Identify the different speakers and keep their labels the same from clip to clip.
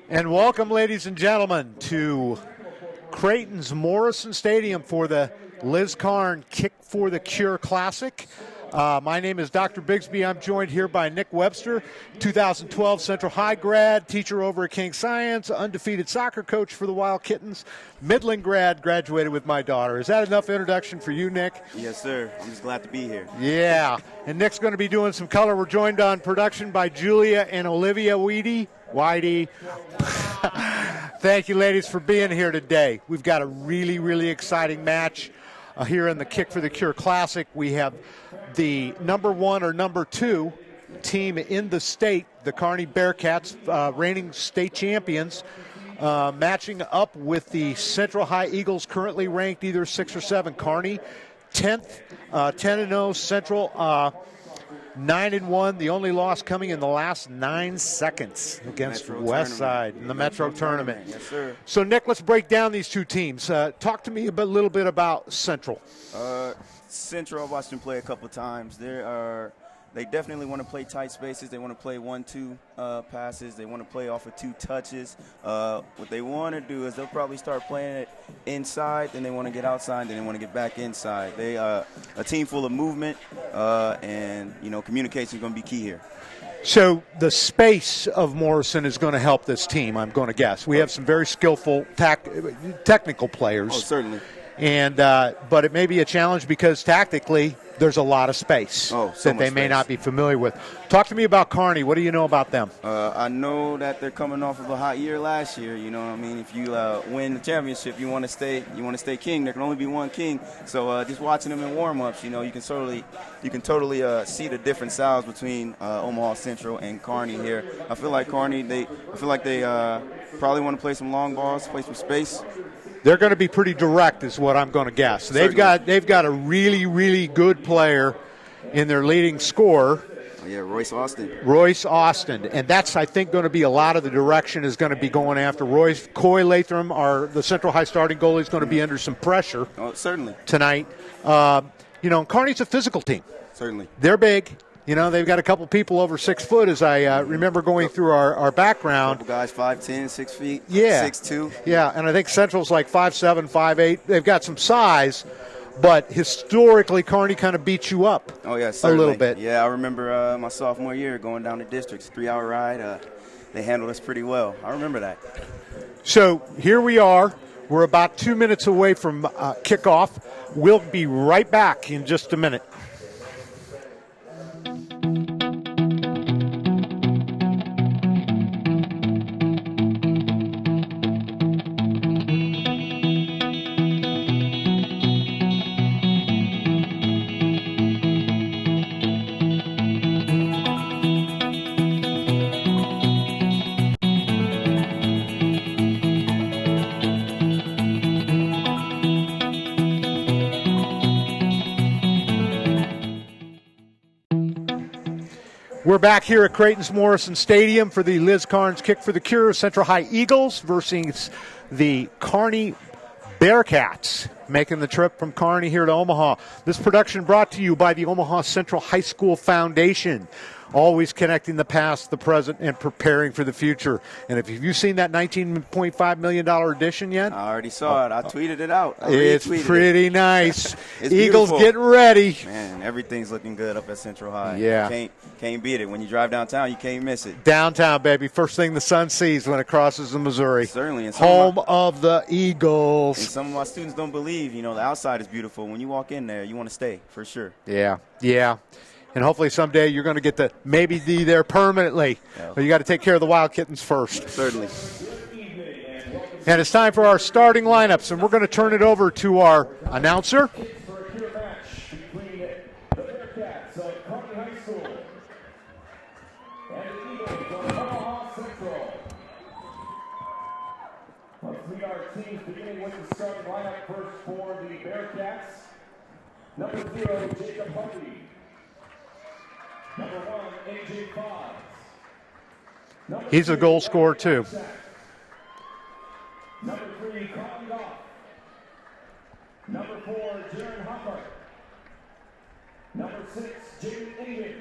Speaker 1: And welcome, ladies and gentlemen, to Creighton's Morrison Stadium for the Liz Karn Kick for the Cure Classic. My name is Dr. Bigsby. I'm joined here by Nick Webster, 2012 Central High grad, teacher over at King Science, undefeated soccer coach for the Wild Kittens, Midland grad, graduated with my daughter. Is that enough introduction for you, Nick?
Speaker 2: Yes, sir. I'm just glad to be here.
Speaker 1: Yeah, and Nick's going to be doing some color. We're joined on production by Julia and Olivia Whitey. Thank you, ladies, for being here today. We've got a really, really exciting match here in the Kick for the Cure Classic. We have the number 1 or number 2 team in the state, the Kearney Bearcats, reigning state champions, matching up with the Central High Eagles, currently ranked either 6 or 7. Kearney, 10th, 10-0. Central, 9-1. The only loss coming in the last 9 seconds against Westside in the Metro Tournament.
Speaker 2: Yes, sir.
Speaker 1: So, Nick, let's break down these two teams. Talk to me a little bit about Central.
Speaker 2: Central, I've watched them play a couple times. They definitely want to play tight spaces. They want to play 1-2 passes. They want to play off of 2 touches. What they want to do is they'll probably start playing it inside, then they want to get outside, then they want to get back inside. They a team full of movement, and communication is going to be key here.
Speaker 1: So the space of Morrison is going to help this team, I'm going to guess. We have some very skillful technical players.
Speaker 2: Oh, certainly.
Speaker 1: And but it may be a challenge because tactically there's a lot of space that they may not be familiar with. Talk to me about Kearney. What do you know about them?
Speaker 2: I know that they're coming off of a hot year last year. You know what I mean? If you win the championship, you want to stay king. There can only be one king. So just watching them in warm-ups, you can totally see the different styles between Omaha Central and Kearney here. I feel like Kearney, they probably want to play some long balls, play some space.
Speaker 1: They're going to be pretty direct is what I'm going to guess. They've got a really, really good player in their leading scorer.
Speaker 2: Oh, yeah, Royce
Speaker 1: Austin. And that's, I think, going to be a lot of the direction is going to be going after Royce. Coy Latham, the Central High starting goalie, is going to be under some pressure tonight. Kearney's a physical team.
Speaker 2: Certainly.
Speaker 1: They're big. They've got a couple people over 6 foot, as I remember going through our background.
Speaker 2: Couple guys 5'10", 6 feet,
Speaker 1: yeah.
Speaker 2: 6'2".
Speaker 1: Yeah, and I think Central's like 5'7", 5'8". They've got some size, but historically, Kearney kind of beats you up
Speaker 2: a
Speaker 1: little bit.
Speaker 2: Yeah, I remember my sophomore year going down to districts, 3-hour ride. They handled us pretty well. I remember that.
Speaker 1: So here we are. We're about 2 minutes away from kickoff. We'll be right back in just a minute. We're back here at Creighton's Morrison Stadium for the Liz Karn's Kick for the Cure. Central High Eagles versus the Kearney Bearcats, making the trip from Kearney here to Omaha. This production brought to you by the Omaha Central High School Foundation. Always connecting the past, the present, and preparing for the future. And have you seen that $19.5 million edition yet?
Speaker 2: I already saw it. I tweeted it out.
Speaker 1: It's pretty nice.
Speaker 2: It's
Speaker 1: Eagles
Speaker 2: beautiful.
Speaker 1: Getting ready.
Speaker 2: Man, everything's looking good up at Central High.
Speaker 1: Yeah.
Speaker 2: Can't beat it. When you drive downtown, you can't miss it.
Speaker 1: Downtown, baby. First thing the sun sees when it crosses the Missouri.
Speaker 2: Certainly. And
Speaker 1: home of the Eagles.
Speaker 2: And some of my students don't believe, the outside is beautiful. When you walk in there, you want to stay, for sure.
Speaker 1: Yeah. And hopefully someday you're going to get to maybe be there permanently. Yeah. But you got to take care of the Wild Kittens first.
Speaker 2: Certainly.
Speaker 1: And it's time for our starting lineups, and we're going to turn it over to our announcer.
Speaker 3: Starting lineup first for the Bearcats. Number 0, Jacob Hardy. Number 1, AJ Fox.
Speaker 1: He's a goal scorer too.
Speaker 3: Number 3, Colin Goff. Number 4, Jaron Hopper. Number 6, Jaden Ingen.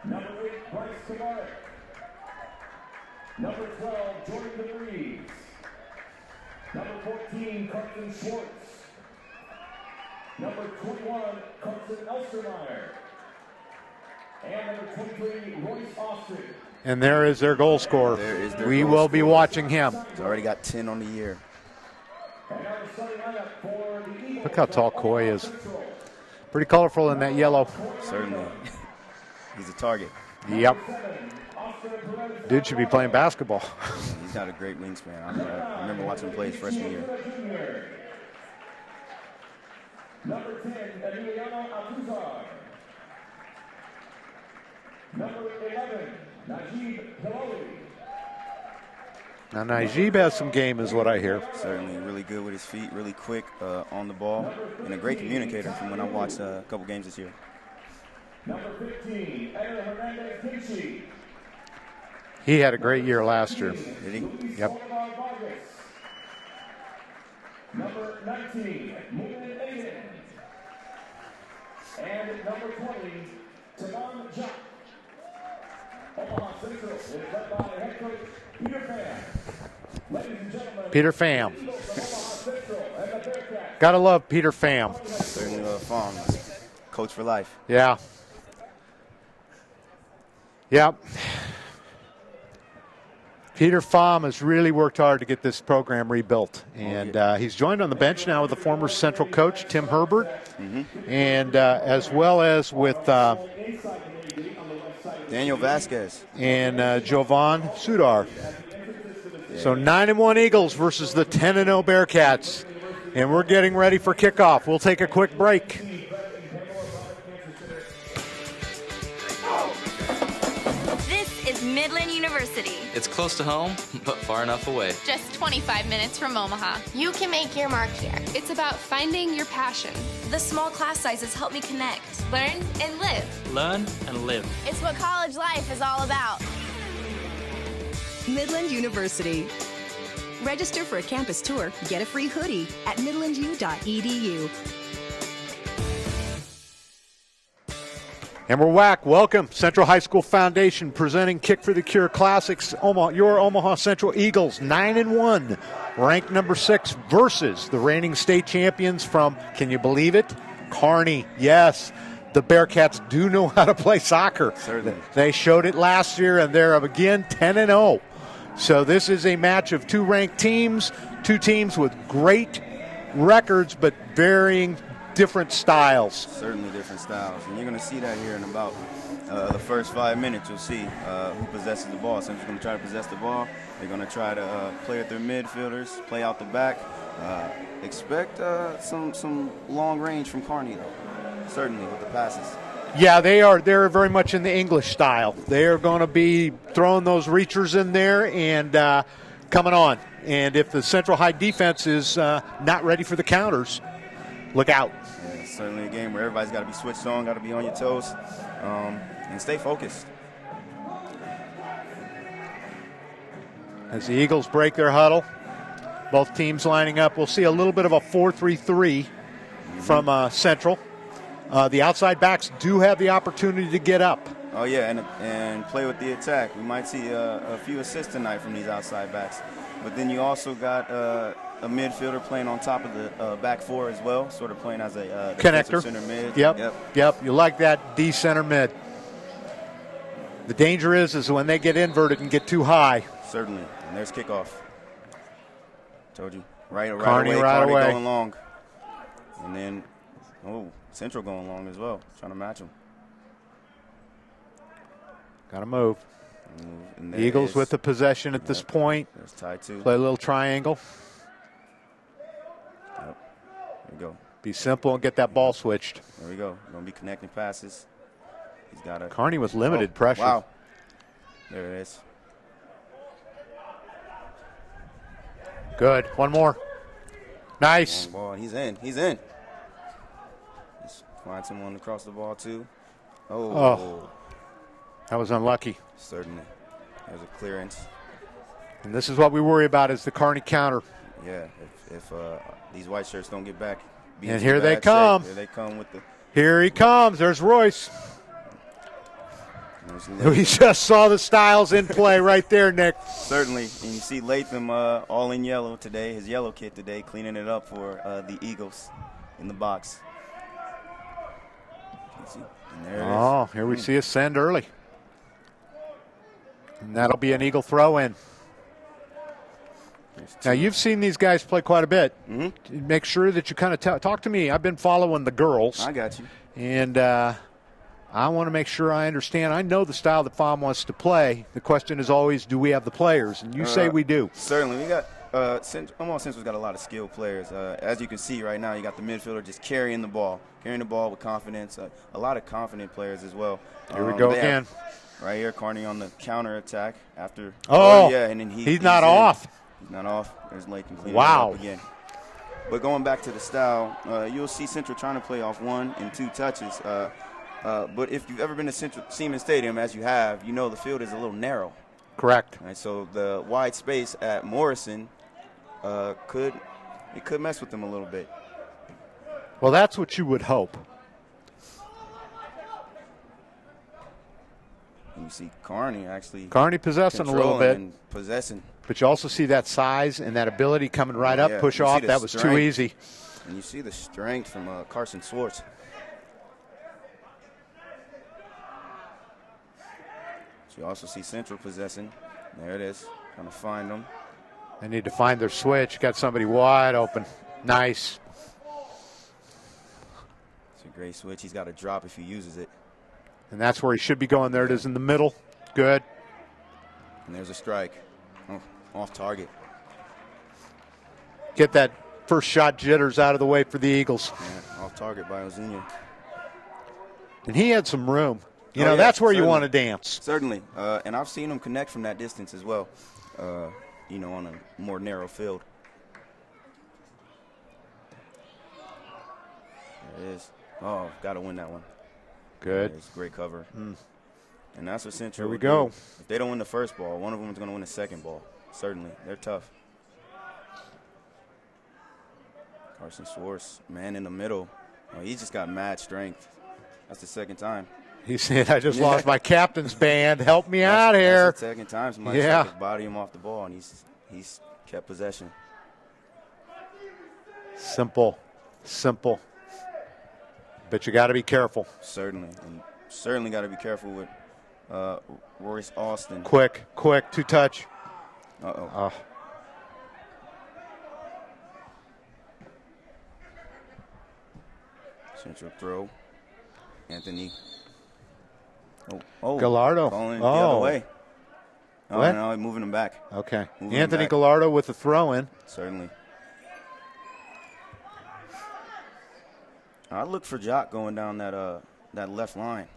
Speaker 3: Number 8, Bryce Tavares. Number 12, Jordan DeVries. Number 14, Carson Schwartz. Number 21, Carson Elstermeyer. And number 23, Royce Austin.
Speaker 1: And there is their goal scorer.
Speaker 2: There is their
Speaker 1: we
Speaker 2: goal
Speaker 1: will be
Speaker 2: scorer.
Speaker 1: watching him.
Speaker 2: He's already got 10 on the year.
Speaker 1: Look how tall Coy is. Pretty colorful in that yellow.
Speaker 2: Certainly. He's a target.
Speaker 1: Yep. Dude should be playing basketball.
Speaker 2: He's got a great wingspan. I remember watching him play his freshman year.
Speaker 3: Number 10, Emiliano Altuzar. Number 11, Najib Hilali.
Speaker 1: Now Najib has some game is what I hear.
Speaker 2: Certainly really good with his feet, really quick on the ball, and a great communicator from when I watched a couple games this year.
Speaker 3: Number 15, Eder Hernandez-Kinchy.
Speaker 1: He had a great year last year.
Speaker 2: Did he?
Speaker 1: Yep.
Speaker 3: Number 19, Mumin Aiden. And number 20, Tavon Jock. Omaha Central is led by head coach Peter Pham. Ladies and gentlemen,
Speaker 1: Peter Pham.
Speaker 3: Omaha Central and the Bearcats.
Speaker 1: Gotta love Peter Pham.
Speaker 2: Certainly Fong, coach for life.
Speaker 1: Yeah. Yep. Peter Pham has really worked hard to get this program rebuilt. And he's joined on the bench now with the former Central coach, Tim Herbert, and as well as with
Speaker 2: Daniel Vasquez.
Speaker 1: and Jovan Sudar. So 9-1 Eagles versus the 10-0 Bearcats. And we're getting ready for kickoff. We'll take a quick break.
Speaker 4: This is Midland University.
Speaker 5: It's close to home, but far enough away.
Speaker 6: Just 25 minutes from Omaha.
Speaker 7: You can make your mark here.
Speaker 6: It's about finding your passion.
Speaker 4: The small class sizes help me connect, learn, and live.
Speaker 5: Learn and live.
Speaker 7: It's what college life is all about.
Speaker 8: Midland University. Register for a campus tour, get a free hoodie at midlandu.edu.
Speaker 1: And we're whack. Welcome, Central High School Foundation presenting Kick for the Cure Classics. Your Omaha Central Eagles, 9-1, ranked number 6 versus the reigning state champions from, can you believe it, Kearney. Yes, the Bearcats do know how to play soccer.
Speaker 2: Certainly.
Speaker 1: They showed it last year, and they're again 10-0. So this is a match of 2 ranked teams, 2 teams with great records, but varying different styles.
Speaker 2: Certainly different styles. And you're going to see that here in about the first 5 minutes. You'll see who possesses the ball. Central's going to try to possess the ball. They're going to try to play with their midfielders, play out the back. Expect some long range from Kearney, though, certainly with the passes.
Speaker 1: Yeah, they're very much in the English style. They are going to be throwing those reachers in there and coming on. And if the Central High defense is not ready for the counters, look out.
Speaker 2: Yeah, it's certainly a game where everybody's got to be switched on, got to be on your toes, and stay focused.
Speaker 1: As the Eagles break their huddle, both teams lining up. We'll see a little bit of a 4-3-3 from Central. The outside backs do have the opportunity to get up.
Speaker 2: Oh, yeah, and play with the attack. We might see a few assists tonight from these outside backs. But then you also got a midfielder playing on top of the back four as well, sort of playing as a
Speaker 1: connector.
Speaker 2: Center mid.
Speaker 1: Yep. You like that D center mid. The danger is when they get inverted and get too high.
Speaker 2: Certainly. And there's kickoff. Told you. Right
Speaker 1: Kearney
Speaker 2: away.
Speaker 1: right
Speaker 2: Kearney
Speaker 1: away.
Speaker 2: going long. And then, Central going long as well, trying to match them.
Speaker 1: Got to move.
Speaker 2: And
Speaker 1: The Eagles with the possession at this point.
Speaker 2: There's tied two.
Speaker 1: Play a little triangle.
Speaker 2: Yep. There we go.
Speaker 1: Be simple and get that ball switched.
Speaker 2: There we go. Going to be connecting passes. He's got a.
Speaker 1: Kearney with limited pressure.
Speaker 2: Wow. There it is.
Speaker 1: Good. One more. Nice.
Speaker 2: Long ball. He's in. Just find someone to cross the ball to.
Speaker 1: Oh. That was unlucky.
Speaker 2: Certainly. There's a clearance.
Speaker 1: And this is what we worry about is the Kearney counter.
Speaker 2: Yeah. If these white shirts don't get back.
Speaker 1: And here they come.
Speaker 2: Here they come with the.
Speaker 1: Here he comes. There's Royce. We just saw the styles in play right there, Nick.
Speaker 2: Certainly. And you see Latham all in yellow today, his yellow kit today, cleaning it up for the Eagles in the box. And there it is.
Speaker 1: Here we see a send early. And that'll be an Eagle throw in. Now, you've seen these guys play quite a bit.
Speaker 2: Mm-hmm.
Speaker 1: Make sure that you kind of talk to me. I've been following the girls.
Speaker 2: I got you.
Speaker 1: And I want to make sure I understand. I know the style that FOM wants to play. The question is always, do we have the players? And you say we do.
Speaker 2: Certainly. We got Omaha Central's got a lot of skilled players. As you can see right now, you got the midfielder just carrying the ball with confidence. A lot of confident players as well.
Speaker 1: Here we go again.
Speaker 2: Right here, Kearney on the counter attack after.
Speaker 1: And then he's not off.
Speaker 2: He's not off. There's Latham cleaning it
Speaker 1: Wow.
Speaker 2: up again. But going back to the style, you'll see Central trying to play off 1 and 2 touches. But if you've ever been to Central Seaman Stadium, as you have, you know the field is a little narrow.
Speaker 1: Correct.
Speaker 2: Right, so the wide space at Morrison could mess with them a little bit.
Speaker 1: Well, that's what you would hope.
Speaker 2: And you see Kearney
Speaker 1: possessing a little bit.
Speaker 2: And possessing.
Speaker 1: But you also see that size and that ability coming right up, push off. That was too easy.
Speaker 2: And you see the strength from Carson Swartz. So you also see Central possessing. There it is. Trying to find them.
Speaker 1: They need to find their switch. Got somebody wide open. Nice.
Speaker 2: It's a great switch. He's got a drop if he uses it.
Speaker 1: And that's where he should be going. There it is in the middle. Good.
Speaker 2: And there's a strike. Oh, off target.
Speaker 1: Get that first shot jitters out of the way for the Eagles.
Speaker 2: Yeah, off target by Ozunia.
Speaker 1: And he had some room. You know, that's where you want to dance.
Speaker 2: Certainly. And I've seen him connect from that distance as well, on a more narrow field. There it is. Oh, got to win that one.
Speaker 1: Good.
Speaker 2: It's great cover. And that's what Central
Speaker 1: Here we go.
Speaker 2: do. If they don't win the first ball, one of them is going to win the second ball. Certainly. They're tough. Carson Swartz, man in the middle. Oh, he just got mad strength. That's the second time.
Speaker 1: He said, I just lost my captain's band. Help me out here.
Speaker 2: That's the second time somebody tried to body him off the ball, and he's kept possession.
Speaker 1: Simple. But you got to be careful.
Speaker 2: Certainly. And certainly got to be careful with Royce Austin.
Speaker 1: Quick, 2-touch.
Speaker 2: Uh-oh. Central throw. Anthony.
Speaker 1: Gallardo.
Speaker 2: Calling the other way. Oh,
Speaker 1: what?
Speaker 2: no, moving him back.
Speaker 1: Okay. Anthony Gallardo with the throw in.
Speaker 2: Certainly. I look for Jock going down that left line.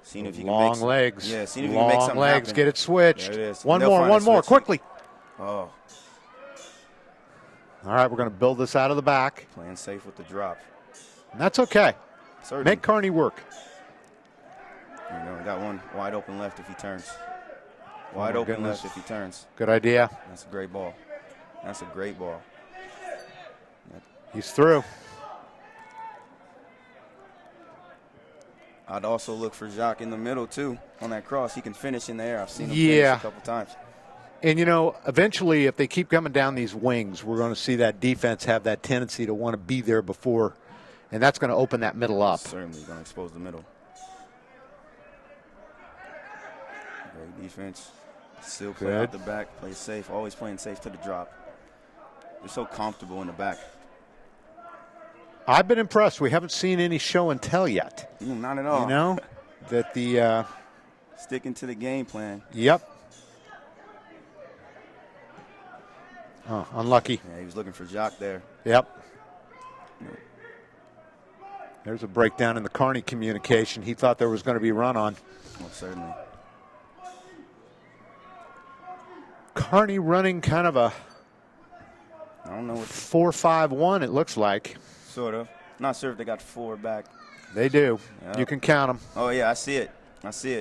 Speaker 2: Seeing if he can
Speaker 1: long legs.
Speaker 2: Yeah, seeing if he can make something
Speaker 1: legs.
Speaker 2: happen.
Speaker 1: Get it switched.
Speaker 2: There it is.
Speaker 1: One more, quickly.
Speaker 2: Oh.
Speaker 1: All right, we're going to build this out of the back.
Speaker 2: Playing safe with the drop.
Speaker 1: And that's okay.
Speaker 2: Certainly.
Speaker 1: Make Kearney work.
Speaker 2: Got one wide open left if he turns. Wide open left if he turns.
Speaker 1: Good idea.
Speaker 2: That's a great ball.
Speaker 1: He's through.
Speaker 2: I'd also look for Jacques in the middle, too, on that cross. He can finish in the air. I've seen him finish a couple times.
Speaker 1: And, eventually if they keep coming down these wings, we're going to see that defense have that tendency to want to be there before, and that's going to open that middle up.
Speaker 2: Certainly going to expose the middle. Great defense. Still play out the back, play safe, always playing safe to the drop. They're so comfortable in the back.
Speaker 1: I've been impressed. We haven't seen any show and tell yet.
Speaker 2: Not at all.
Speaker 1: That the
Speaker 2: sticking to the game plan.
Speaker 1: Yep. Oh, unlucky.
Speaker 2: Yeah, he was looking for Jock there.
Speaker 1: Yep. There's a breakdown in the Kearney communication. He thought there was going to be a run on.
Speaker 2: Well, certainly.
Speaker 1: Kearney running kind of a 4-5-1, it looks like.
Speaker 2: Sort of. Not sure if they got 4 back.
Speaker 1: They do.
Speaker 2: Yep.
Speaker 1: You can count them.
Speaker 2: Oh, yeah, I see it.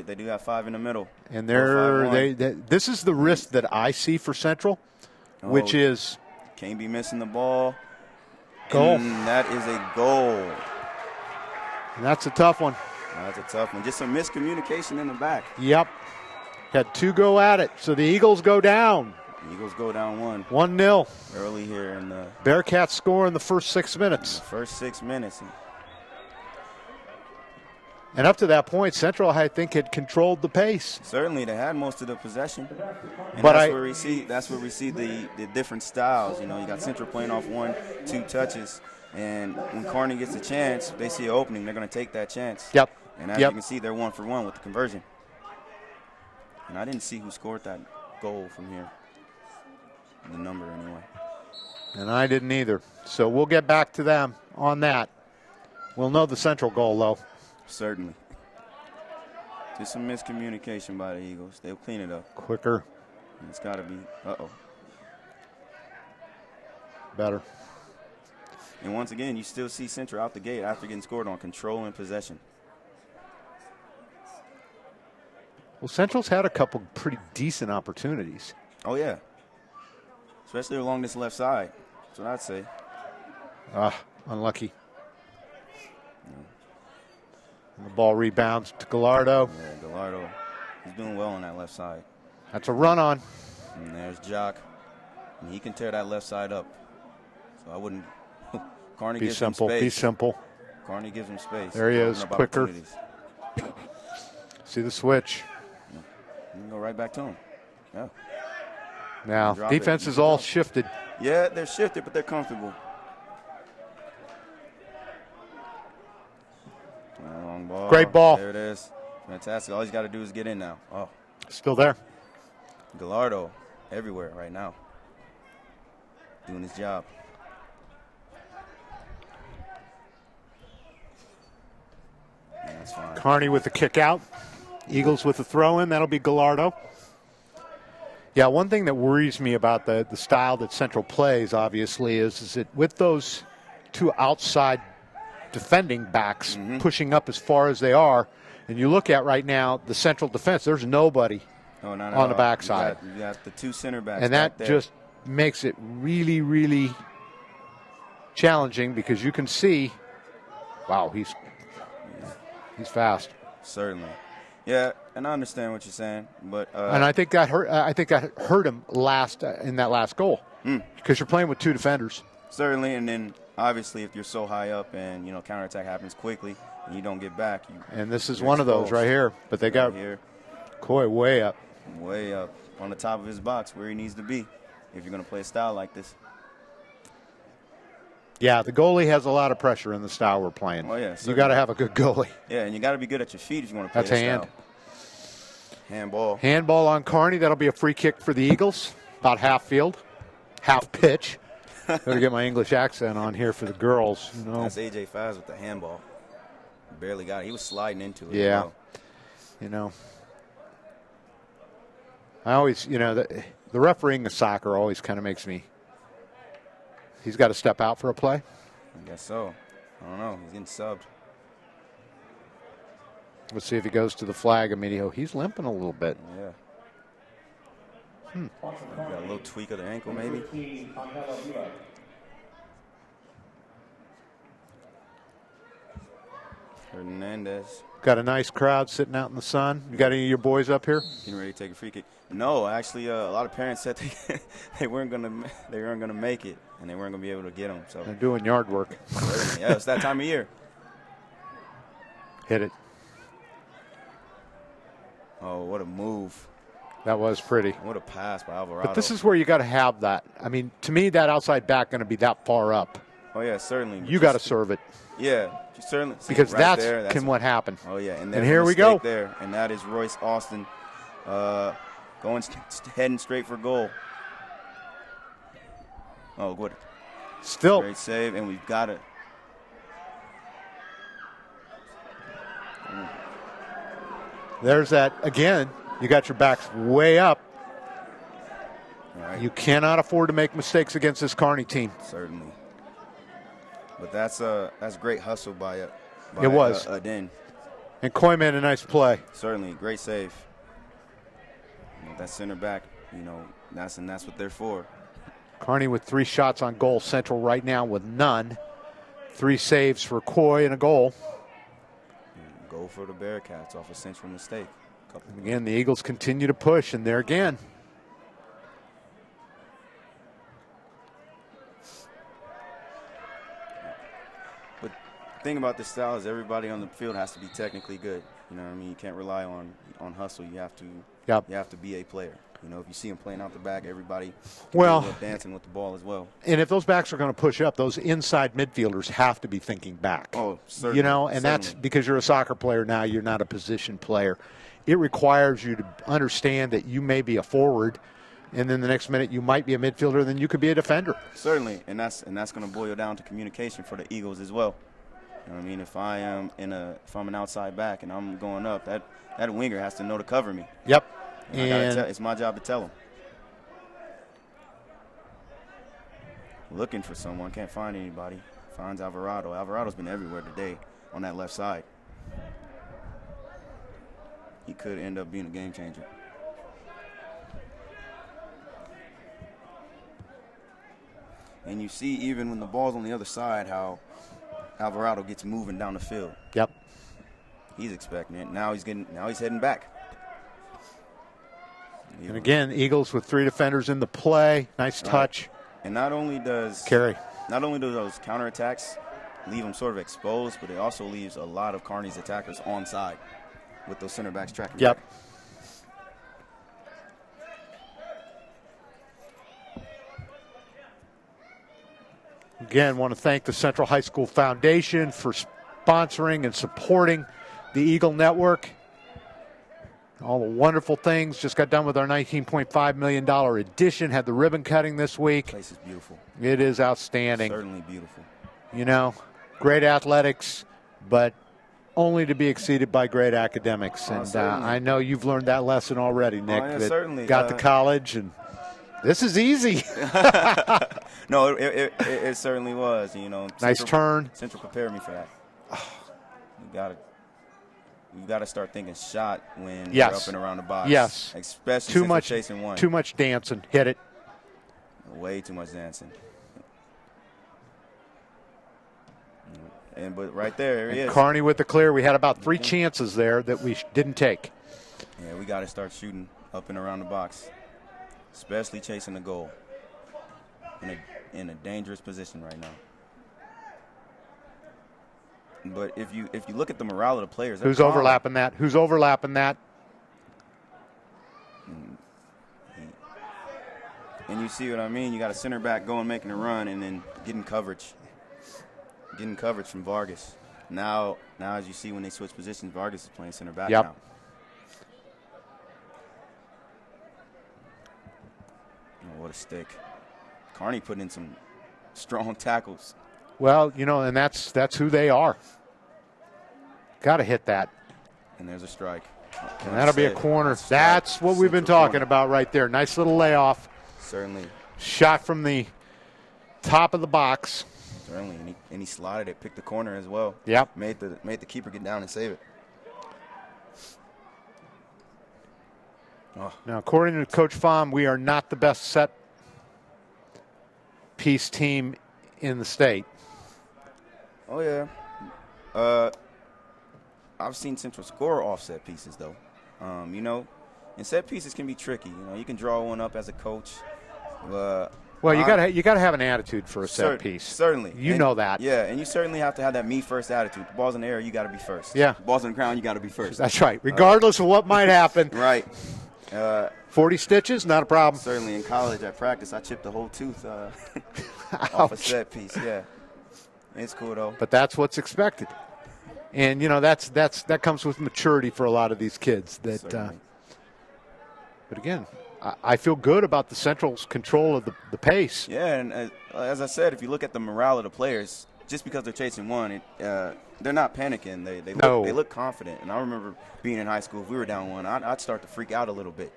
Speaker 2: They do have 5 in the middle.
Speaker 1: And this is the risk that I see for Central, which is
Speaker 2: can't be missing the ball.
Speaker 1: Goal.
Speaker 2: And that is a goal.
Speaker 1: And that's a tough one.
Speaker 2: That's a tough one. Just some miscommunication in the back.
Speaker 1: Yep. Had 2 go at it. So the Eagles go down.
Speaker 2: Eagles go down
Speaker 1: 1-0.
Speaker 2: early here in the
Speaker 1: Bearcats score in the first 6 minutes.
Speaker 2: first 6 minutes.
Speaker 1: And up to that point, Central, I think, had controlled the pace.
Speaker 2: Certainly, they had most of the possession. And
Speaker 1: But
Speaker 2: that's where we see the different styles. You know, you got Central playing off 1-2 touches. And when Kearney gets a chance, they see an opening, they're going to take that chance.
Speaker 1: Yep.
Speaker 2: And as you can see, they're 1 for 1 with the conversion. And I didn't see who scored that goal from here. The number, anyway.
Speaker 1: And I didn't either. So we'll get back to them on that. We'll know the Central goal, though.
Speaker 2: Certainly. Just some miscommunication by the Eagles. They'll clean it up.
Speaker 1: Quicker.
Speaker 2: It's got to be. Uh-oh.
Speaker 1: Better.
Speaker 2: And once again, you still see Central out the gate after getting scored on, control and possession.
Speaker 1: Well, Central's had a couple pretty decent opportunities.
Speaker 2: Oh, yeah. Especially along this left side. That's what I'd say.
Speaker 1: Unlucky. And the ball rebounds to Gallardo.
Speaker 2: Yeah, Gallardo. He's doing well on that left side.
Speaker 1: That's a run on.
Speaker 2: And there's Jock. And he can tear that left side up. So I wouldn't. Kearney gives him space.
Speaker 1: Be simple.
Speaker 2: Kearney gives him space.
Speaker 1: There he is, quicker. See the switch.
Speaker 2: You can go right back to him. Yeah.
Speaker 1: Now, defense is all shifted.
Speaker 2: Yeah, they're shifted, but they're comfortable. Long ball.
Speaker 1: Great ball.
Speaker 2: There it is. Fantastic. All he's got to do is get in now. Oh.
Speaker 1: Still there.
Speaker 2: Gallardo everywhere right now. Doing his job. Yeah, that's fine.
Speaker 1: Kearney with the kick out. Eagles with the throw in. That'll be Gallardo. Yeah, one thing that worries me about the style that Central plays, obviously, is that with those 2 outside defending backs pushing up as far as they are, and you look at right now the Central defense, there's nobody on the backside.
Speaker 2: You got the 2 center backs.
Speaker 1: And that just makes it really, really challenging because you can see, wow, he's fast.
Speaker 2: Certainly. Yeah, and I understand what you're saying, but
Speaker 1: and I think that hurt. I think that hurt him in that last goal because you're playing with 2 defenders.
Speaker 2: Certainly, and then obviously if you're so high up and counterattack happens quickly and you don't get back,
Speaker 1: and this is one of those right here. But they got Coy way up
Speaker 2: on the top of his box where he needs to be if you're going to play a style like this.
Speaker 1: Yeah, the goalie has a lot of pressure in the style we're playing.
Speaker 2: Oh, yeah.
Speaker 1: You got to have a good goalie.
Speaker 2: Yeah, and you got to be good at your feet if you want to play
Speaker 1: That's a hand.
Speaker 2: style. Handball.
Speaker 1: Handball on Kearney. That'll be a free kick for the Eagles. About half field, half pitch. Got to get my English accent on here for the girls.
Speaker 2: That's A.J. Faz with the handball. Barely got it. He was sliding into it.
Speaker 1: Yeah. I always, the refereeing of soccer always kind of makes me. He's got to step out for a play?
Speaker 2: I guess so. I don't know. He's getting subbed.
Speaker 1: Let's see if he goes to the flag immediately. He's limping a little bit.
Speaker 2: Yeah. Got a little tweak of the ankle, maybe. Hernandez.
Speaker 1: Got a nice crowd sitting out in the sun. You got any of your boys up here?
Speaker 2: Getting ready to take a free kick. No, actually, a lot of parents said they weren't gonna make it, and they weren't gonna be able to get them. So
Speaker 1: they're doing yard work.
Speaker 2: Yeah, it's that time of year.
Speaker 1: Hit it.
Speaker 2: Oh, what a move!
Speaker 1: That was pretty.
Speaker 2: What a pass by Alvarado.
Speaker 1: But this is where you got to have that. I mean, to me, that outside back going to be that far up.
Speaker 2: Oh yeah, certainly.
Speaker 1: You got to serve it.
Speaker 2: Yeah, certainly.
Speaker 1: Because
Speaker 2: right
Speaker 1: that's can what happen.
Speaker 2: Oh yeah, and
Speaker 1: here we go.
Speaker 2: There, and that is Royce Austin, heading straight for goal. Oh, good.
Speaker 1: Still
Speaker 2: great save, and we've got it.
Speaker 1: There's that again. You got your backs way up.
Speaker 2: Right.
Speaker 1: You cannot afford to make mistakes against this Kearney team.
Speaker 2: Certainly. But that's great hustle by it
Speaker 1: was.
Speaker 2: Aden.
Speaker 1: And Coy made a nice play.
Speaker 2: Certainly, great save. That center back, that's what they're for.
Speaker 1: Kearney with 3 shots on goal. Central right now with none. 3 saves for Coy and a goal.
Speaker 2: go for the Bearcats off a Central mistake.
Speaker 1: Again, the Eagles continue to push, and there again.
Speaker 2: But the thing about this style is everybody on the field has to be technically good. You know what I mean? You can't rely on hustle. You have to you have to be a player. You know, if you see them playing out the back, everybody dancing with the ball as well.
Speaker 1: And if those backs are going to push up, those inside midfielders have to be thinking back.
Speaker 2: Oh, certainly.
Speaker 1: You know, and that's because you're a soccer player now. You're not a position player. It requires you to understand that you may be a forward, and then the next minute you might be a midfielder, then you could be a defender.
Speaker 2: Certainly, and that's going to boil down to communication for the Eagles as well. You know what I mean? If I'm an outside back and I'm going up, that winger has to know to cover me.
Speaker 1: Yep.
Speaker 2: And it's my job to tell him. Looking for someone, can't find anybody. Finds Alvarado. Alvarado's been everywhere today on that left side. He could end up being a game changer. And you see, even when the ball's on the other side, how Alvarado gets moving down the field.
Speaker 1: Yep.
Speaker 2: He's expecting it. Now he's heading back.
Speaker 1: And again, Eagles with 3 defenders in the play. Nice touch.
Speaker 2: And not only does
Speaker 1: Carey.
Speaker 2: Not only do those counterattacks leave them sort of exposed, but it also leaves a lot of Kearney's attackers onside with those center backs tracking.
Speaker 1: Yep.
Speaker 2: Back.
Speaker 1: Again, want to thank the Central High School Foundation for sponsoring and supporting the Eagle Network. All the wonderful things. Just got done with our $19.5 million edition. Had the ribbon cutting this week.
Speaker 2: The place is beautiful.
Speaker 1: It is outstanding.
Speaker 2: Certainly beautiful.
Speaker 1: You know, great athletics, but only to be exceeded by great academics. And I know you've learned that lesson already, Nick.
Speaker 2: Yeah,
Speaker 1: that
Speaker 2: certainly.
Speaker 1: Got to college, and this is easy.
Speaker 2: No, it certainly was. You know,
Speaker 1: nice turn.
Speaker 2: Central prepared me for that. You got to start thinking shot when you're up and around the box.
Speaker 1: Yes.
Speaker 2: Especially since we're chasing one.
Speaker 1: Too much dancing. Hit it.
Speaker 2: Way too much dancing. But right there he is.
Speaker 1: Kearney with the clear. We had about 3 chances there that we didn't take.
Speaker 2: Yeah, we got to start shooting up and around the box, especially chasing the goal. In a dangerous position right now. But if you look at the morale of the players,
Speaker 1: who's overlapping that? Who's overlapping that?
Speaker 2: And you see what I mean? You got a center back going, making a run, and then getting coverage from Vargas. Now as you see when they switch positions, Vargas is playing center back now. Oh, what a stick. Kearney putting in some strong tackles.
Speaker 1: Well, you know, and that's who they are. Got to hit that.
Speaker 2: And there's a strike.
Speaker 1: And that'll be a corner. That's what we've been talking about right there. Nice little layoff.
Speaker 2: Certainly.
Speaker 1: Shot from the top of the box.
Speaker 2: Certainly, and he slotted it, picked the corner as well.
Speaker 1: Yep.
Speaker 2: Made the keeper get down and save it.
Speaker 1: Oh. Now, according to Coach Pham, we are not the best set piece team in the state.
Speaker 2: Oh, yeah. I've seen Central score off set pieces, though. You know, and set pieces can be tricky. You know, you can draw one up as a coach.
Speaker 1: Well, you gotta have an attitude for a set piece.
Speaker 2: Certainly,
Speaker 1: you know that.
Speaker 2: Yeah, and you certainly have to have that me first attitude. The ball's in the air, you got to be first.
Speaker 1: Yeah.
Speaker 2: The ball's on the ground, you got to be first.
Speaker 1: That's right. Regardless of what might happen.
Speaker 2: Right.
Speaker 1: 40 stitches, not a problem.
Speaker 2: Certainly, in college at practice, I chipped a whole tooth off a set piece. Yeah, it's cool though.
Speaker 1: But that's what's expected, and you know that comes with maturity for a lot of these kids. That, but again, I feel good about the Central's control of the pace.
Speaker 2: Yeah, and as I said, if you look at the morale of the players, just because they're chasing one, they're not panicking. They look confident. And I remember being in high school, if we were down one, I'd start to freak out a little bit.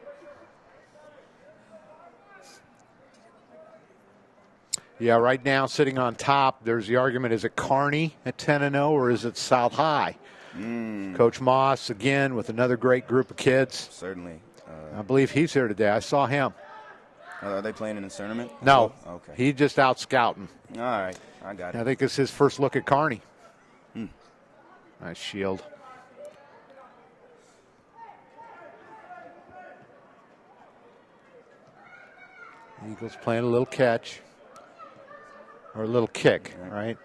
Speaker 1: Yeah, right now sitting on top, there's the argument, is it Kearney at 10-0 or is it South High? Coach Moss, again, with another great group of kids.
Speaker 2: Certainly.
Speaker 1: I believe he's here today. I saw him.
Speaker 2: Are they playing in the tournament?
Speaker 1: No.
Speaker 2: Oh, okay.
Speaker 1: He's just out scouting.
Speaker 2: All right. I got it.
Speaker 1: I think it's his first look at Kearney. Nice shield. Eagles playing a little catch. Or a little kick, right?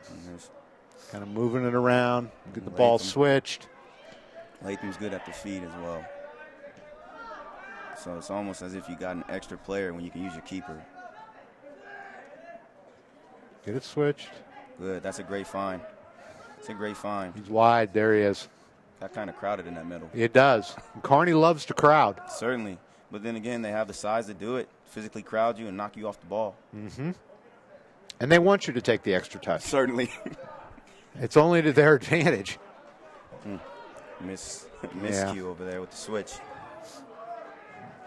Speaker 1: Kind of moving it around, get the ball switched.
Speaker 2: Latham's good at the feet as well. So it's almost as if you got an extra player when you can use your keeper.
Speaker 1: Get it switched.
Speaker 2: Good. That's a great find. It's a great find.
Speaker 1: He's wide. There he is.
Speaker 2: Got kind of crowded in that middle.
Speaker 1: It does. Kearney loves to crowd.
Speaker 2: Certainly. But then again, they have the size to do it, physically crowd you and knock you off the ball.
Speaker 1: Mm-hmm. And they want you to take the extra touch.
Speaker 2: Certainly.
Speaker 1: It's only to their advantage.
Speaker 2: Miscue over there with the switch.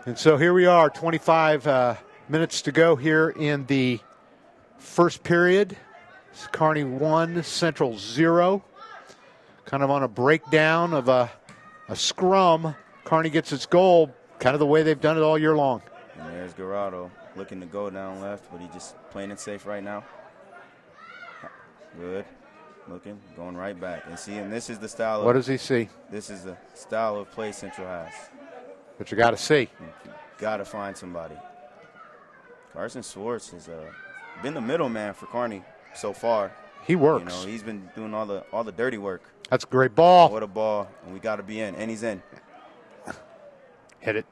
Speaker 1: And so here we are, 25 minutes to go here in the first period. It's Kearney 1, Central 0. Kind of on a breakdown of a scrum. Kearney gets its goal, kind of the way they've done it all year long.
Speaker 2: And there's Garado looking to go down left, but he's just playing it safe right now. Good. Looking, going right back. And see, and this is the style of...
Speaker 1: What does he see?
Speaker 2: This is the style of play Central has.
Speaker 1: But you got to see.
Speaker 2: Got to find somebody. Carson Swartz has been the middleman for Kearney so far.
Speaker 1: He works.
Speaker 2: You know, he's been doing all the dirty work.
Speaker 1: That's a great ball.
Speaker 2: What a ball. And we got to be in. And he's in.
Speaker 1: Hit it.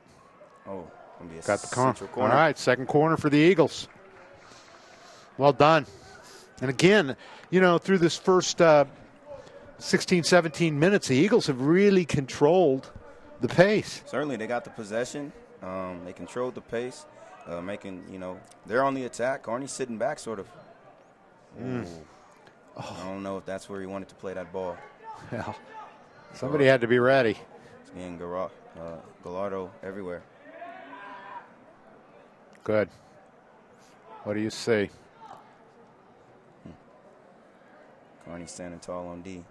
Speaker 2: Oh, going to be a
Speaker 1: got the
Speaker 2: Central corner.
Speaker 1: All right, second corner for the Eagles. Well done. And again, you know, through this first 16, 17 minutes, the Eagles have really controlled the pace.
Speaker 2: Certainly, they got the possession. They controlled the pace, making, you know, they're on the attack. Kearney's sitting back, sort of. I don't know if that's where he wanted to play that ball.
Speaker 1: Yeah. Somebody had to be ready.
Speaker 2: It's getting Gallardo everywhere.
Speaker 1: Good. What do you see?
Speaker 2: Kearney standing tall on D.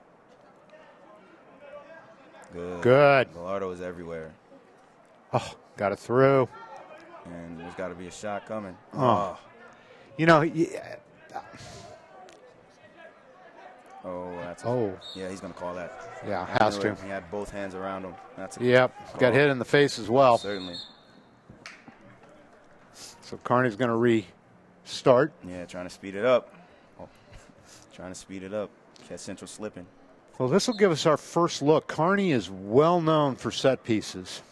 Speaker 2: Good.
Speaker 1: Good.
Speaker 2: Gallardo is everywhere.
Speaker 1: Oh, got it through.
Speaker 2: And there's got to be a shot coming.
Speaker 1: Oh. You know,
Speaker 2: yeah, he's going to call that.
Speaker 1: Yeah, has to.
Speaker 2: He had both hands around him. That's
Speaker 1: got hit in the face as well.
Speaker 2: Certainly.
Speaker 1: So Kearney's going to restart.
Speaker 2: Yeah, trying to speed it up. Trying to speed it up. Catch Central slipping.
Speaker 1: Well, this will give us our first look. Kearney is well known for set pieces,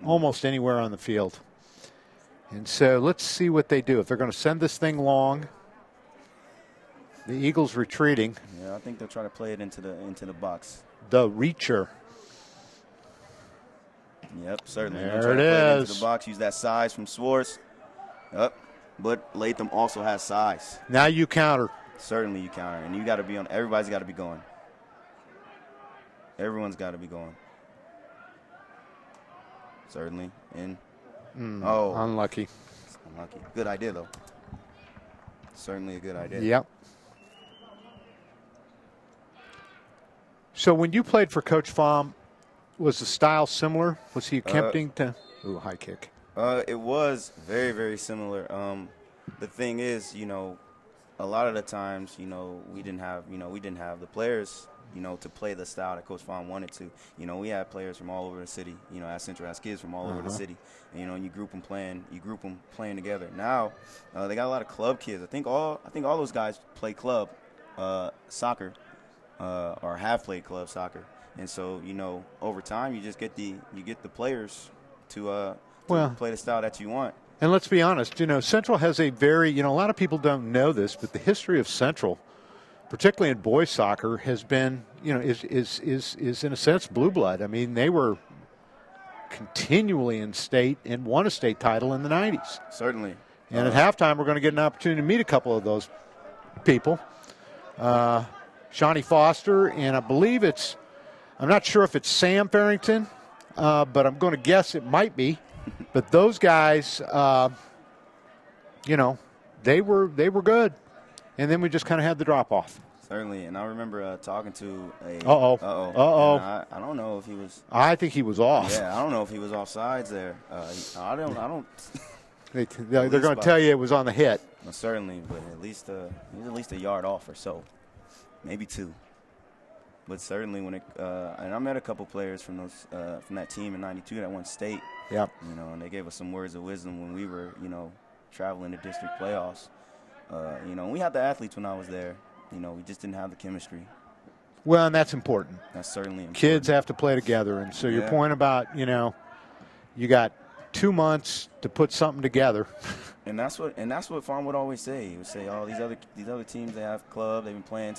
Speaker 1: almost anywhere on the field. And so let's see what they do. If they're going to send this thing long, the Eagles retreating.
Speaker 2: Yeah, I think they'll try to play it into the box.
Speaker 1: The reacher.
Speaker 2: Yep, certainly.
Speaker 1: There
Speaker 2: try
Speaker 1: it
Speaker 2: to play it
Speaker 1: is.
Speaker 2: into the box. Use that size from Swartz. Yep, but Latham also has size.
Speaker 1: Now you counter.
Speaker 2: Certainly you counter, and you got to be on. Everybody's got to be going. Everyone's got to be going. Certainly. In.
Speaker 1: Unlucky.
Speaker 2: Unlucky. Good idea, though. Certainly a good idea.
Speaker 1: Yep. So when you played for Coach Fahm, was the style similar? Was he attempting to? Ooh, high kick.
Speaker 2: It was very, very similar. The thing is, you know, a lot of the times, you know, we didn't have the players, you know, to play the style that Coach Fahm wanted to. You know, we had players from all over the city. You know, as Central has kids from all over the city. And, you know, and you group them playing together. Now, they got a lot of club kids. I think all those guys play club soccer, or have played club soccer. And so, you know, over time, you just get the players to play the style that you want.
Speaker 1: And let's be honest, you know, Central has a very, you know, a lot of people don't know this, but the history of Central, particularly in boys soccer, has been, you know, is in a sense blue blood. I mean, they were continually in state and won a state title in the 90s.
Speaker 2: Certainly.
Speaker 1: And at halftime, we're going to get an opportunity to meet a couple of those people. Shawnee Foster, and I believe I'm not sure if it's Sam Farrington, but I'm going to guess it might be. But those guys, you know, they were good. And then we just kind of had the drop-off.
Speaker 2: Certainly, and I remember talking to a –
Speaker 1: Uh-oh.
Speaker 2: I don't know if he was –
Speaker 1: I think he was off.
Speaker 2: Yeah, I don't know if he was offsides there. I don't –
Speaker 1: They're going to tell you it was on the hit.
Speaker 2: Well, certainly, but he's at least a yard off or so, maybe two. But certainly when it and I met a couple players from that team in '92 that won state.
Speaker 1: Yep.
Speaker 2: You know, and they gave us some words of wisdom when we were, you know, travel in the district playoffs. You know, we had the athletes when I was there. You know, we just didn't have the chemistry.
Speaker 1: Well, and that's important.
Speaker 2: That's certainly important.
Speaker 1: Kids have to play together. And so your point about, you know, you got 2 months to put something together.
Speaker 2: And that's what Farm would always say. He would say, "Oh, these other teams, they have club. They've been playing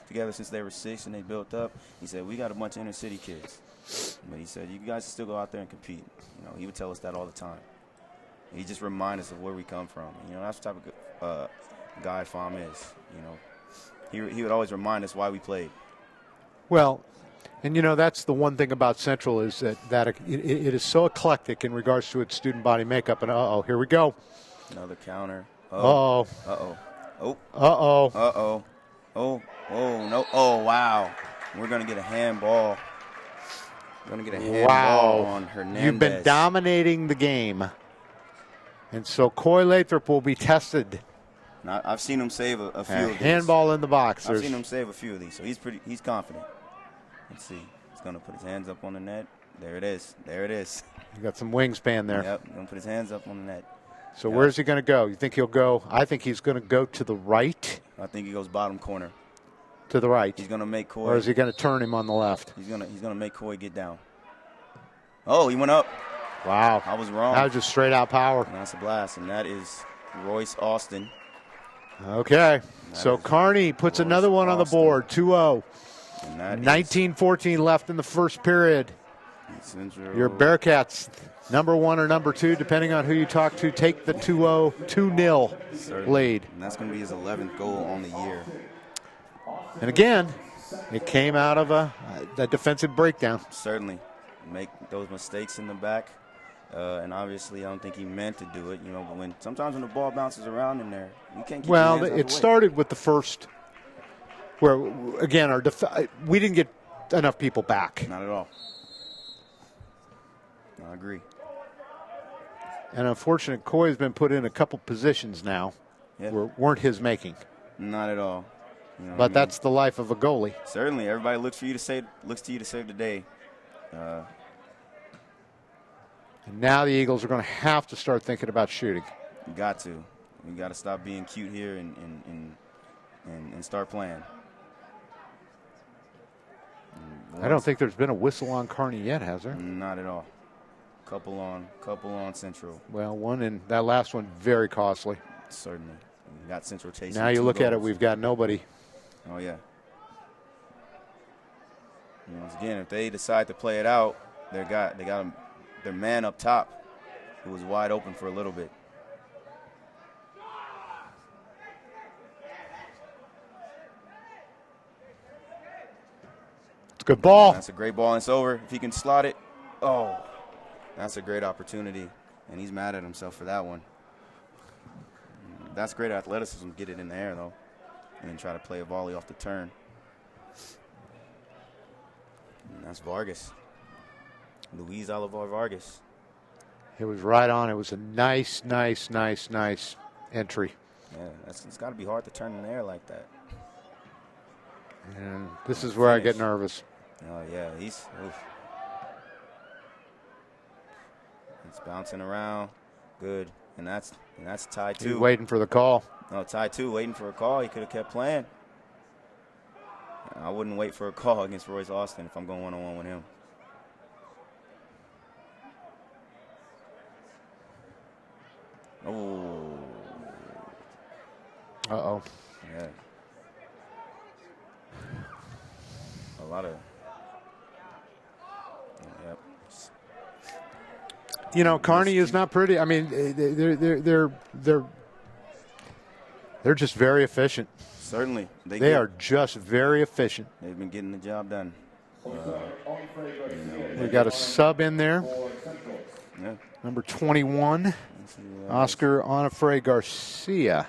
Speaker 2: together since they were 6 and they built up." He said, "We got a bunch of inner city kids," but he said, "You guys still go out there and compete." You know, he would tell us that all the time. He just remind us of where we come from. You know, that's the type of guy Farm is. You know, he would always remind us why we played.
Speaker 1: Well, and you know, that's the one thing about Central is that it is so eclectic in regards to its student body makeup. And here we go.
Speaker 2: Another counter.
Speaker 1: Oh.
Speaker 2: Uh-oh. Oh.
Speaker 1: Uh-oh.
Speaker 2: Uh-oh. Oh. Oh, no. Oh, wow. We're going to get a handball. We're going to get a handball on Hernandez.
Speaker 1: You've been dominating the game. And so Coy Lathrop will be tested.
Speaker 2: Now, I've seen him save a few of these.
Speaker 1: Handball in the box.
Speaker 2: I've seen him save a few of these, so he's confident. Let's see. He's going to put his hands up on the net. There it is. There it is.
Speaker 1: You got some wingspan there.
Speaker 2: Yep, he's going to put his hands up on the net.
Speaker 1: So where's he going to go? You think he'll go? I think he's going to go to the right.
Speaker 2: I think he goes bottom corner.
Speaker 1: To the right.
Speaker 2: He's going to make Coy.
Speaker 1: Or is he going to turn him on the left?
Speaker 2: He's going to make Coy get down. Oh, he went up.
Speaker 1: Wow.
Speaker 2: I was wrong.
Speaker 1: That was just straight out power.
Speaker 2: And that's a blast, and that is Royce Austin.
Speaker 1: Okay. So Kearney puts
Speaker 2: Royce
Speaker 1: another one on the board, 2-0. 19-14 left in the first period. Your Bearcats, number 1 or number 2, depending on who you talk to, take the 2-0 lead.
Speaker 2: And that's going to be his 11th goal on the year.
Speaker 1: And again, it came out of a defensive breakdown.
Speaker 2: Certainly. Make those mistakes in the back. And obviously, I don't think he meant to do it. You know, but sometimes when the ball bounces around in there, you can't keep your hands out of the way.
Speaker 1: Started with the first, where again we didn't get enough people back.
Speaker 2: Not at all. I agree.
Speaker 1: And unfortunately, Coy's been put in a couple positions now where weren't his making.
Speaker 2: Not at all. You know
Speaker 1: but that's the life of a goalie.
Speaker 2: Certainly, everybody looks to you to save the day.
Speaker 1: And now the Eagles are going to have to start thinking about shooting.
Speaker 2: You got to. We got to stop being cute here and start playing.
Speaker 1: I don't think there's been a whistle on Kearney yet, has there?
Speaker 2: Not at all. Couple on Central.
Speaker 1: Well, one, and that last one very costly.
Speaker 2: Certainly. We got Central chasing.
Speaker 1: Now you look at it, we've got nobody.
Speaker 2: Oh yeah. You know, again, if they decide to play it out, they got their man up top who was wide open for a little bit.
Speaker 1: It's a good ball.
Speaker 2: That's a great ball, and it's over. If he can slot it, that's a great opportunity, and he's mad at himself for that one. That's great athleticism, get it in the air, though, and then try to play a volley off the turn. And that's Vargas. Luis Olivar Vargas.
Speaker 1: It was right on. It was a nice entry.
Speaker 2: Yeah, it's got to be hard to turn in the air like that.
Speaker 1: And this is where I get nervous.
Speaker 2: Oh, yeah, he's bouncing around. Good. And that's tie 2.
Speaker 1: He's waiting for the call.
Speaker 2: No, tie 2, waiting for a call. He could have kept playing. I wouldn't wait for a call against Royce Austin if I'm going one-on-one with him. Oh.
Speaker 1: Uh-oh.
Speaker 2: Yeah. A lot of. Yep.
Speaker 1: You know, Kearney is not pretty. I mean, they're just very efficient.
Speaker 2: Certainly.
Speaker 1: They are just very efficient.
Speaker 2: They've been getting the job done.
Speaker 1: We got a sub in there.
Speaker 2: Yeah.
Speaker 1: Number 21, Oscar Onofre Garcia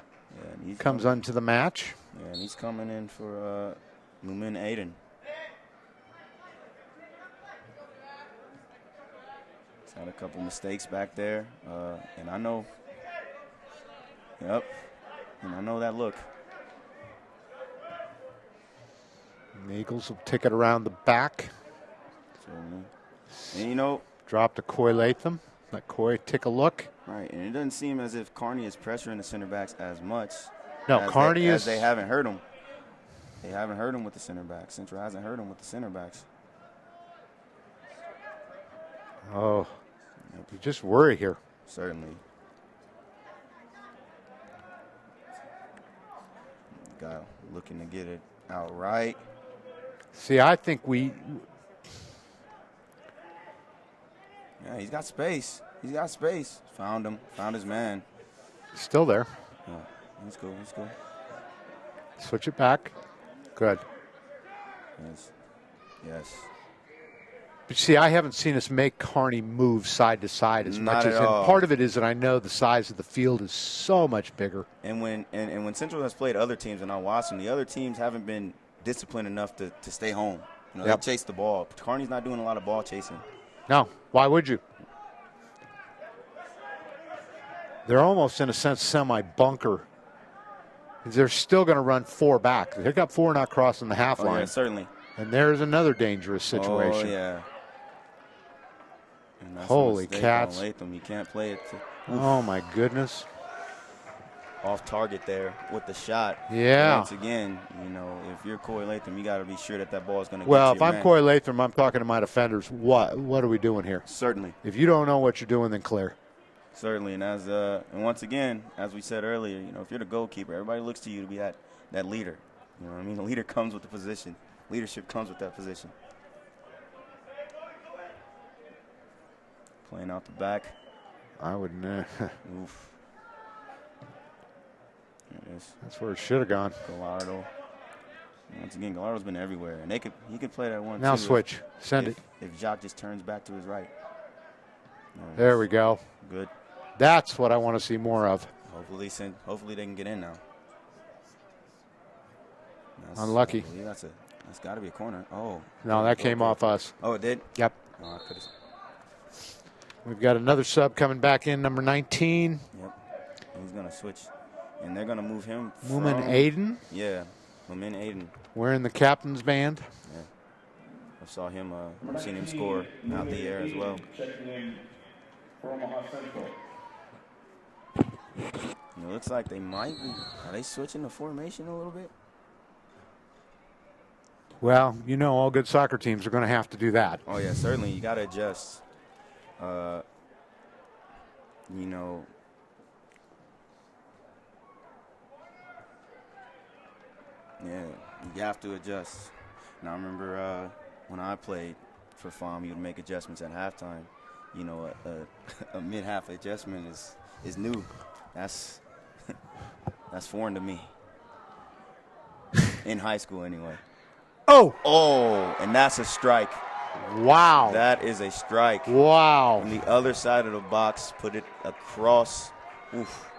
Speaker 1: comes onto the match.
Speaker 2: Yeah, and he's coming in for Lumen Aiden. He's had a couple mistakes back there, and I know. Yep, and I know that look.
Speaker 1: And the Eagles will take it around the back.
Speaker 2: Certainly. And you know,
Speaker 1: drop to Coy Latham. Let Coy take a look.
Speaker 2: Right, and it doesn't seem as if Kearney is pressuring the center backs as much.
Speaker 1: No, Kearney is.
Speaker 2: As they haven't hurt him. They haven't hurt him with the center backs. Central hasn't hurt him with the center backs.
Speaker 1: Oh, you just worry here.
Speaker 2: Certainly. Guy looking to get it out right.
Speaker 1: See, I think
Speaker 2: Yeah, he's got space. He's got space. Found him. Found his man.
Speaker 1: Still there.
Speaker 2: Yeah, let's go. Let's go.
Speaker 1: Switch it back. Good.
Speaker 2: Yes. Yes.
Speaker 1: But see, I haven't seen us make Kearney move side to side as
Speaker 2: Not
Speaker 1: much
Speaker 2: at
Speaker 1: as.
Speaker 2: all.
Speaker 1: And part of it is that I know the size of the field is so much bigger.
Speaker 2: And when Central has played other teams, and I watched them, the other teams haven't been disciplined enough to stay home. You know,
Speaker 1: Yep.
Speaker 2: They chase the ball. Kearney's not doing a lot of ball chasing.
Speaker 1: No, why would you? They're almost, in a sense, semi-bunker. They're still going to run 4 back. They've got 4 not crossing the half line.
Speaker 2: Yeah, certainly.
Speaker 1: And there's another dangerous situation.
Speaker 2: Oh, yeah. And that's a
Speaker 1: Holy
Speaker 2: mistake
Speaker 1: cats.
Speaker 2: on Latham. You can't play it
Speaker 1: Oh, my goodness.
Speaker 2: off target there with the shot.
Speaker 1: Yeah.
Speaker 2: Once again, you know, if you're Coy Latham, you got to be sure that ball is going to
Speaker 1: Well,
Speaker 2: get
Speaker 1: if
Speaker 2: to your
Speaker 1: I'm
Speaker 2: man.
Speaker 1: Coy Latham, I'm talking to my defenders. What are we doing here?
Speaker 2: Certainly.
Speaker 1: If you don't know what you're doing, then clear.
Speaker 2: Certainly, and once again, as we said earlier, you know, if you're the goalkeeper, everybody looks to you to be that leader. You know what I mean? The leader comes with the position. Leadership comes with that position. Playing out the back.
Speaker 1: I wouldn't.
Speaker 2: Oof. There it is.
Speaker 1: That's where it should have gone.
Speaker 2: Gallardo. Once again, Gallardo's been everywhere, and he could play that one.
Speaker 1: Now
Speaker 2: too
Speaker 1: switch. Send it.
Speaker 2: If Jacques just turns back to his right.
Speaker 1: There we go.
Speaker 2: Good.
Speaker 1: That's what I want to see more of.
Speaker 2: Hopefully they can get in now.
Speaker 1: Unlucky.
Speaker 2: That's got to be a corner. Oh.
Speaker 1: No, that came off us.
Speaker 2: Oh, it did?
Speaker 1: Yep.
Speaker 2: Oh, I could've.
Speaker 1: We've got another sub coming back in, number 19.
Speaker 2: Yep. He's going to switch. And they're going to move him
Speaker 1: Moomin Aiden.
Speaker 2: Yeah. Moomin Aiden.
Speaker 1: Wearing the captain's band.
Speaker 2: Yeah. I've seen him score out the air as well.
Speaker 3: Checking in for Omaha Central.
Speaker 2: It looks like they might be. Are they switching the formation a little bit?
Speaker 1: Well, you know all good soccer teams are going to have to do that.
Speaker 2: Oh, yeah, certainly. You got to adjust. You know, yeah, you have to adjust. And I remember when I played for FAM, you would make adjustments at halftime. You know, a mid-half adjustment is new. That's foreign to me. In high school, anyway. Oh, and that's a strike.
Speaker 1: Wow.
Speaker 2: That is a strike.
Speaker 1: Wow.
Speaker 2: On the other side of the box, put it across. Oof.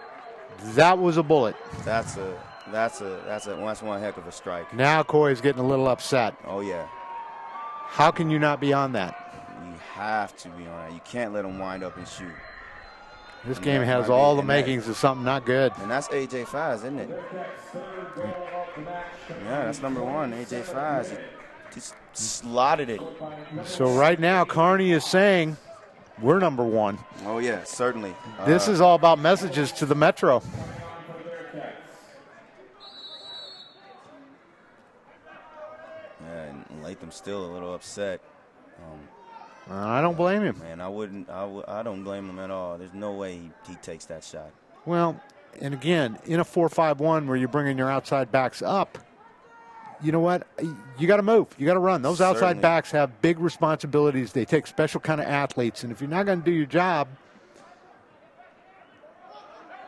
Speaker 1: That was a bullet.
Speaker 2: That's one heck of a strike.
Speaker 1: Now Coy's getting a little upset.
Speaker 2: Oh, yeah.
Speaker 1: How can you not be on that?
Speaker 2: You have to be on that. You can't let him wind up and shoot.
Speaker 1: This game has all the makings of something not good.
Speaker 2: And that's AJ Faz, isn't it? Yeah, that's number 1, AJ Faz. He just slotted it.
Speaker 1: So right now, Kearney is saying we're number 1.
Speaker 2: Oh, yeah, certainly.
Speaker 1: This is all about messages to the Metro.
Speaker 2: Yeah, and Latham's still a little upset.
Speaker 1: I don't blame him.
Speaker 2: Man, I don't blame him at all. There's no way he takes that shot.
Speaker 1: Well, and again, in a 4-5-1 where you're bringing your outside backs up, you know what? You got to move. You got to run. Those outside
Speaker 2: Certainly.
Speaker 1: backs have big responsibilities. They take special kind of athletes, and if you're not going to do your job,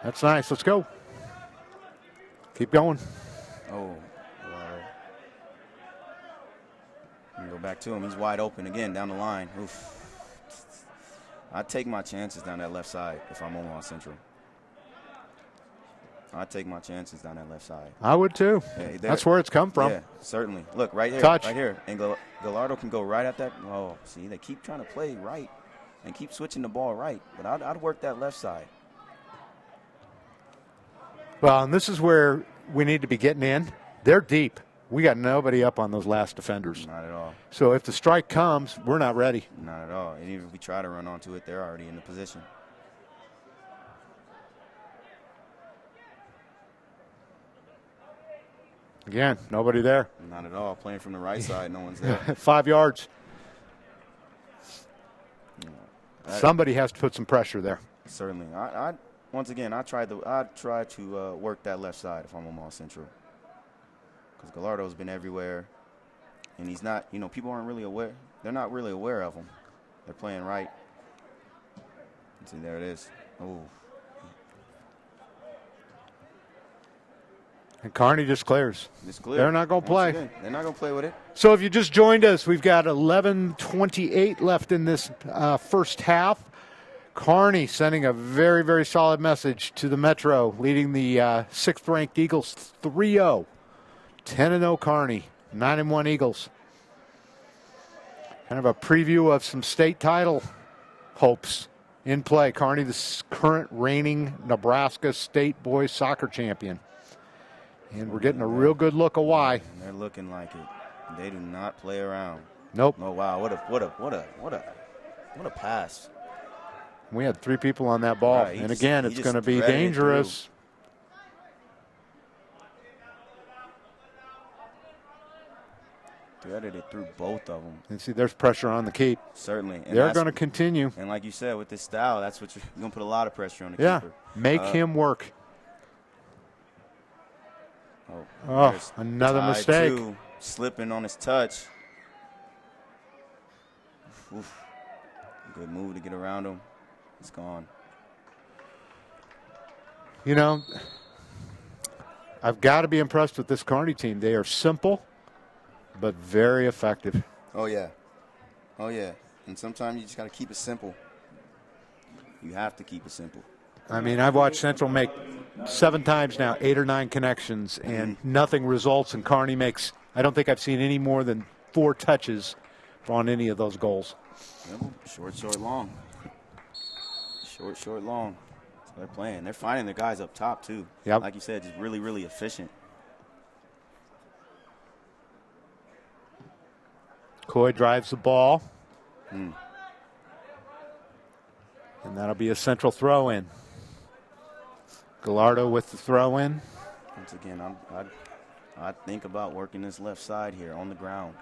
Speaker 1: that's nice. Let's go. Keep going.
Speaker 2: Oh, go back to him. He's wide open again down the line. Oof. I'd take my chances down that left side if I'm Omaha Central. I'd take my chances down that left side.
Speaker 1: I would too.
Speaker 2: Yeah,
Speaker 1: that's where it's come from.
Speaker 2: Yeah, certainly. Look, right here.
Speaker 1: Touch.
Speaker 2: Right here. And Gallardo can go right at that. Oh, see, they keep trying to play right and keep switching the ball right. But I'd work that left side.
Speaker 1: Well, and this is where we need to be getting in. They're deep. We got nobody up on those last defenders.
Speaker 2: Not at all.
Speaker 1: So if the strike comes, we're not ready.
Speaker 2: Not at all. And even if we try to run onto it, they're already in the position.
Speaker 1: Again, nobody there.
Speaker 2: Not at all. Playing from the right side, no one's there.
Speaker 1: 5 yards. Somebody has to put some pressure there.
Speaker 2: Certainly. Once again, I try to work that left side if I'm Omaha Central, because Gallardo's been everywhere, and he's not. You know, people aren't really aware. They're not really aware of him. They're playing right. See, there it is. Oh.
Speaker 1: And Kearney just clears.
Speaker 2: It's clear.
Speaker 1: They're not going to play.
Speaker 2: Again, they're not going to play with it.
Speaker 1: So if you just joined us, we've got 11:28 left in this first half. Kearney sending a very, very solid message to the Metro, leading the 6th-ranked Eagles 3-0. 10-0 Kearney, 9-1 Eagles. Kind of a preview of some state title hopes in play. Kearney, the current reigning Nebraska State boys soccer champion. And we're getting a real good look of why.
Speaker 2: They're looking like it. They do not play around.
Speaker 1: Nope.
Speaker 2: Oh wow! What a pass!
Speaker 1: We had 3 people on that ball,
Speaker 2: Right,
Speaker 1: and again, it's going to be
Speaker 2: threaded it
Speaker 1: dangerous.
Speaker 2: Threaded it through both of them.
Speaker 1: And see, there's pressure on the keep.
Speaker 2: Certainly. And
Speaker 1: They're going to continue.
Speaker 2: And like you said, with this style, that's what you're going to put a lot of pressure on the keeper.
Speaker 1: Make him work. Oh, another mistake.
Speaker 2: Slipping on his touch. Oof. Good move to get around him. It's gone.
Speaker 1: You know, I've got to be impressed with this Kearney team. They are simple, but very effective.
Speaker 2: Oh, yeah. Oh, yeah. And sometimes you just got to keep it simple. You have to keep it simple.
Speaker 1: I mean, I've watched Central make 7 times now, 8 or 9 connections, and nothing results. And Kearney makes, I don't think I've seen any more than 4 touches on any of those goals.
Speaker 2: Short, long. Short, long. So they're playing. They're finding their guys up top, too.
Speaker 1: Yep.
Speaker 2: Like you said, just really, really efficient.
Speaker 1: Coy drives the ball. And that'll be a Central throw-in. Gallardo with the throw-in.
Speaker 2: Once again, I think about working this left side here on the ground.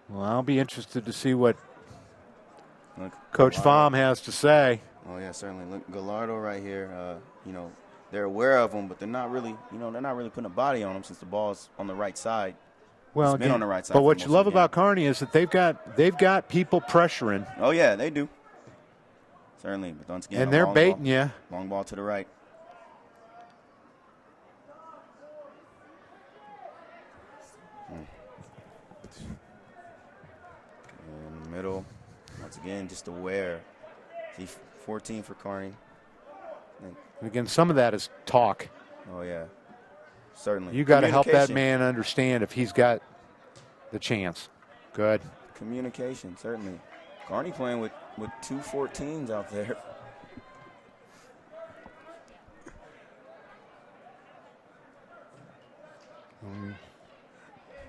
Speaker 1: Well, I'll be interested to see what Coach Pham has to say.
Speaker 2: Oh yeah, certainly. Look, Gallardo right here. You know, they're aware of him, but they're not really, they're not really putting a body on him since the ball's on the right side.
Speaker 1: Well,
Speaker 2: it's been on the right side.
Speaker 1: But what you love about Kearney is that they've got people pressuring.
Speaker 2: Oh yeah, they do. Certainly, but once again,
Speaker 1: and they're baiting you.
Speaker 2: Long ball to the right. In the middle, once again, just aware. 14 for Kearney.
Speaker 1: And again, some of that is talk.
Speaker 2: Oh yeah, certainly.
Speaker 1: You got to help that man understand if he's got the chance. Good.
Speaker 2: Communication, certainly. Kearney playing with 2 14s out there.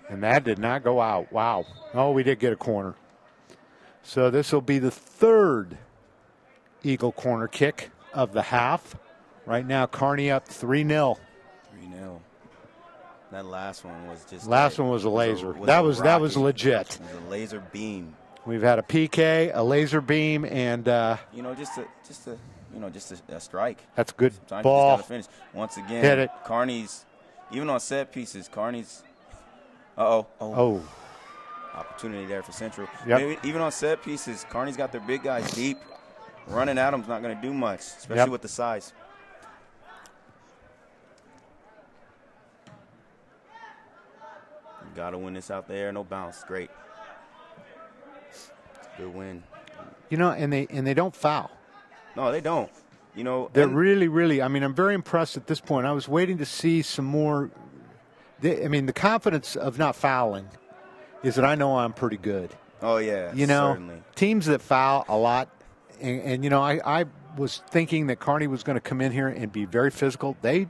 Speaker 1: And that did not go out. Wow. Oh, we did get a corner. So this will be the 3rd Eagle corner kick of the half. Right now, Kearney up 3-0.
Speaker 2: 3-0. That last one was just.
Speaker 1: Last one was a laser. That was legit.
Speaker 2: It was a laser beam.
Speaker 1: We've had a PK, a laser beam, and
Speaker 2: just a strike.
Speaker 1: That's a good
Speaker 2: Sometimes
Speaker 1: ball.
Speaker 2: You just gotta finish. Once again,
Speaker 1: hit it.
Speaker 2: Kearney's, even on set pieces, Kearney's. Oh. Opportunity there for Central.
Speaker 1: Yep.
Speaker 2: Even on set pieces, Kearney's got their big guys deep. Running at them's not going to do much, especially with the size. Got to win this out there. No bounce. Great. Good win.
Speaker 1: And they don't foul.
Speaker 2: No, they don't.
Speaker 1: They're really, I mean, I'm very impressed at this point. I was waiting to see some more. The confidence of not fouling is that I know I'm pretty good.
Speaker 2: Oh, yeah,
Speaker 1: certainly. Teams that foul a lot, and I was thinking that Kearney was going to come in here and be very physical. They're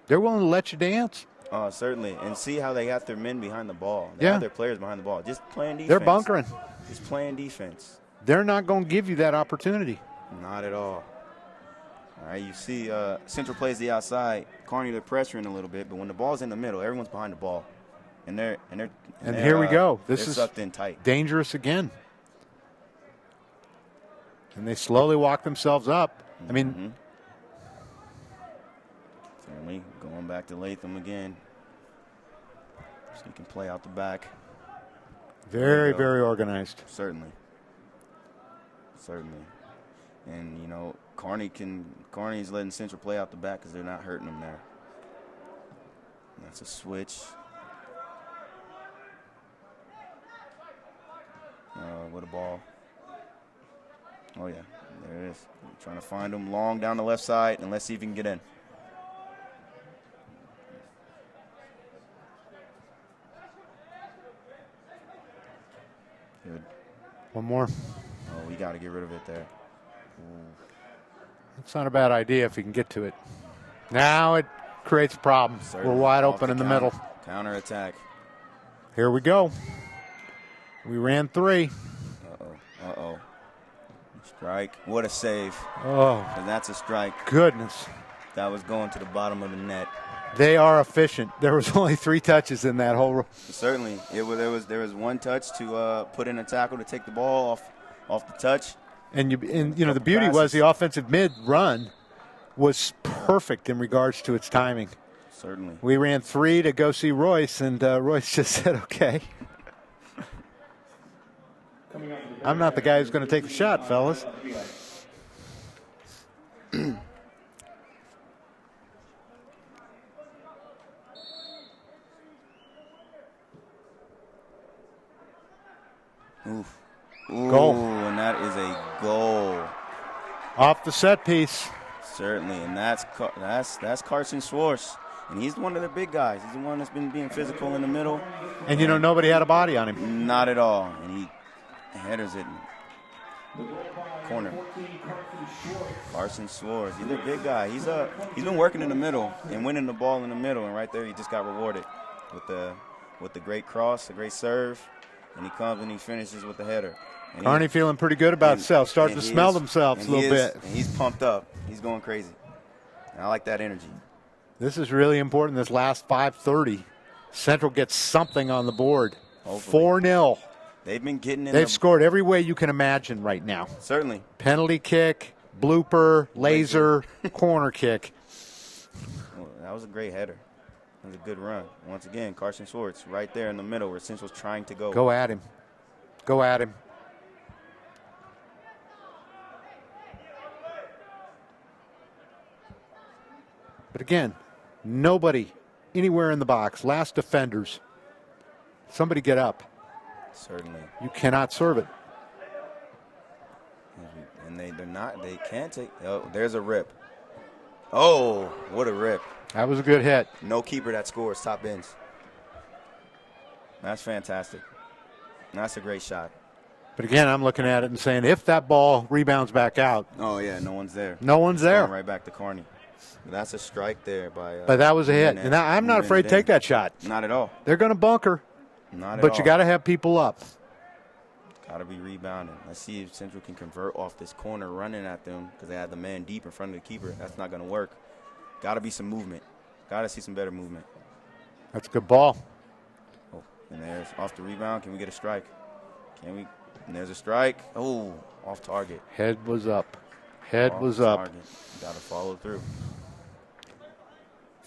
Speaker 1: willing to let you dance.
Speaker 2: Oh, certainly. And see how they got their men behind the ball. They
Speaker 1: Yeah.
Speaker 2: have their players behind the ball. Just playing defense.
Speaker 1: They're bunkering.
Speaker 2: Just playing defense.
Speaker 1: They're not going to give you that opportunity.
Speaker 2: Not at all. All right, you see Central plays the outside. Kearney, they're pressuring a little bit, but when the ball's in the middle, everyone's behind the ball. And
Speaker 1: here we go. This is
Speaker 2: sucked in tight.
Speaker 1: Dangerous again. And they slowly walk themselves up. I mean,
Speaker 2: Certainly going back to Latham again. So he can play out the back.
Speaker 1: very, very organized.
Speaker 2: Certainly. And, you know, Kearney's letting Central play out the back because they're not hurting them there. And that's a switch. What a ball. Oh, yeah. There it is. Trying to find him long down the left side, and let's see if he can get in. Good.
Speaker 1: One more.
Speaker 2: Oh, we got to get rid of it there.
Speaker 1: It's not a bad idea if you can get to it. Now it creates a problem.
Speaker 2: Certainly.
Speaker 1: We're wide
Speaker 2: Off
Speaker 1: open
Speaker 2: the
Speaker 1: in the
Speaker 2: counter.
Speaker 1: middle.
Speaker 2: Counter attack.
Speaker 1: Here we go. We ran 3.
Speaker 2: Uh-oh. Strike. What a save.
Speaker 1: Oh,
Speaker 2: And that's a strike.
Speaker 1: goodness.
Speaker 2: That was going to the bottom of the net.
Speaker 1: They are efficient. There was only 3 touches in that whole.
Speaker 2: Certainly. There was one touch to put in a tackle to take the ball off the touch.
Speaker 1: And you know, the
Speaker 2: Couple
Speaker 1: beauty was
Speaker 2: passes.
Speaker 1: the offensive mid run was perfect in regards to its timing.
Speaker 2: Certainly.
Speaker 1: We ran 3 to go see Royce, and Royce just said, okay. I'm not the guy who's going to take the shot, fellas.
Speaker 2: Oof.
Speaker 1: Goal.
Speaker 2: And that is a goal.
Speaker 1: Off the set piece.
Speaker 2: Certainly. And that's Carson Schwartz. And he's one of the big guys. He's the one that's been being physical in the middle.
Speaker 1: And, you know, nobody had a body on him.
Speaker 2: Not at all. And he headers it in corner. Carson Schwartz. He's a big guy. He's been working in the middle and winning the ball in the middle. And right there, he just got rewarded with the great cross, a great serve. And he comes and he finishes with the header. And
Speaker 1: Kearney feeling pretty good about himself, starting to smell themselves a little bit.
Speaker 2: And he's pumped up. He's going crazy. And I like that energy.
Speaker 1: This is really important, this last 5:30. Central gets something on the board.
Speaker 2: Hopefully.
Speaker 1: 4-0.
Speaker 2: They've been getting in.
Speaker 1: They've scored every way you can imagine right now.
Speaker 2: Certainly.
Speaker 1: Penalty kick, blooper, laser, corner kick.
Speaker 2: Well, that was a great header. That was a good run. Once again, Carson Schwartz right there in the middle where Central's trying to go.
Speaker 1: Go at him. Go at him. But again, nobody anywhere in the box. Last defenders. Somebody get up.
Speaker 2: Certainly.
Speaker 1: You cannot serve it.
Speaker 2: And they can't take. Oh, there's a rip. Oh, what a rip.
Speaker 1: That was a good hit.
Speaker 2: No keeper that scores top ends. That's fantastic. That's a great shot.
Speaker 1: But again, I'm looking at it and saying, if that ball rebounds back out.
Speaker 2: Oh, yeah, no one's there.
Speaker 1: No one's there.
Speaker 2: Going right back to Kearney. That's a strike there by.
Speaker 1: But that was a hit. And I'm not afraid to take that shot.
Speaker 2: Not at all.
Speaker 1: They're going to bunker.
Speaker 2: Not at all.
Speaker 1: But you got to have people up.
Speaker 2: Got to be rebounding. Let's see if Central can convert off this corner running at them because they had the man deep in front of the keeper. That's not going to work. Got to be some movement. Got to see some better movement.
Speaker 1: That's a good ball.
Speaker 2: Oh, and there's off the rebound. Can we get a strike? Can we? And there's a strike. Oh, off target.
Speaker 1: Head was up. Head
Speaker 2: Off
Speaker 1: was up.
Speaker 2: target. Got to follow through.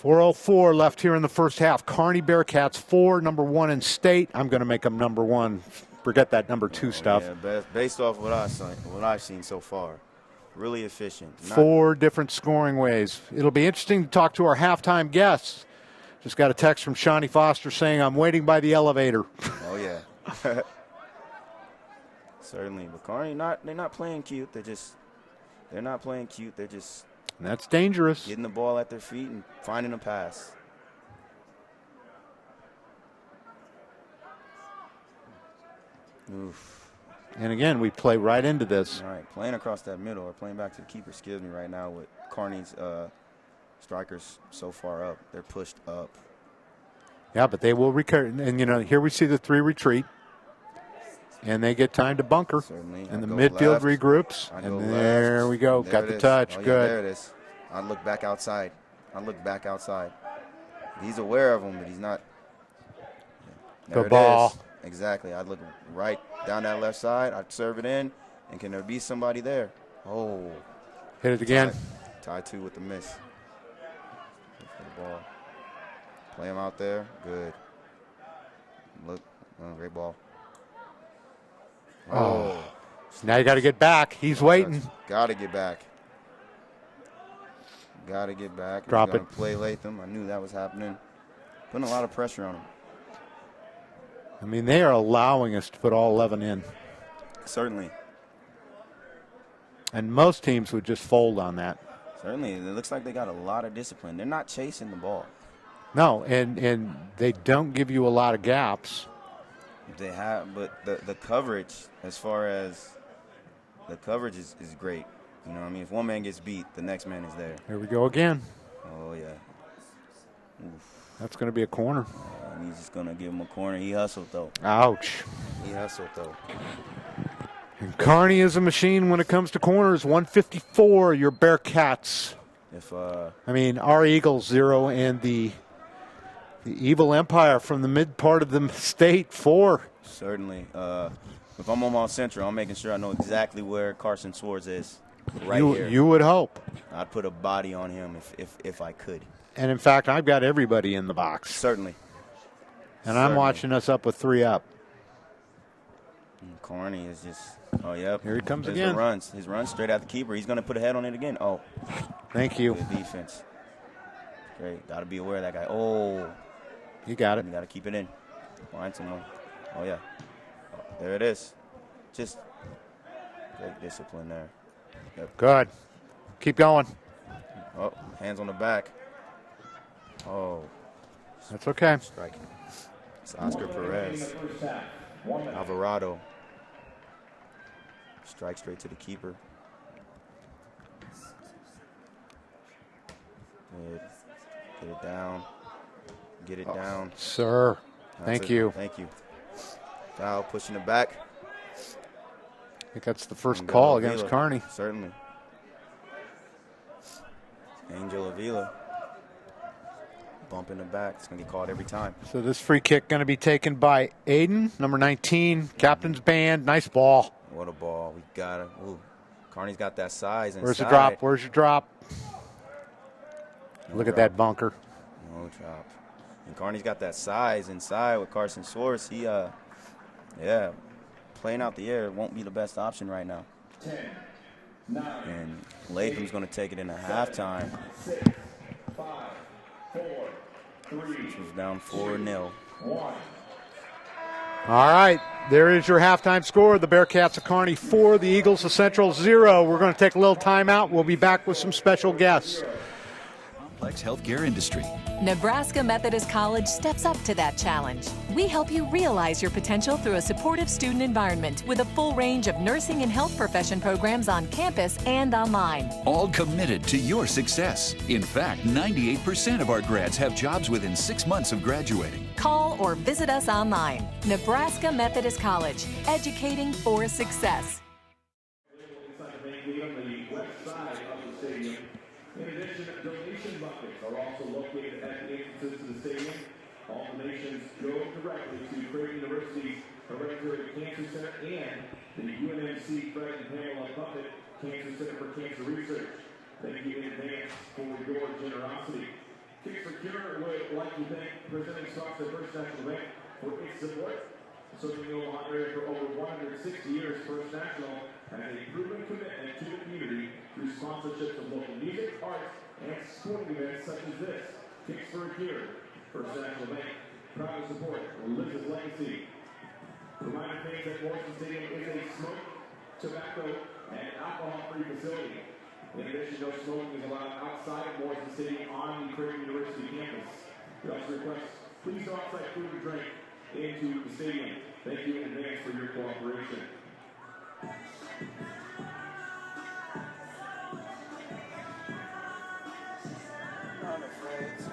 Speaker 1: 4:04 left here in the first half. Kearney Bearcats 4, number 1 in state. I'm going to make them number 1. Forget that number 2 stuff.
Speaker 2: Yeah, based off what I've seen so far, really efficient.
Speaker 1: 4 different scoring ways. It'll be interesting to talk to our halftime guests. Just got a text from Shawnee Foster saying, I'm waiting by the elevator.
Speaker 2: Oh, yeah. Certainly. But Kearney, they're not playing cute. They're not playing cute. They're just
Speaker 1: And that's dangerous.
Speaker 2: getting the ball at their feet and finding a pass. Oof.
Speaker 1: And again, we play right into this.
Speaker 2: All right, playing across that middle or playing back to the keeper scares me right now with Kearney's strikers so far up. They're pushed up.
Speaker 1: Yeah, but they will recur. And, you know, here we see the 3 retreat. And they get time to bunker.
Speaker 9: Certainly.
Speaker 1: And the midfield regroups. And there we go. Got the touch. Good.
Speaker 9: Yeah, there it is. I look back outside. He's aware of him, but he's not.
Speaker 1: Good ball.
Speaker 9: Exactly. I'd look right down that left side. I'd serve it in. And can there be somebody there? Oh.
Speaker 1: Hit it again.
Speaker 9: Tie 2 with the miss. Look for the ball. Play him out there. Good. Look. Oh, great ball.
Speaker 1: Oh. Now you got to get back. He's waiting.
Speaker 9: Got to get back.
Speaker 1: Drop it.
Speaker 9: Play Latham. I knew that was happening. Putting a lot of pressure on him.
Speaker 1: I mean, they are allowing us to put all 11 in.
Speaker 2: Certainly.
Speaker 1: And most teams would just fold on that.
Speaker 2: Certainly. It looks like they got a lot of discipline. They're not chasing the ball.
Speaker 1: No, and they don't give you a lot of gaps.
Speaker 2: They have, but the coverage, as far as the coverage is great. You know what I mean? If one man gets beat, the next man is there.
Speaker 1: Here we go again.
Speaker 2: Oh, yeah.
Speaker 1: Oof. That's going to be a corner.
Speaker 2: And he's just going to give him a corner. He hustled, though.
Speaker 1: Ouch. And Kearney is a machine when it comes to corners. 154, your Bearcats. I mean, our Eagles 0 and the Evil Empire from the mid part of the state 4.
Speaker 2: Certainly. If I'm Omaha Central, I'm making sure I know exactly where Carson Swords is. Here.
Speaker 1: You would hope.
Speaker 2: I'd put a body on him if I could.
Speaker 1: And, in fact, I've got everybody in the box.
Speaker 2: Certainly.
Speaker 1: And I'm watching us up with 3 up.
Speaker 2: And Kearney is just, oh, yep.
Speaker 1: Here he comes
Speaker 2: There's
Speaker 1: again.
Speaker 2: His runs straight at the keeper. He's going to put a head on it again. Oh.
Speaker 1: Thank you.
Speaker 2: Good defense. Great. Got to be aware of that guy. Oh.
Speaker 1: You got it.
Speaker 2: You got to keep it in. Find someone. Oh, yeah. Oh, there it is. Just great discipline there. Yep.
Speaker 1: Good. Keep going.
Speaker 2: Oh, hands on the back. Oh.
Speaker 1: That's okay.
Speaker 2: Striking. It's Oscar Perez. Alvarado. Strike straight to the keeper. Good. Get it down. Get it down.
Speaker 1: Sir. Thank you.
Speaker 2: Thank you. Foul, pushing it back.
Speaker 1: I think that's the first call against Kearney.
Speaker 2: Certainly. Angel Avila. Bump in the back. It's going to get called every time.
Speaker 1: So this free kick going to be taken by Aiden, number 19, captain's band. Nice ball.
Speaker 2: What a ball. We got it. Ooh. Kearney's got that size inside.
Speaker 1: Where's the drop? Where's your drop? Look at that bunker.
Speaker 2: No drop. And Kearney's got that size inside with Carson Swartz. He, yeah, playing out the air won't be the best option right now.
Speaker 3: 10, 9,
Speaker 2: and Latham's going to take it into halftime.
Speaker 3: 6, 5, 4, 3,
Speaker 2: which was down 4-0.
Speaker 3: 1.
Speaker 1: All right, there is your halftime score. The Bearcats of Kearney 4, the Eagles of Central 0. We're going to take a little time out. We'll be back with some special guests.
Speaker 10: Complex healthcare industry.
Speaker 8: Nebraska Methodist College steps up to that challenge. We help you realize your potential through a supportive student environment with a full range of nursing and health profession programs on campus and online.
Speaker 10: All committed to your success. In fact, 98% of our grads have jobs within 6 months of graduating.
Speaker 8: Call or visit us online. Nebraska Methodist College, educating for success.
Speaker 3: In addition, donation buckets are also located at the entrances to the stadium. All donations go directly to Kearney University's Hereditary Cancer Center and the UNMC Fred and Pamela Buffett Cancer Center for Cancer Research. Thank you in advance for your generosity. Kicks for Cure would like to thank Presenting Stocks at First National Bank for its support. Serving the Omaha area for over 160 years, First National has a proven commitment to the community through sponsorships of local music, arts, and sporting events such as this. Kicks for a Cure. First National Bank, proud to support Liz's legacy. Reminder fans that Morrison Stadium is a smoke, tobacco, and alcohol-free facility. In addition, no smoking is allowed outside of Morrison Stadium on the Kearney University campus. We also request please no outside food or drink into the stadium. Thank you in advance for your cooperation.
Speaker 2: Not afraid to.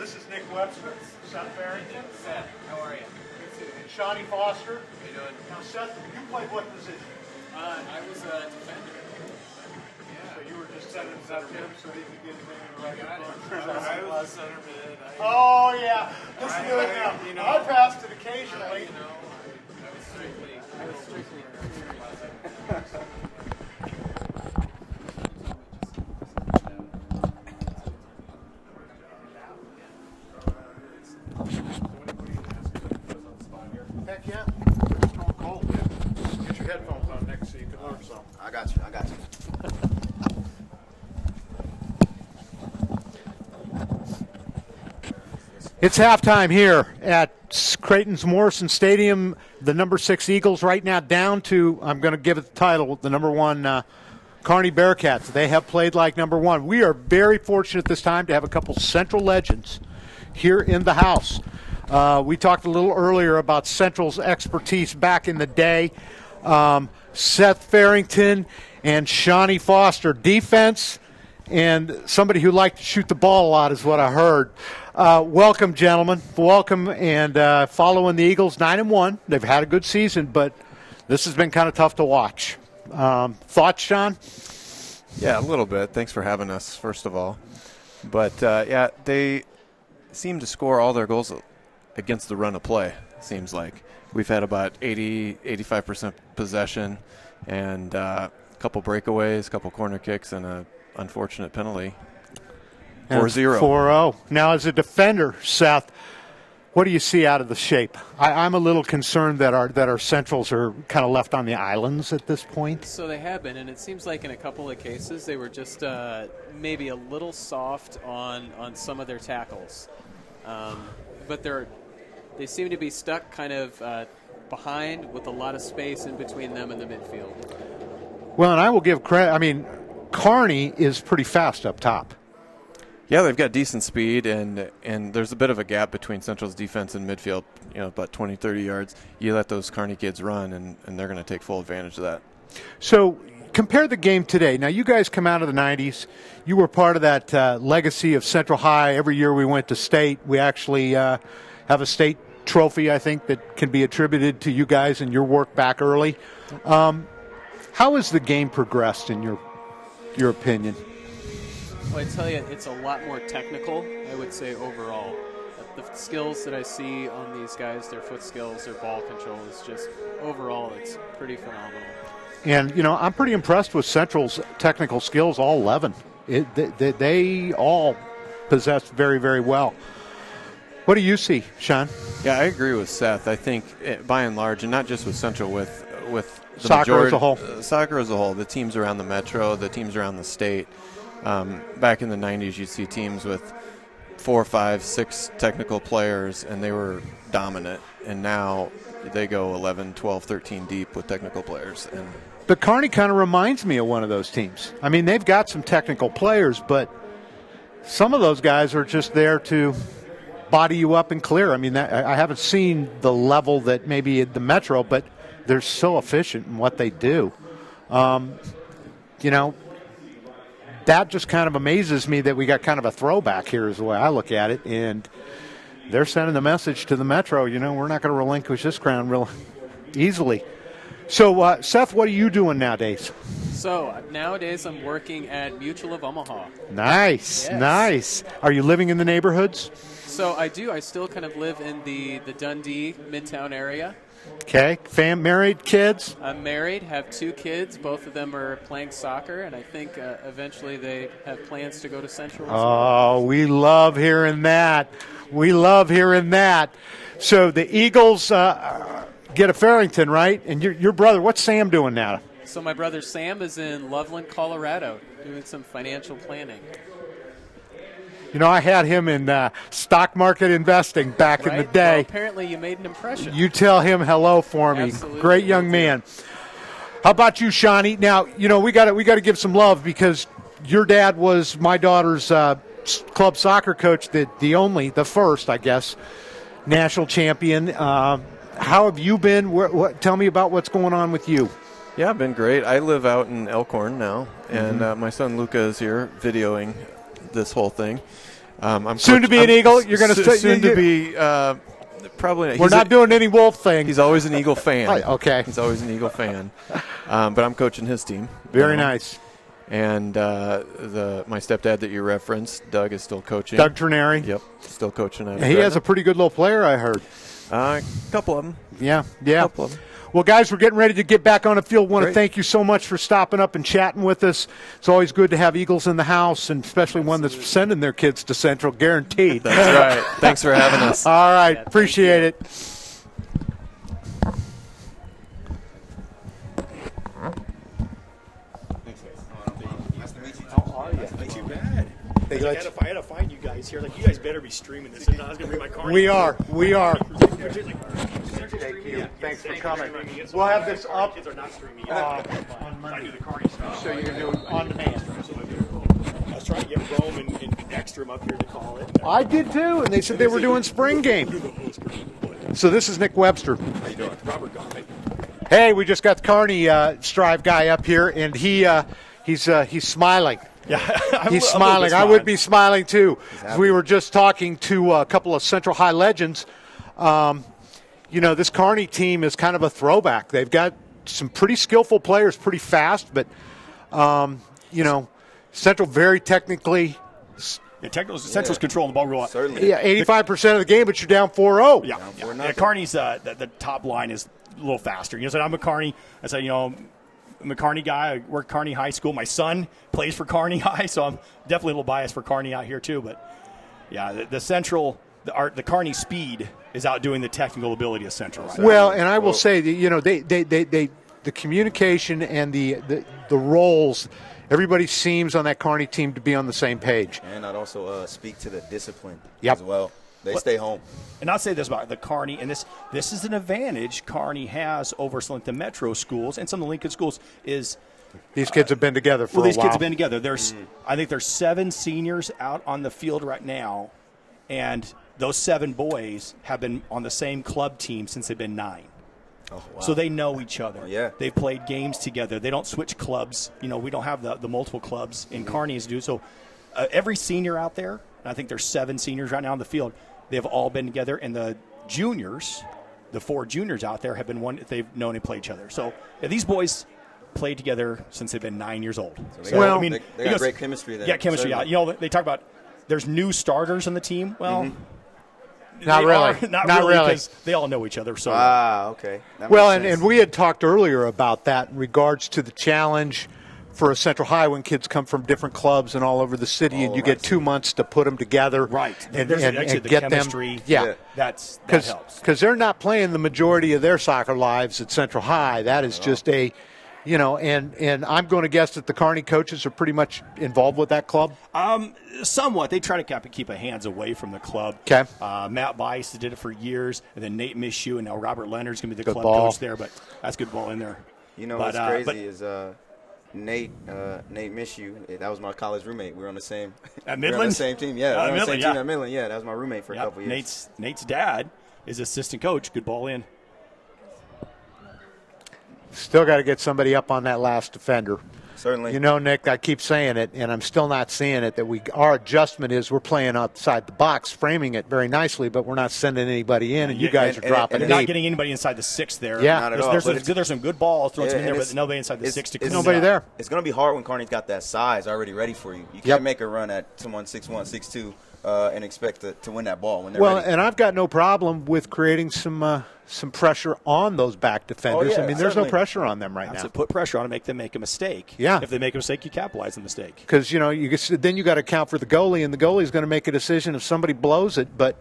Speaker 1: This is Nick Webster, Seth Barrington.
Speaker 11: Seth, how are you?
Speaker 1: And Shawnee Foster.
Speaker 11: How you doing?
Speaker 1: Now, Seth, you played what position?
Speaker 11: I was a defender.
Speaker 1: So you were just setting up him so he could get the right
Speaker 11: I was a center mid.
Speaker 1: Oh, yeah. Listen to it now.
Speaker 11: You know,
Speaker 1: I passed it occasionally.
Speaker 11: I was strictly
Speaker 1: Heck yeah. It's going cold. Get your headphones on next so you can learn something.
Speaker 9: I got you.
Speaker 1: It's halftime here at Creighton's Morrison Stadium. The number 6 Eagles right now down to, I'm going to give it the title, the number 1 Kearney Bearcats. They have played like number 1. We are very fortunate this time to have a couple Central legends here in the house. We talked a little earlier about Central's expertise back in the day. Seth Farrington and Shawnee Foster. Defense and somebody who liked to shoot the ball a lot is what I heard. Welcome, gentlemen. Welcome, and following the Eagles 9-1. They've had a good season, but this has been kind of tough to watch. Thoughts, Sean?
Speaker 12: Yeah, a little bit. Thanks for having us, first of all. But, yeah, they seem to score all their goals against the run of play, seems like. We've had about 85% possession and a couple breakaways, a couple corner kicks, and an unfortunate penalty. 4-0.
Speaker 1: 4-0. Now, as a defender, Seth, what do you see out of the shape? I'm a little concerned that our Centrals are kind of left on the islands at this point.
Speaker 13: So they have been, and it seems like in a couple of cases they were just maybe a little soft on some of their tackles. But they seem to be stuck kind of behind with a lot of space in between them and the midfield.
Speaker 1: Well, and I will give credit. I mean, Kearney is pretty fast up top.
Speaker 12: Yeah, they've got decent speed, and there's a bit of a gap between Central's defense and midfield, about 20, 30 yards. You let those Kearney kids run, and they're going to take full advantage of that.
Speaker 1: So compare the game today. Now, you guys come out of the 90s. You were part of that legacy of Central High. Every year we went to state. We actually have a state trophy, I think, that can be attributed to you guys and your work back early. How has the game progressed in your opinion?
Speaker 13: Well, I tell you, it's a lot more technical, I would say, overall. The skills that I see on these guys, their foot skills, their ball control, is just, overall, it's pretty phenomenal.
Speaker 1: And, I'm pretty impressed with Central's technical skills, all 11. They all possess very, very well. What do you see, Sean?
Speaker 12: Yeah, I agree with Seth. I think, by and large, and not just with Central, with the
Speaker 1: soccer
Speaker 12: majority,
Speaker 1: as a whole.
Speaker 12: Soccer as a whole, the teams around the metro, the teams around the state. Back in the 90s, you'd see teams with 4, 5, 6 technical players, and they were dominant. And now they go 11, 12, 13 deep with technical players. And
Speaker 1: the Kearney kind of reminds me of one of those teams. I mean, they've got some technical players, but some of those guys are just there to body you up and clear. I mean, I haven't seen the level that maybe at the Metro, but they're so efficient in what they do. That just kind of amazes me that we got kind of a throwback here is the way I look at it. And they're sending the message to the Metro, we're not going to relinquish this ground real easily. So, Seth, what are you doing nowadays?
Speaker 13: So, nowadays I'm working at Mutual of Omaha.
Speaker 1: Nice,
Speaker 13: yes.
Speaker 1: Nice. Are you living in the neighborhoods?
Speaker 13: So I do. I still kind of live in the Dundee, Midtown area.
Speaker 1: Okay. Married, kids?
Speaker 13: I'm married, have 2 kids. Both of them are playing soccer, and I think eventually they have plans to go to Central as well.
Speaker 1: Oh, we love hearing that. So the Eagles get a Farrington, right? And your brother, what's Sam doing now?
Speaker 13: So my brother Sam is in Loveland, Colorado, doing some financial planning.
Speaker 1: I had him in stock market investing back in the day.
Speaker 13: Well, apparently you made an impression.
Speaker 1: You tell him hello for me.
Speaker 13: Absolutely.
Speaker 1: Great young man. How about you, Shawnee? Now, we got to give some love because your dad was my daughter's club soccer coach, the first, I guess, national champion. How have you been? Tell me about what's going on with you.
Speaker 12: Yeah, I've been great. I live out in Elkhorn now, and my son Luca is here videoing this whole thing. I'm
Speaker 1: soon to be an Eagle. You're going to
Speaker 12: soon to be probably.
Speaker 1: We're not doing any Wolf thing.
Speaker 12: He's always an Eagle fan.
Speaker 1: Okay.
Speaker 12: He's always an Eagle fan. But I'm coaching his team.
Speaker 1: Very nice.
Speaker 12: And my stepdad that you referenced, Doug, is still coaching.
Speaker 1: Doug Trineri.
Speaker 12: Yep, still coaching.
Speaker 1: He has a pretty good little player, I heard.
Speaker 12: A couple of them.
Speaker 1: Yeah.
Speaker 12: A couple of them.
Speaker 1: Well, guys, we're getting ready to get back on the field. Want to thank you so much for stopping up and chatting with us. It's always good to have Eagles in the house, and especially one that's sending their kids to Central, guaranteed.
Speaker 12: That's right. Thanks for having us.
Speaker 1: All right. Appreciate it.
Speaker 14: I had to find you guys here. Like, you guys better be streaming this. I was going to bring my car.
Speaker 1: We are.
Speaker 14: Thank you.
Speaker 1: Thanks for coming. We'll have this up
Speaker 14: Kids are not streaming
Speaker 1: on Monday.
Speaker 14: I do the Kearney stuff.
Speaker 1: So you can do it on demand.
Speaker 14: I was trying to get Rome and Ekstrom up here to call it.
Speaker 1: I did too, and they said they were doing spring game. So this is Nick Webster.
Speaker 14: How you doing? Robert Goffman.
Speaker 1: Hey, we just got the Kearney Strive guy up here, and he's smiling.
Speaker 14: Yeah,
Speaker 1: he's smiling. I would be smiling too. We were just talking to a couple of Central High legends. This Kearney team is kind of a throwback. They've got some pretty skillful players, pretty fast, but Central very technically.
Speaker 14: Central's controlling the ball real well.
Speaker 9: Certainly.
Speaker 1: Yeah, 85% of the game, but you're down 4-0.
Speaker 14: Yeah. Kearney's the top line is a little faster. I'm a Kearney. I said, I'm a Kearney guy. I work Kearney High School. My son plays for Kearney High, so I'm definitely a little biased for Kearney out here too. But yeah, the Central, the Kearney speed is outdoing the technical ability of Central. Right?
Speaker 1: Well, and I will say that the communication and the roles. Everybody seems on that Kearney team to be on the same page.
Speaker 9: And I'd also speak to the discipline
Speaker 1: Yep.
Speaker 9: as well. They stay home.
Speaker 14: And I'll say this about the Kearney, and this is an advantage Kearney has over some of the Metro schools and some of the Lincoln schools is
Speaker 1: these kids have been together for a while.
Speaker 14: These kids have been together. I think there's 7 seniors out on the field right now, and those 7 boys have been on the same club team since they've been 9.
Speaker 9: Oh, wow.
Speaker 14: So they know each other.
Speaker 9: Yeah.
Speaker 14: They've played games together. They don't switch clubs. We don't have the multiple clubs in Kearney's do. So every senior out there, and I think there's 7 seniors right now on the field, they've all been together. And the juniors, the 4 juniors out there have been one they've known and played each other. So these boys played together since they've been 9 years old.
Speaker 9: So they got great chemistry there.
Speaker 14: Yeah, chemistry. Yeah. They talk about there's new starters on the team. Well,
Speaker 1: Not really.
Speaker 14: Not really. Because they all know each other. So
Speaker 9: okay.
Speaker 1: And we had talked earlier about that in regards to the challenge for a Central High when kids come from different clubs and all over the city, and you get 2 months to put them together,
Speaker 14: right?
Speaker 1: And
Speaker 14: the
Speaker 1: get
Speaker 14: chemistry,
Speaker 1: them. Yeah,
Speaker 14: that helps
Speaker 1: because they're not playing the majority of their soccer lives at Central High. That is just a. And I'm going to guess that the Kearney coaches are pretty much involved with that club?
Speaker 14: Somewhat. They try to keep a hands away from the club.
Speaker 1: Okay.
Speaker 14: Matt Bice did it for years, and then Nate Mishu, and now Robert Leonard's going to be the
Speaker 1: Good
Speaker 14: club
Speaker 1: ball.
Speaker 14: coach there, but that's good ball in there.
Speaker 9: What's crazy is Nate Mishu, that was my college roommate. We were on the same
Speaker 14: at Midland?
Speaker 9: We were on the same team. Yeah, we were on the same
Speaker 14: Midland,
Speaker 9: team at Midland. Yeah, that was my roommate for a couple years.
Speaker 14: Nate's dad is assistant coach. Good ball in.
Speaker 1: Still got to get somebody up on that last defender.
Speaker 9: Certainly.
Speaker 1: Nick, I keep saying it, and I'm still not seeing it, that our adjustment is we're playing outside the box, framing it very nicely, but we're not sending anybody in, and you guys are dropping
Speaker 14: and not getting anybody inside the 6 there.
Speaker 1: Yeah.
Speaker 9: Not at all.
Speaker 14: There's some good balls thrown in there, but nobody inside the 6 to clean
Speaker 1: nobody
Speaker 14: it up.
Speaker 1: there.
Speaker 9: It's going to be hard when Kearney's got that size already ready for you. You can't make a run at someone 6'1", 6'2", and expect to win that ball when they're ready.
Speaker 1: And I've got no problem with creating some pressure on those back defenders.
Speaker 9: Oh, yeah,
Speaker 1: there's no pressure on them right now.
Speaker 14: So put pressure on them, make a mistake.
Speaker 1: Yeah.
Speaker 14: If they make a mistake, you capitalize on the mistake.
Speaker 1: Because, then you got to account for the goalie, and the goalie's going to make a decision if somebody blows it. But,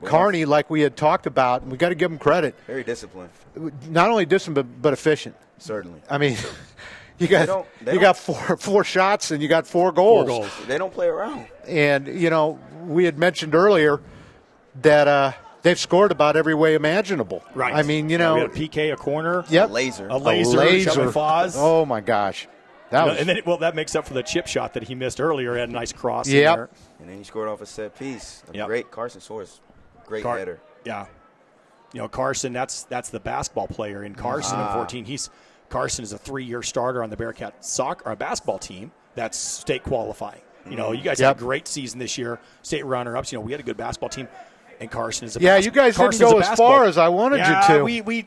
Speaker 1: Kearney, like we had talked about, and we got to give them credit.
Speaker 9: Very disciplined.
Speaker 1: Not only disciplined, but efficient.
Speaker 9: Certainly.
Speaker 1: I mean, you got four shots and you got 4 goals.
Speaker 14: 4 goals.
Speaker 9: They don't play around.
Speaker 1: And, we had mentioned earlier that they've scored about every way imaginable.
Speaker 14: Right.
Speaker 1: I mean,
Speaker 14: we had a PK, a corner.
Speaker 1: Yep.
Speaker 9: A laser.
Speaker 14: A laser.
Speaker 1: Oh, my gosh.
Speaker 14: That makes up for the chip shot that he missed earlier. He had a nice cross in there.
Speaker 9: And then he scored off a set piece. Great Carson Soares. Great header.
Speaker 14: Yeah. Carson, that's the basketball player in Carson in 14. Carson is a 3-year starter on the Bearcat basketball team that's state qualifying. You know, you guys had a great season this year, state runner-ups. You know, we had a good basketball team, and Carson is a
Speaker 1: you guys didn't go as far as I wanted you to.
Speaker 14: We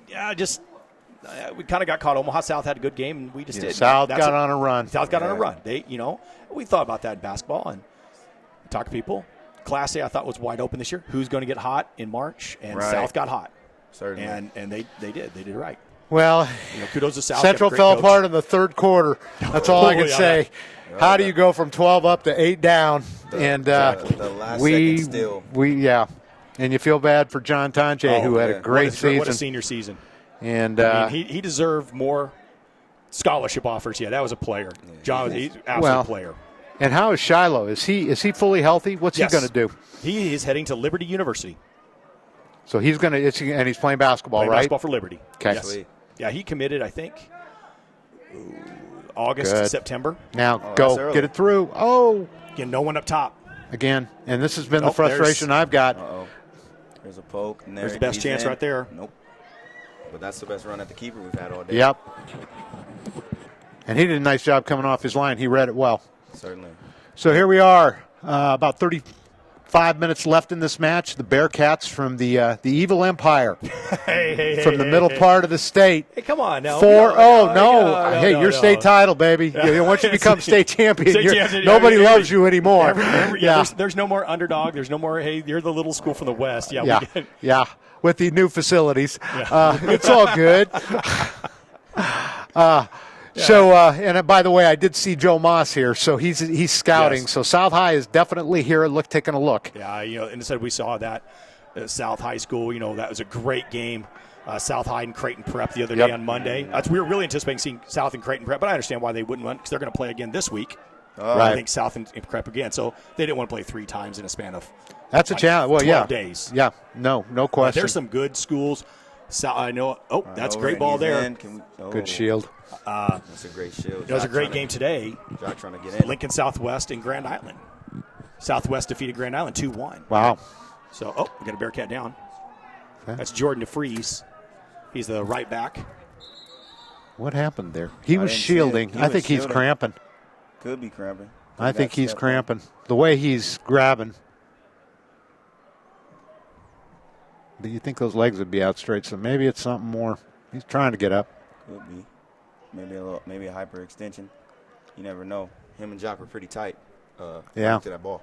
Speaker 14: kind of got caught. Omaha South had a good game, and we just did.
Speaker 1: South got on a run.
Speaker 14: South got on a run. They, you know, we thought about that in basketball and talked to people. Class A, I thought, was wide open this year. Who's going to get hot in March? And South got hot.
Speaker 9: Certainly.
Speaker 14: And they did. They did right.
Speaker 1: Well,
Speaker 14: you know, kudos to South.
Speaker 1: Central fell apart in the third quarter. That's all I can say. How do you go from 12 up to 8 down?
Speaker 9: The last second steal.
Speaker 1: And you feel bad for John Tanche, who had a great season.
Speaker 14: What a senior season.
Speaker 1: And
Speaker 14: I mean, he deserved more scholarship offers. Yeah, that was a player. John, he's an absolute player.
Speaker 1: And how is Shiloh? Is he fully healthy? What's he going to do?
Speaker 14: He is heading to Liberty University.
Speaker 1: So he's going to, and he's playing basketball, right?
Speaker 14: Basketball for Liberty.
Speaker 1: Okay.
Speaker 14: Yes. Yeah, he committed, I think, August to September.
Speaker 1: Now go get it through. Oh,
Speaker 14: again, no one up top.
Speaker 1: Again, and this has been the frustration I've got.
Speaker 2: There's a poke. And
Speaker 14: there's the best chance right there.
Speaker 2: Nope. But that's the best run at the keeper we've had all day.
Speaker 1: Yep. And he did a nice job coming off his line. He read it well.
Speaker 2: Certainly.
Speaker 1: So here we are, about 35 minutes left in this match. The Bearcats from the Evil Empire, from the middle part of the state.
Speaker 14: Hey, come on now.
Speaker 1: 4-0. No. Hey, your state title, baby. Once you become state champion, nobody loves you anymore.
Speaker 14: There's no more underdog. There's no more, hey, you're the little school from the West.
Speaker 1: Yeah. With the new facilities. It's all good. So, and by the way, I did see Joe Moss here, so he's scouting. Yes. So South High is definitely here, taking a look.
Speaker 14: Yeah, you know, and instead we saw that South High School. You know, that was a great game. South High and Creighton Prep the other day on Monday. We were really anticipating seeing South and Creighton Prep, but I understand why they wouldn't want, because they're going to play again this week. I think South and Prep again, so they didn't want to play 3 times in a span of.
Speaker 1: That's a challenge. Well,
Speaker 14: 12 days.
Speaker 1: Yeah, no question.
Speaker 14: There's some good schools. I know. Oh, that's a great ball there.
Speaker 1: Good shield.
Speaker 2: That's a great shield.
Speaker 14: It was a great game today.
Speaker 2: Jock trying to get in.
Speaker 14: Lincoln Southwest and Grand Island. Southwest defeated Grand Island 2-1.
Speaker 1: Wow.
Speaker 14: So, we got a Bearcat down. Okay. That's Jordan DeFries. He's the right back.
Speaker 1: What happened there? He was shielding. I think he's cramping.
Speaker 2: Could be cramping.
Speaker 1: I think he's cramping. The way he's grabbing. Do you think those legs would be out straight? So maybe it's something more. He's trying to get up.
Speaker 2: Could be. Maybe a hyperextension. You never know. Him and Jock were pretty tight. To that ball.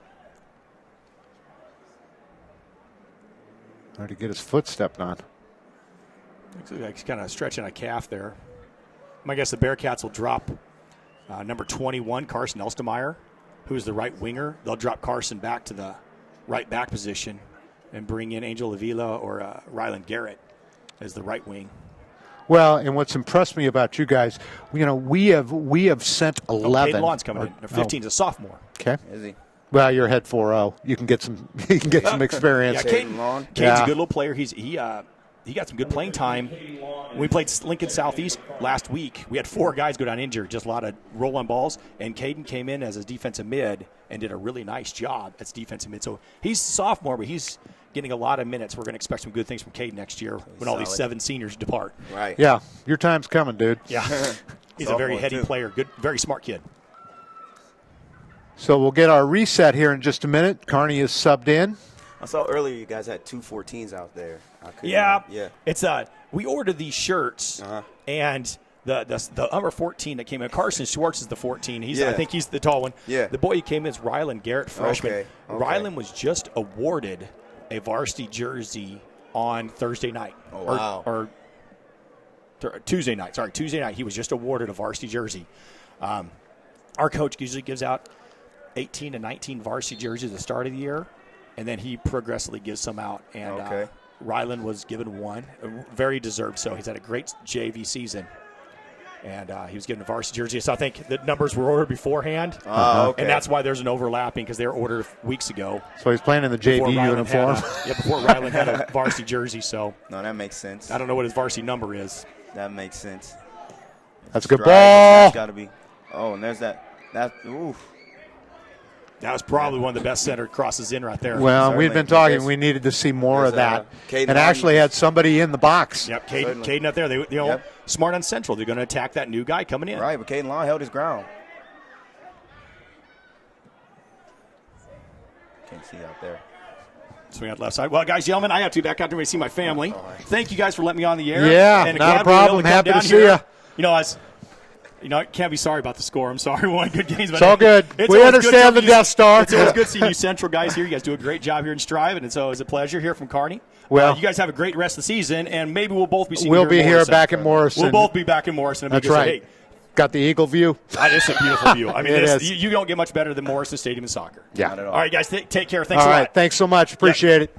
Speaker 1: Hard to get his foot stepped on.
Speaker 14: Looks like he's kind of stretching a calf there. I guess the Bearcats will drop number 21, Carson Elstemeyer, who's the right winger. They'll drop Carson back to the right back position and bring in Angel Avila or Ryland Garrett as the right wing.
Speaker 1: Well, and what's impressed me about you guys, you know, we have sent 11.
Speaker 14: Caden Lawn's coming in. 15's a sophomore.
Speaker 1: Okay.
Speaker 2: Is he?
Speaker 1: Well, you're head 4-0. You can get some. You can get some experience.
Speaker 14: Caden's a good little player. He got some good playing time. When we played Lincoln Southeast last week, we had 4 guys go down injured, just a lot of roll-on balls, and Caden came in as a defensive mid and did a really nice job as defensive mid. So he's a sophomore, but he's getting a lot of minutes. We're going to expect some good things from Caden next year when all these 7 seniors depart.
Speaker 2: Right.
Speaker 1: Yeah, your time's coming, dude.
Speaker 14: Yeah. He's a very heady player, good, very smart kid.
Speaker 1: So we'll get our reset here in just a minute. Kearney is subbed in.
Speaker 2: I saw earlier you guys had 2 14s out there.
Speaker 14: Yeah. It's we ordered these shirts, and the number 14 that came in, Carson Schwartz is the 14. I think he's the tall one.
Speaker 2: Yeah.
Speaker 14: The boy who came in is Ryland Garrett, freshman.
Speaker 2: Okay.
Speaker 14: Ryland was just awarded a varsity jersey on Thursday night.
Speaker 2: Oh, wow.
Speaker 14: Or Tuesday night. Sorry, Tuesday night. He was just awarded a varsity jersey. Our coach usually gives out 18 to 19 varsity jerseys at the start of the year, and then he progressively gives some out. And Ryland was given one, very deserved. So he's had a great JV season, and he was given a varsity jersey. So I think the numbers were ordered beforehand, and that's why there's an overlapping, because they were ordered weeks ago.
Speaker 1: So he's playing in the JV uniform.
Speaker 14: Before Ryland had a varsity jersey. So
Speaker 2: no, that makes sense.
Speaker 14: I don't know what his varsity number is.
Speaker 2: That makes sense.
Speaker 1: That's a good ball. That's
Speaker 2: got to be. Oh, and there's that. Oof.
Speaker 14: That was probably one of the best center crosses in right there.
Speaker 1: Well, we'd been talking. We needed to see more of that. And actually had somebody in the box.
Speaker 14: Yep, Caden up there. They smart on Central. They're going to attack that new guy coming in.
Speaker 2: Right, but Caden Long held his ground. can't see out there.
Speaker 14: Swing out left side. Well, guys, gentlemen, I have to be back out there to see my family. Thank you guys for letting me on the air.
Speaker 1: Yeah,
Speaker 14: and
Speaker 1: not a problem. Happy to see you.
Speaker 14: I can't be sorry about the score. I'm sorry. We won good games. But
Speaker 1: it's all good. We understand the Death Star.
Speaker 14: It's always good seeing you Central guys here. You guys do a great job here in Strive, and it's always a pleasure here from Kearney.
Speaker 1: Well,
Speaker 14: you guys have a great rest of the season, and maybe we'll both be seeing
Speaker 1: We'll be here
Speaker 14: back
Speaker 1: in Morrison.
Speaker 14: We'll both be back in Morrison.
Speaker 1: That's right.
Speaker 14: Hey,
Speaker 1: got the Eagle view.
Speaker 14: It's a beautiful view. I mean,
Speaker 1: it is.
Speaker 14: You don't get much better than Morrison Stadium in soccer.
Speaker 1: Yeah.
Speaker 14: All right, guys, take care. Thanks
Speaker 1: all
Speaker 14: a lot.
Speaker 1: right, thanks so much. Appreciate it.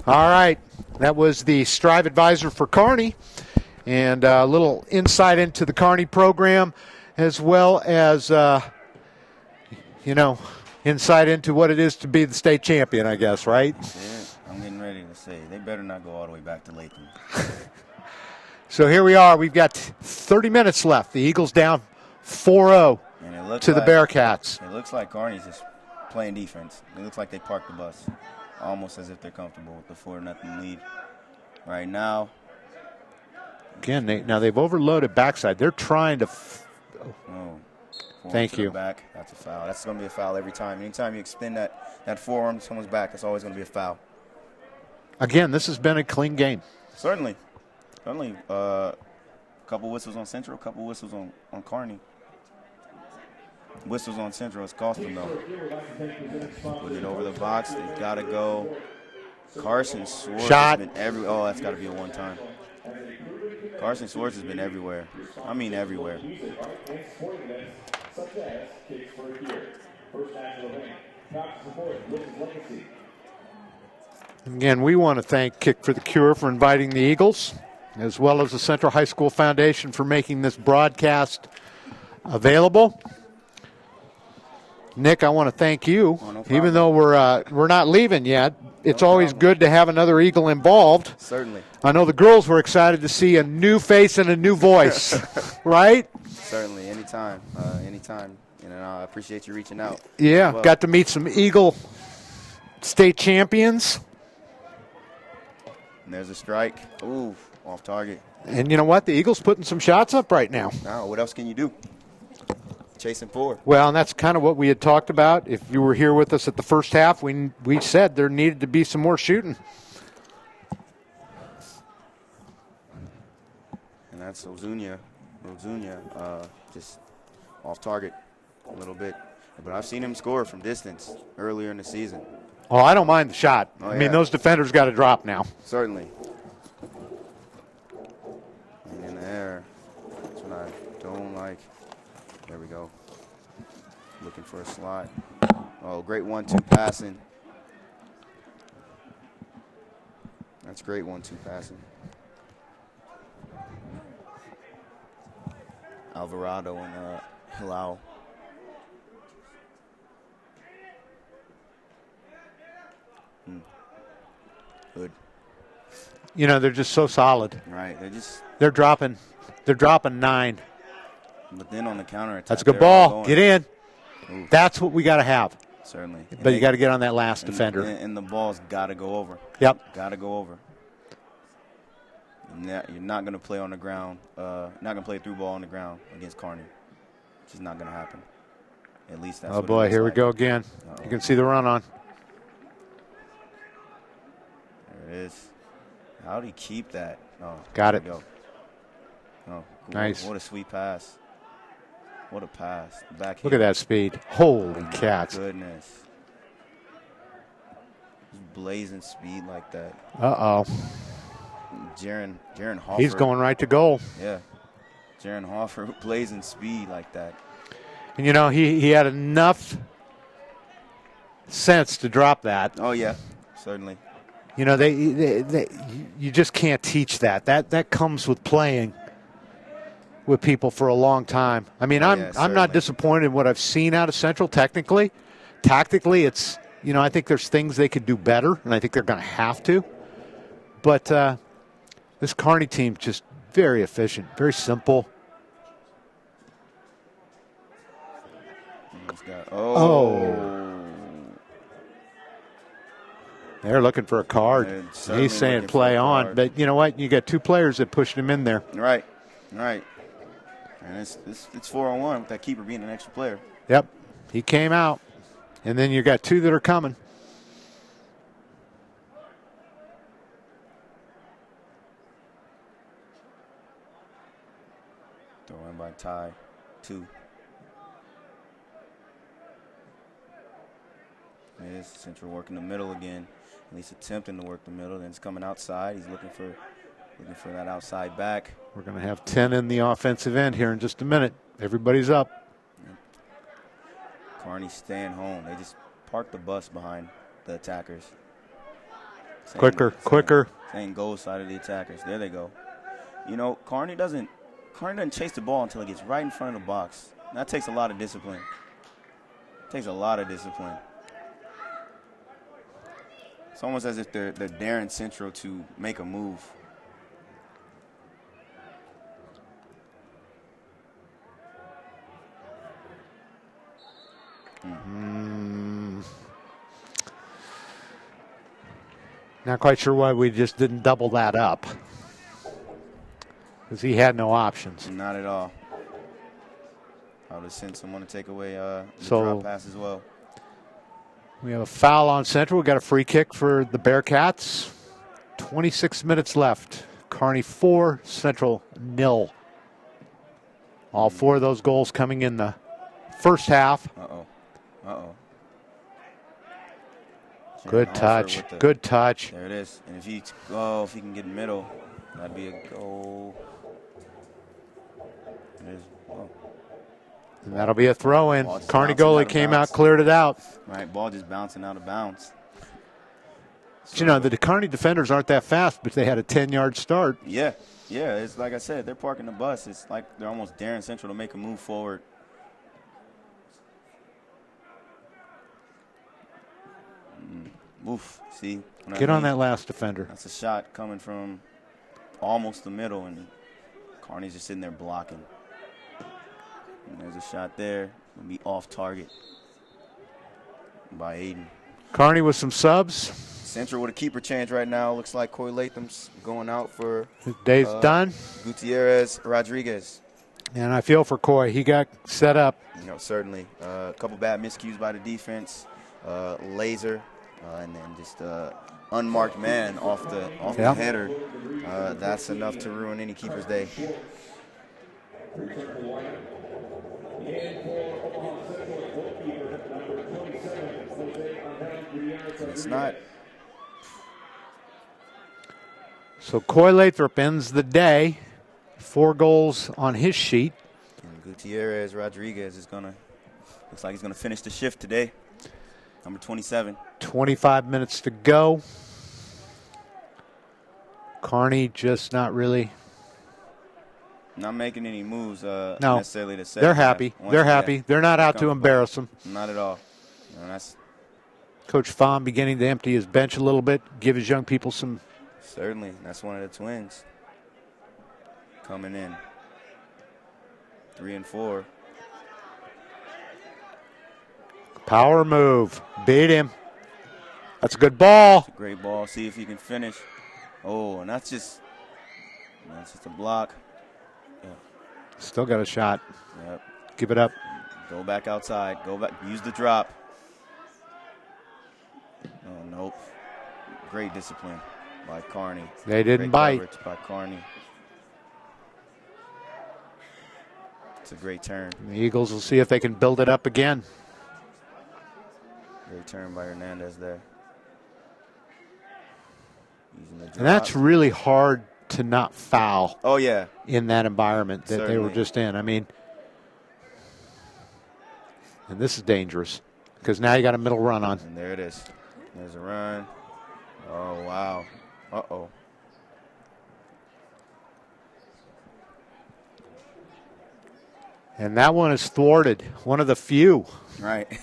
Speaker 1: All right, that was the Strive advisor for Kearney, and a little insight into the Kearney program, as well as, insight into what it is to be the state champion, I guess, right?
Speaker 2: Yeah, I'm getting ready to say, they better not go all the way back to Latham.
Speaker 1: So here we are. We've got 30 minutes left. The Eagles down 4-0 to the Bearcats.
Speaker 2: It looks like Kearney's just playing defense. It looks like they parked the bus, almost as if they're comfortable with the 4-0 lead. Right now.
Speaker 1: Again, they've overloaded backside. They're trying to. Thank you.
Speaker 2: Back. That's a foul. That's going to be a foul every time. Anytime you extend that forearm to someone's back, it's always going to be a foul.
Speaker 1: Again, this has been a clean game.
Speaker 2: Certainly. A couple whistles on Central, a couple whistles on Kearney. Whistles on Central, it's cost them though. Put it over the box, they got to go. Carson Swartz
Speaker 1: Shot.
Speaker 2: has been everywhere. Oh, that's got to be a one-time. Carson Swartz has been everywhere. I mean everywhere.
Speaker 1: Again, we want to thank Kick for the Cure for inviting the Eagles, as well as the Central High School Foundation for making this broadcast available. Nick, I want to thank you.
Speaker 2: No
Speaker 1: even though we're not leaving yet, it's always good to have another Eagle involved.
Speaker 2: Certainly.
Speaker 1: I know the girls were excited to see a new face and a new voice, right?
Speaker 2: Certainly, anytime. I appreciate you reaching out.
Speaker 1: Yeah,
Speaker 2: well.
Speaker 1: Got to meet some Eagle state champions.
Speaker 2: And there's a strike. Ooh, off target.
Speaker 1: And you know what? The Eagles putting some shots up right now.
Speaker 2: Now, what else can you do? Chasing forward.
Speaker 1: Well, and that's kind of what we had talked about. If you were here with us at the first half, we said there needed to be some more shooting.
Speaker 2: And that's Ozunia, just off target a little bit. But I've seen him score from distance earlier in the season.
Speaker 1: Oh, I don't mind the shot.
Speaker 2: Oh,
Speaker 1: I mean, those defenders got to drop now.
Speaker 2: Certainly. And in the air, that's what I don't like. There we go. Looking for a slot. Oh, great 1-2 passing. That's great 1-2 passing. Alvarado and Hilal. Good.
Speaker 1: They're just so solid.
Speaker 2: Right.
Speaker 1: They're dropping 9.
Speaker 2: But then on the counterattack,
Speaker 1: that's a good ball. Get in.
Speaker 2: Ooh.
Speaker 1: That's what we got to have.
Speaker 2: Certainly.
Speaker 1: But you got to get on that last defender.
Speaker 2: And the ball's got to go over.
Speaker 1: Yep.
Speaker 2: Got to go over. You're not going to play on the ground. Not going to play a through ball on the ground against Kearney. It's just not going to happen. At least that's.
Speaker 1: Oh boy, here we go again. You can see the run on.
Speaker 2: There it is. How do you keep that? Oh,
Speaker 1: got it.
Speaker 2: Go. Oh,
Speaker 1: nice.
Speaker 2: What a sweet pass. What a pass. Back.
Speaker 1: Look at that speed. Holy cats.
Speaker 2: Goodness. Just blazing speed like that.
Speaker 1: Uh-oh.
Speaker 2: Jaron Hoffer.
Speaker 1: He's going right to goal.
Speaker 2: Yeah. Jaron Hoffer blazing speed like that.
Speaker 1: And, he had enough sense to drop that.
Speaker 2: Oh, yeah. Certainly.
Speaker 1: You just can't teach that. That comes with playing with people for a long time. I mean, I'm not disappointed in what I've seen out of Central technically. Tactically, it's, I think there's things they could do better, and I think they're going to have to. But this Kearney team just very efficient, very simple. They're looking for a card. He's saying play on. But you know what? You got two players that pushed him in there.
Speaker 2: Right. And it's 4-on-1 with that keeper being an extra player.
Speaker 1: Yep. He came out. And then you got 2 that are coming.
Speaker 2: Throw in by Ty. 2. There's Central working the middle again. At least attempting to work the middle. Then it's coming outside. He's looking for that outside back.
Speaker 1: We're going to have 10 in the offensive end here in just a minute. Everybody's up.
Speaker 2: Kearney staying home. They just parked the bus behind the attackers.
Speaker 1: Quicker.
Speaker 2: Saying goal side of the attackers. There they go. You know, Kearney doesn't chase the ball until it gets right in front of the box. That takes a lot of discipline. Takes a lot of discipline. It's almost as if they're daring Central to make a move.
Speaker 1: Not quite sure why we just didn't double that up. Because he had no options.
Speaker 2: Not at all. I would have sent someone to take away the drop pass as well.
Speaker 1: We have a foul on Central. We got a free kick for the Bearcats. 26 minutes left. Kearney 4, Central 0. All 4 of those goals coming in the first half.
Speaker 2: Uh-oh.
Speaker 1: Good touch. Good touch.
Speaker 2: There it is. And if he can get middle, that'd be a goal. It is. Oh.
Speaker 1: And that'll be a throw in. Kearney goalie came out, cleared it out.
Speaker 2: Right, ball just bouncing out of bounds.
Speaker 1: So, you know, the Kearney defenders aren't that fast, but they had a 10-yard start.
Speaker 2: Yeah. It's like I said, they're parking the bus. It's like they're almost daring Central to make a move forward. Oof. See?
Speaker 1: Get on that last defender.
Speaker 2: That's a shot coming from almost the middle, and Kearney's just sitting there blocking. And there's a shot there. It'll be off target by Aiden.
Speaker 1: Kearney with some subs.
Speaker 2: Central with a keeper change right now. Looks like Coy Latham's going out for
Speaker 1: his day's done.
Speaker 2: Gutierrez Rodriguez.
Speaker 1: And I feel for Coy. He got set up.
Speaker 2: Certainly. A couple bad miscues by the defense. Laser. And then just unmarked man off the header. That's enough to ruin any keeper's day. It's not.
Speaker 1: So Coy Lathrop ends the day. 4 goals on his sheet.
Speaker 2: And Gutierrez Rodriguez looks like he's gonna finish the shift today. Number 27.
Speaker 1: 25 minutes to go. Kearney just not really.
Speaker 2: Not making any moves
Speaker 1: no,
Speaker 2: necessarily to say.
Speaker 1: They're happy. They're happy. They're not out to embarrass them.
Speaker 2: Not at all. No, that's
Speaker 1: Coach Fahm beginning to empty his bench a little bit, give his young people some.
Speaker 2: Certainly. That's one of the twins coming in. 3 and 4.
Speaker 1: Power move. Beat him. That's a good ball.
Speaker 2: That's a great ball. See if he can finish. Oh, and that's just a block. Yeah.
Speaker 1: Still got a shot.
Speaker 2: Yep.
Speaker 1: Give it up.
Speaker 2: Go back outside. Go back. Use the drop. Oh, nope. Great discipline by Kearney.
Speaker 1: They didn't bite.
Speaker 2: Great coverage by Kearney. It's a great turn.
Speaker 1: And the Eagles will see if they can build it up again.
Speaker 2: Great turn by Hernandez there. Using the drop.
Speaker 1: And that's really hard to not foul.
Speaker 2: Oh, yeah.
Speaker 1: In that environment that
Speaker 2: Certainly.
Speaker 1: they were just in. I mean, and this is dangerous because now you got a middle run on.
Speaker 2: And there it is. There's a run. Oh, wow. Uh-oh.
Speaker 1: And that one is thwarted. One of the few.
Speaker 2: Right. There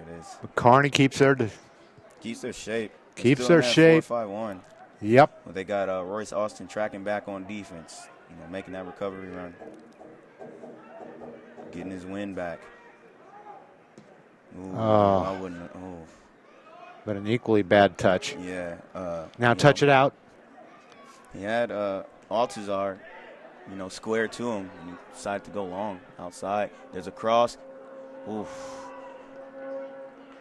Speaker 2: it is.
Speaker 1: But Kearney keeps their
Speaker 2: shape.
Speaker 1: Keeps their shape.
Speaker 2: 4-5-1.
Speaker 1: Yep.
Speaker 2: Well, they got Royce Austin tracking back on defense. Making that recovery run. Getting his win back. Ooh, I wouldn't. Oh.
Speaker 1: But an equally bad touch.
Speaker 2: Yeah.
Speaker 1: Now touch it out.
Speaker 2: He had Altuzar square to him, and he decided to go long outside. There's a cross. Oof.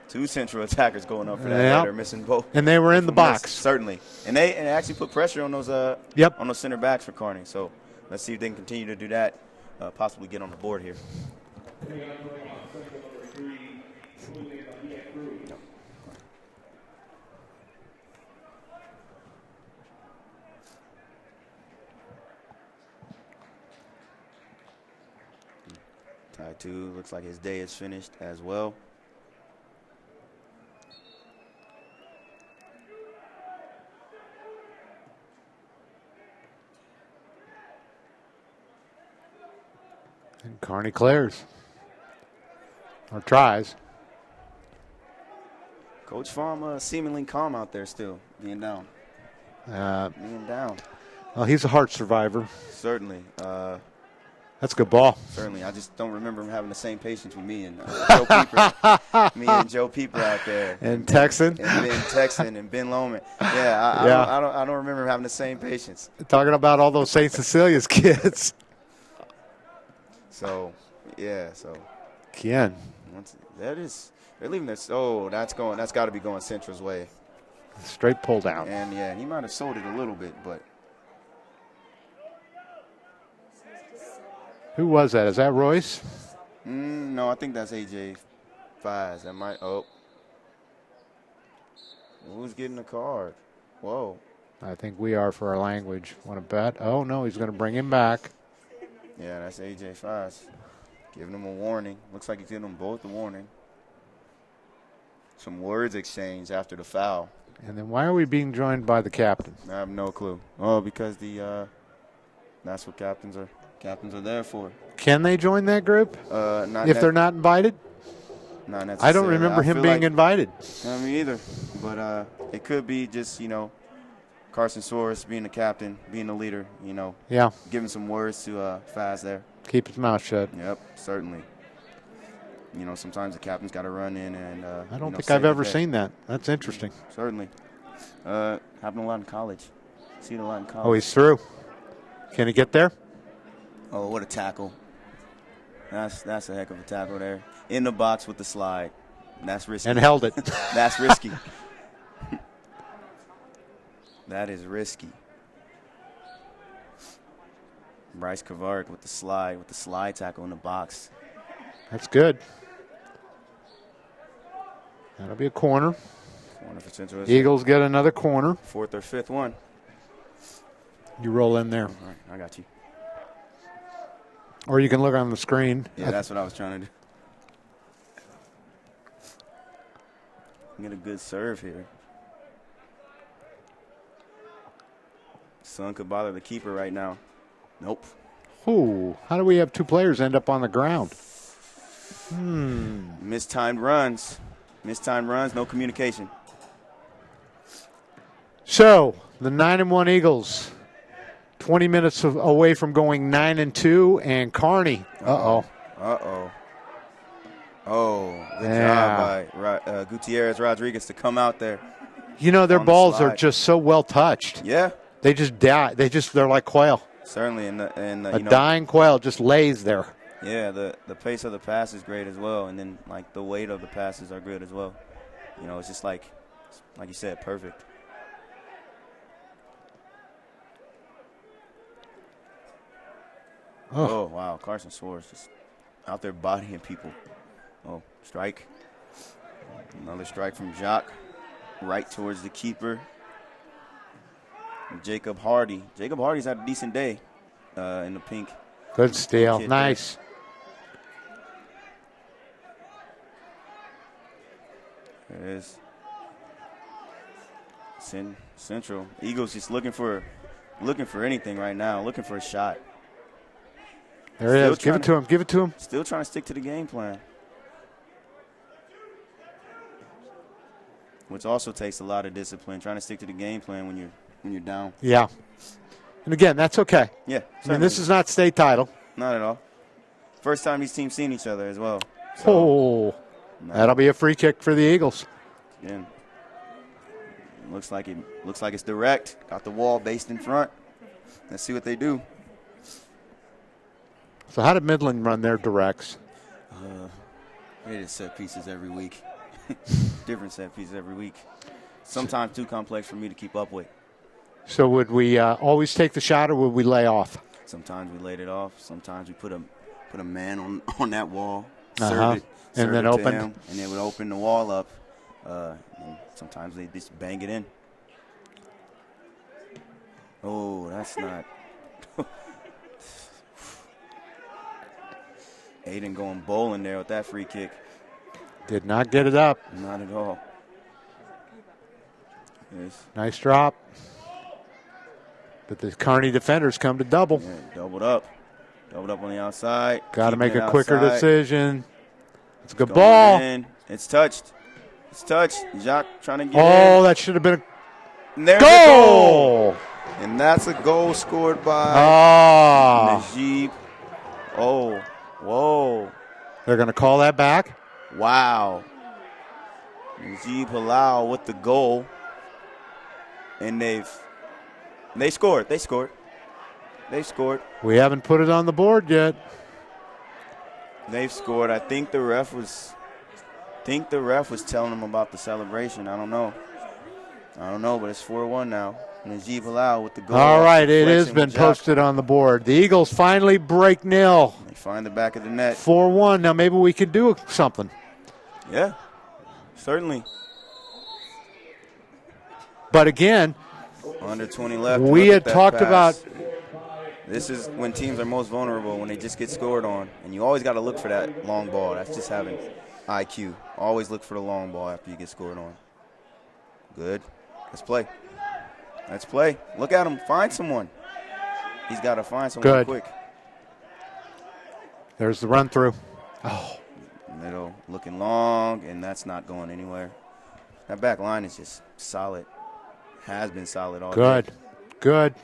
Speaker 2: 2 Central attackers going up for that header, missing both.
Speaker 1: And they were in the box.
Speaker 2: Certainly. And they actually put pressure on those on those center backs for Kearney. So let's see if they can continue to do that, possibly get on the board here. Tie 2 looks like his day is finished as well.
Speaker 1: And Kearney clears. Or tries.
Speaker 2: Coach Farm seemingly calm out there still, being down. Being down.
Speaker 1: Well, he's a heart survivor.
Speaker 2: Certainly.
Speaker 1: That's a good ball.
Speaker 2: Certainly. I just don't remember him having the same patience with me and Joe Pieper. Me and Joe Pieper out there.
Speaker 1: And Texan.
Speaker 2: And Ben Texan and Ben Loman. Yeah, I don't remember him having the same patience.
Speaker 1: Talking about all those St. Cecilia's kids.
Speaker 2: So, yeah, so.
Speaker 1: Ken.
Speaker 2: They're leaving this. Oh, that's got to be going Central's way.
Speaker 1: Straight pull down.
Speaker 2: And, yeah, he might have sold it a little bit, but.
Speaker 1: Who was that? Is that Royce?
Speaker 2: No, I think that's AJ Fies. That might. Oh. Who's getting the card? Whoa.
Speaker 1: I think we are for our language. Want to bet? Oh, no, he's going to bring him back.
Speaker 2: Yeah, that's AJ Fies. Giving him a warning. Looks like he's giving them both a warning. Some words exchanged after the foul.
Speaker 1: And then why are we being joined by the captain?
Speaker 2: I have no clue. Oh, because that's what captains are there for.
Speaker 1: Can they join that group?
Speaker 2: Not
Speaker 1: if they're not invited?
Speaker 2: Not necessarily.
Speaker 1: I don't remember him being invited.
Speaker 2: Me either. But it could be just, Carson Soares being the captain, being the leader,
Speaker 1: Yeah.
Speaker 2: Giving some words to Faz there.
Speaker 1: Keep his mouth shut.
Speaker 2: Yep, certainly. Sometimes the captain's got to run in and
Speaker 1: I don't think I've ever seen that. That's interesting.
Speaker 2: Certainly. Happened a lot in college. Seen a lot in college.
Speaker 1: Oh, he's through. Can he get there?
Speaker 2: Oh, what a tackle. That's a heck of a tackle there. In the box with the slide. That's risky.
Speaker 1: And held it.
Speaker 2: That's risky. That is risky. Bryce Kavaric with the slide tackle in the box.
Speaker 1: That's good. That'll be a corner.
Speaker 2: Corner for Central.
Speaker 1: Eagles get another corner.
Speaker 2: 4th or 5th one.
Speaker 1: You roll in there.
Speaker 2: All right, I got you.
Speaker 1: Or you can look on the screen.
Speaker 2: Yeah, that's what I was trying to do. Get a good serve here. Son could bother the keeper right now. Nope.
Speaker 1: Ooh, how do we have 2 players end up on the ground?
Speaker 2: Mistimed runs. No communication.
Speaker 1: So, the 9-1 Eagles, 20 minutes away from going 9-2, and Kearney.
Speaker 2: Oh, good job by Gutierrez Rodriguez to come out there.
Speaker 1: Their balls are just so well touched.
Speaker 2: Yeah.
Speaker 1: They just die. They're like quail.
Speaker 2: Certainly, and
Speaker 1: a dying quail just lays there.
Speaker 2: Yeah, the pace of the pass is great as well, and then the weight of the passes are good as well. It's just like you said, perfect. Oh wow, Carson Soares just out there bodying people. Oh, strike. Another strike from Jacques, right towards the keeper. Jacob Hardy. Jacob Hardy's had a decent day in the pink.
Speaker 1: Good steal. Nice.
Speaker 2: There it is. Central. Eagles just looking for anything right now, looking for a shot.
Speaker 1: There it is. Give it to him.
Speaker 2: Still trying to stick to the game plan. Which also takes a lot of discipline, trying to stick to the game plan when you're down.
Speaker 1: Yeah. And again, that's okay.
Speaker 2: Yeah.
Speaker 1: I mean, this is not state title.
Speaker 2: Not at all. First time these teams seen each other as well. So,
Speaker 1: that'll be a free kick for the Eagles.
Speaker 2: Again, looks like it's direct. Got the wall based in front. Let's see what they do.
Speaker 1: So how did Midland run their directs?
Speaker 2: They did set pieces every week. Different set pieces every week. Sometimes too complex for me to keep up with.
Speaker 1: So would we always take the shot, or would we lay off?
Speaker 2: Sometimes we laid it off. Sometimes we put a man on that wall,
Speaker 1: And then
Speaker 2: open
Speaker 1: open.
Speaker 2: him, and they would open the wall up. And sometimes they just bang it in. Oh, that's not. Aiden going bowling there with that free kick.
Speaker 1: Did not get it up.
Speaker 2: Not at all. Yes.
Speaker 1: Nice drop. But the Kearney defenders come to double.
Speaker 2: Yeah, doubled up. Doubled up on the outside.
Speaker 1: Got to make
Speaker 2: Keeping
Speaker 1: a
Speaker 2: it
Speaker 1: quicker
Speaker 2: outside.
Speaker 1: decision. It's a good
Speaker 2: Going
Speaker 1: ball.
Speaker 2: in. It's touched. It's touched. Jacques trying to get
Speaker 1: Oh,
Speaker 2: in.
Speaker 1: that should have been a
Speaker 2: And there's
Speaker 1: goal.
Speaker 2: a goal. And that's a goal scored by Najib. Oh, whoa.
Speaker 1: They're going to call that back.
Speaker 2: Wow. Najib Halal with the goal. And they scored. They scored.
Speaker 1: We haven't put it on the board yet.
Speaker 2: They've scored. I think the ref was telling them about the celebration. I don't know, but it's 4-1 now. Najib Halal with the goal.
Speaker 1: All right, it has
Speaker 2: Flexing
Speaker 1: been
Speaker 2: with Jacques.
Speaker 1: posted on the board. The Eagles finally break nil.
Speaker 2: They find the back of the net.
Speaker 1: 4-1. Now maybe we could do something.
Speaker 2: Yeah, certainly.
Speaker 1: But again,
Speaker 2: Under 20 left.
Speaker 1: we
Speaker 2: Look
Speaker 1: had
Speaker 2: at that
Speaker 1: talked
Speaker 2: pass.
Speaker 1: about.
Speaker 2: This is when teams are most vulnerable, when they just get scored on. And you always got to look for that long ball. That's just having IQ. Always look for the long ball after you get scored on. Good. Let's play. Look at him. Find someone. He's got to find someone
Speaker 1: Good.
Speaker 2: quick.
Speaker 1: There's the run through. Oh,
Speaker 2: Middle, looking long, and that's not going anywhere. That back line is just solid. Has been solid all
Speaker 1: good.
Speaker 2: day.
Speaker 1: Good.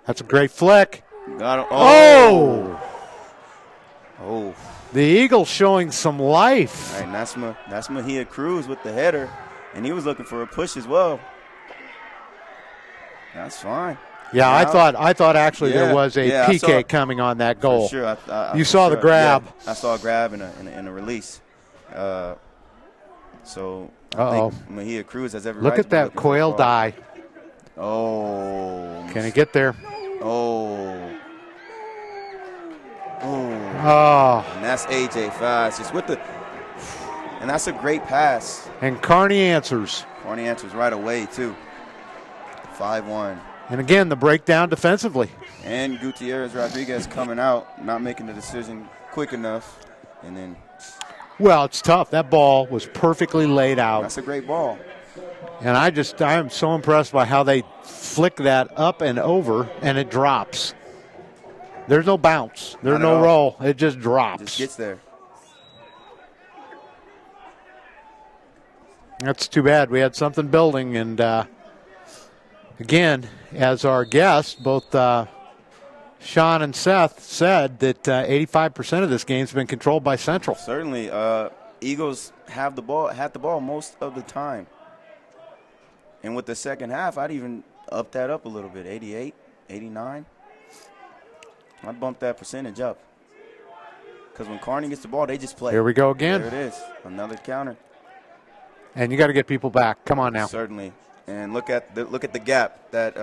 Speaker 1: That's a great flick.
Speaker 2: Got him.
Speaker 1: Oh!
Speaker 2: Oh.
Speaker 1: The Eagles showing some life.
Speaker 2: All right, that's Mahia Cruz with the header, and he was looking for a push as well. That's fine.
Speaker 1: Yeah, I thought actually there was a
Speaker 2: I
Speaker 1: PK
Speaker 2: saw-
Speaker 1: coming on that goal.
Speaker 2: For sure.
Speaker 1: You
Speaker 2: for
Speaker 1: saw the
Speaker 2: sure.
Speaker 1: grab.
Speaker 2: Yeah, I saw a grab and a release. So I
Speaker 1: Uh-oh.
Speaker 2: think Mahia Cruz has every
Speaker 1: Look
Speaker 2: right
Speaker 1: at
Speaker 2: to be
Speaker 1: that
Speaker 2: looking for a
Speaker 1: coil
Speaker 2: ball.
Speaker 1: die.
Speaker 2: Oh.
Speaker 1: Can he get there?
Speaker 2: Oh.
Speaker 1: Oh.
Speaker 2: And that's AJ Fast just with the, and that's a great pass.
Speaker 1: And Kearney answers.
Speaker 2: Kearney answers right away too. 5-1.
Speaker 1: And again, the breakdown defensively.
Speaker 2: And Gutierrez Rodriguez coming out, not making the decision quick enough, and then
Speaker 1: Well, it's tough. That ball was perfectly laid out.
Speaker 2: that's a great ball.
Speaker 1: And I am so impressed by how they flick that up and over, and it drops. There's no bounce. There's
Speaker 2: Not at
Speaker 1: no
Speaker 2: all.
Speaker 1: roll. It just drops.
Speaker 2: Just gets there.
Speaker 1: That's too bad. We had something building, and again, as our guests, both Sean and Seth said that 85% of this game's been controlled by Central.
Speaker 2: Certainly, Eagles had the ball most of the time. And with the second half, I'd even up that up a little bit, 88, 89. I'd bump that percentage up. Because when Kearney gets the ball, they just play.
Speaker 1: Here we go again.
Speaker 2: There it is, another counter.
Speaker 1: And you got to get people back. Come on now.
Speaker 2: Certainly. And look at the gap that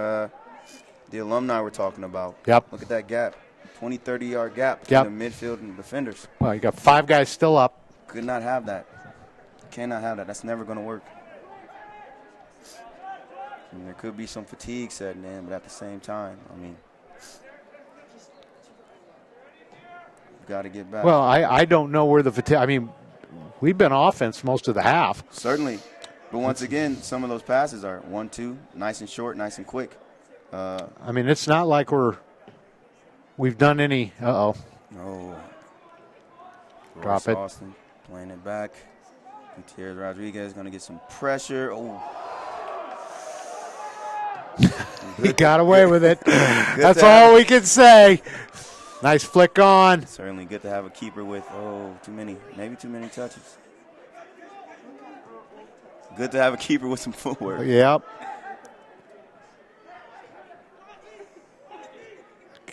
Speaker 2: the alumni were talking about.
Speaker 1: Yep.
Speaker 2: Look at that gap, 20, 30-yard gap between the midfield and the defenders.
Speaker 1: Well, you got 5 guys still up.
Speaker 2: Could not have that. Cannot have that. That's never going to work. And there could be some fatigue setting in, but at the same time, I mean, you've got to get back.
Speaker 1: Well, I don't know where the fatigue. I mean, we've been offense most of the half.
Speaker 2: Certainly. But once again, some of those passes are 1-2, nice and short, nice and quick.
Speaker 1: I mean, it's not like we've done any. Uh-oh.
Speaker 2: No.
Speaker 1: Drop
Speaker 2: Royce
Speaker 1: it.
Speaker 2: Austin playing it back. Gutierrez Rodriguez going to get some pressure. Oh.
Speaker 1: He got away with it. That's
Speaker 2: to
Speaker 1: all
Speaker 2: have-
Speaker 1: we can say. Nice flick on.
Speaker 2: Certainly good to have a keeper with, maybe too many touches. Good to have a keeper with some footwork.
Speaker 1: Yep.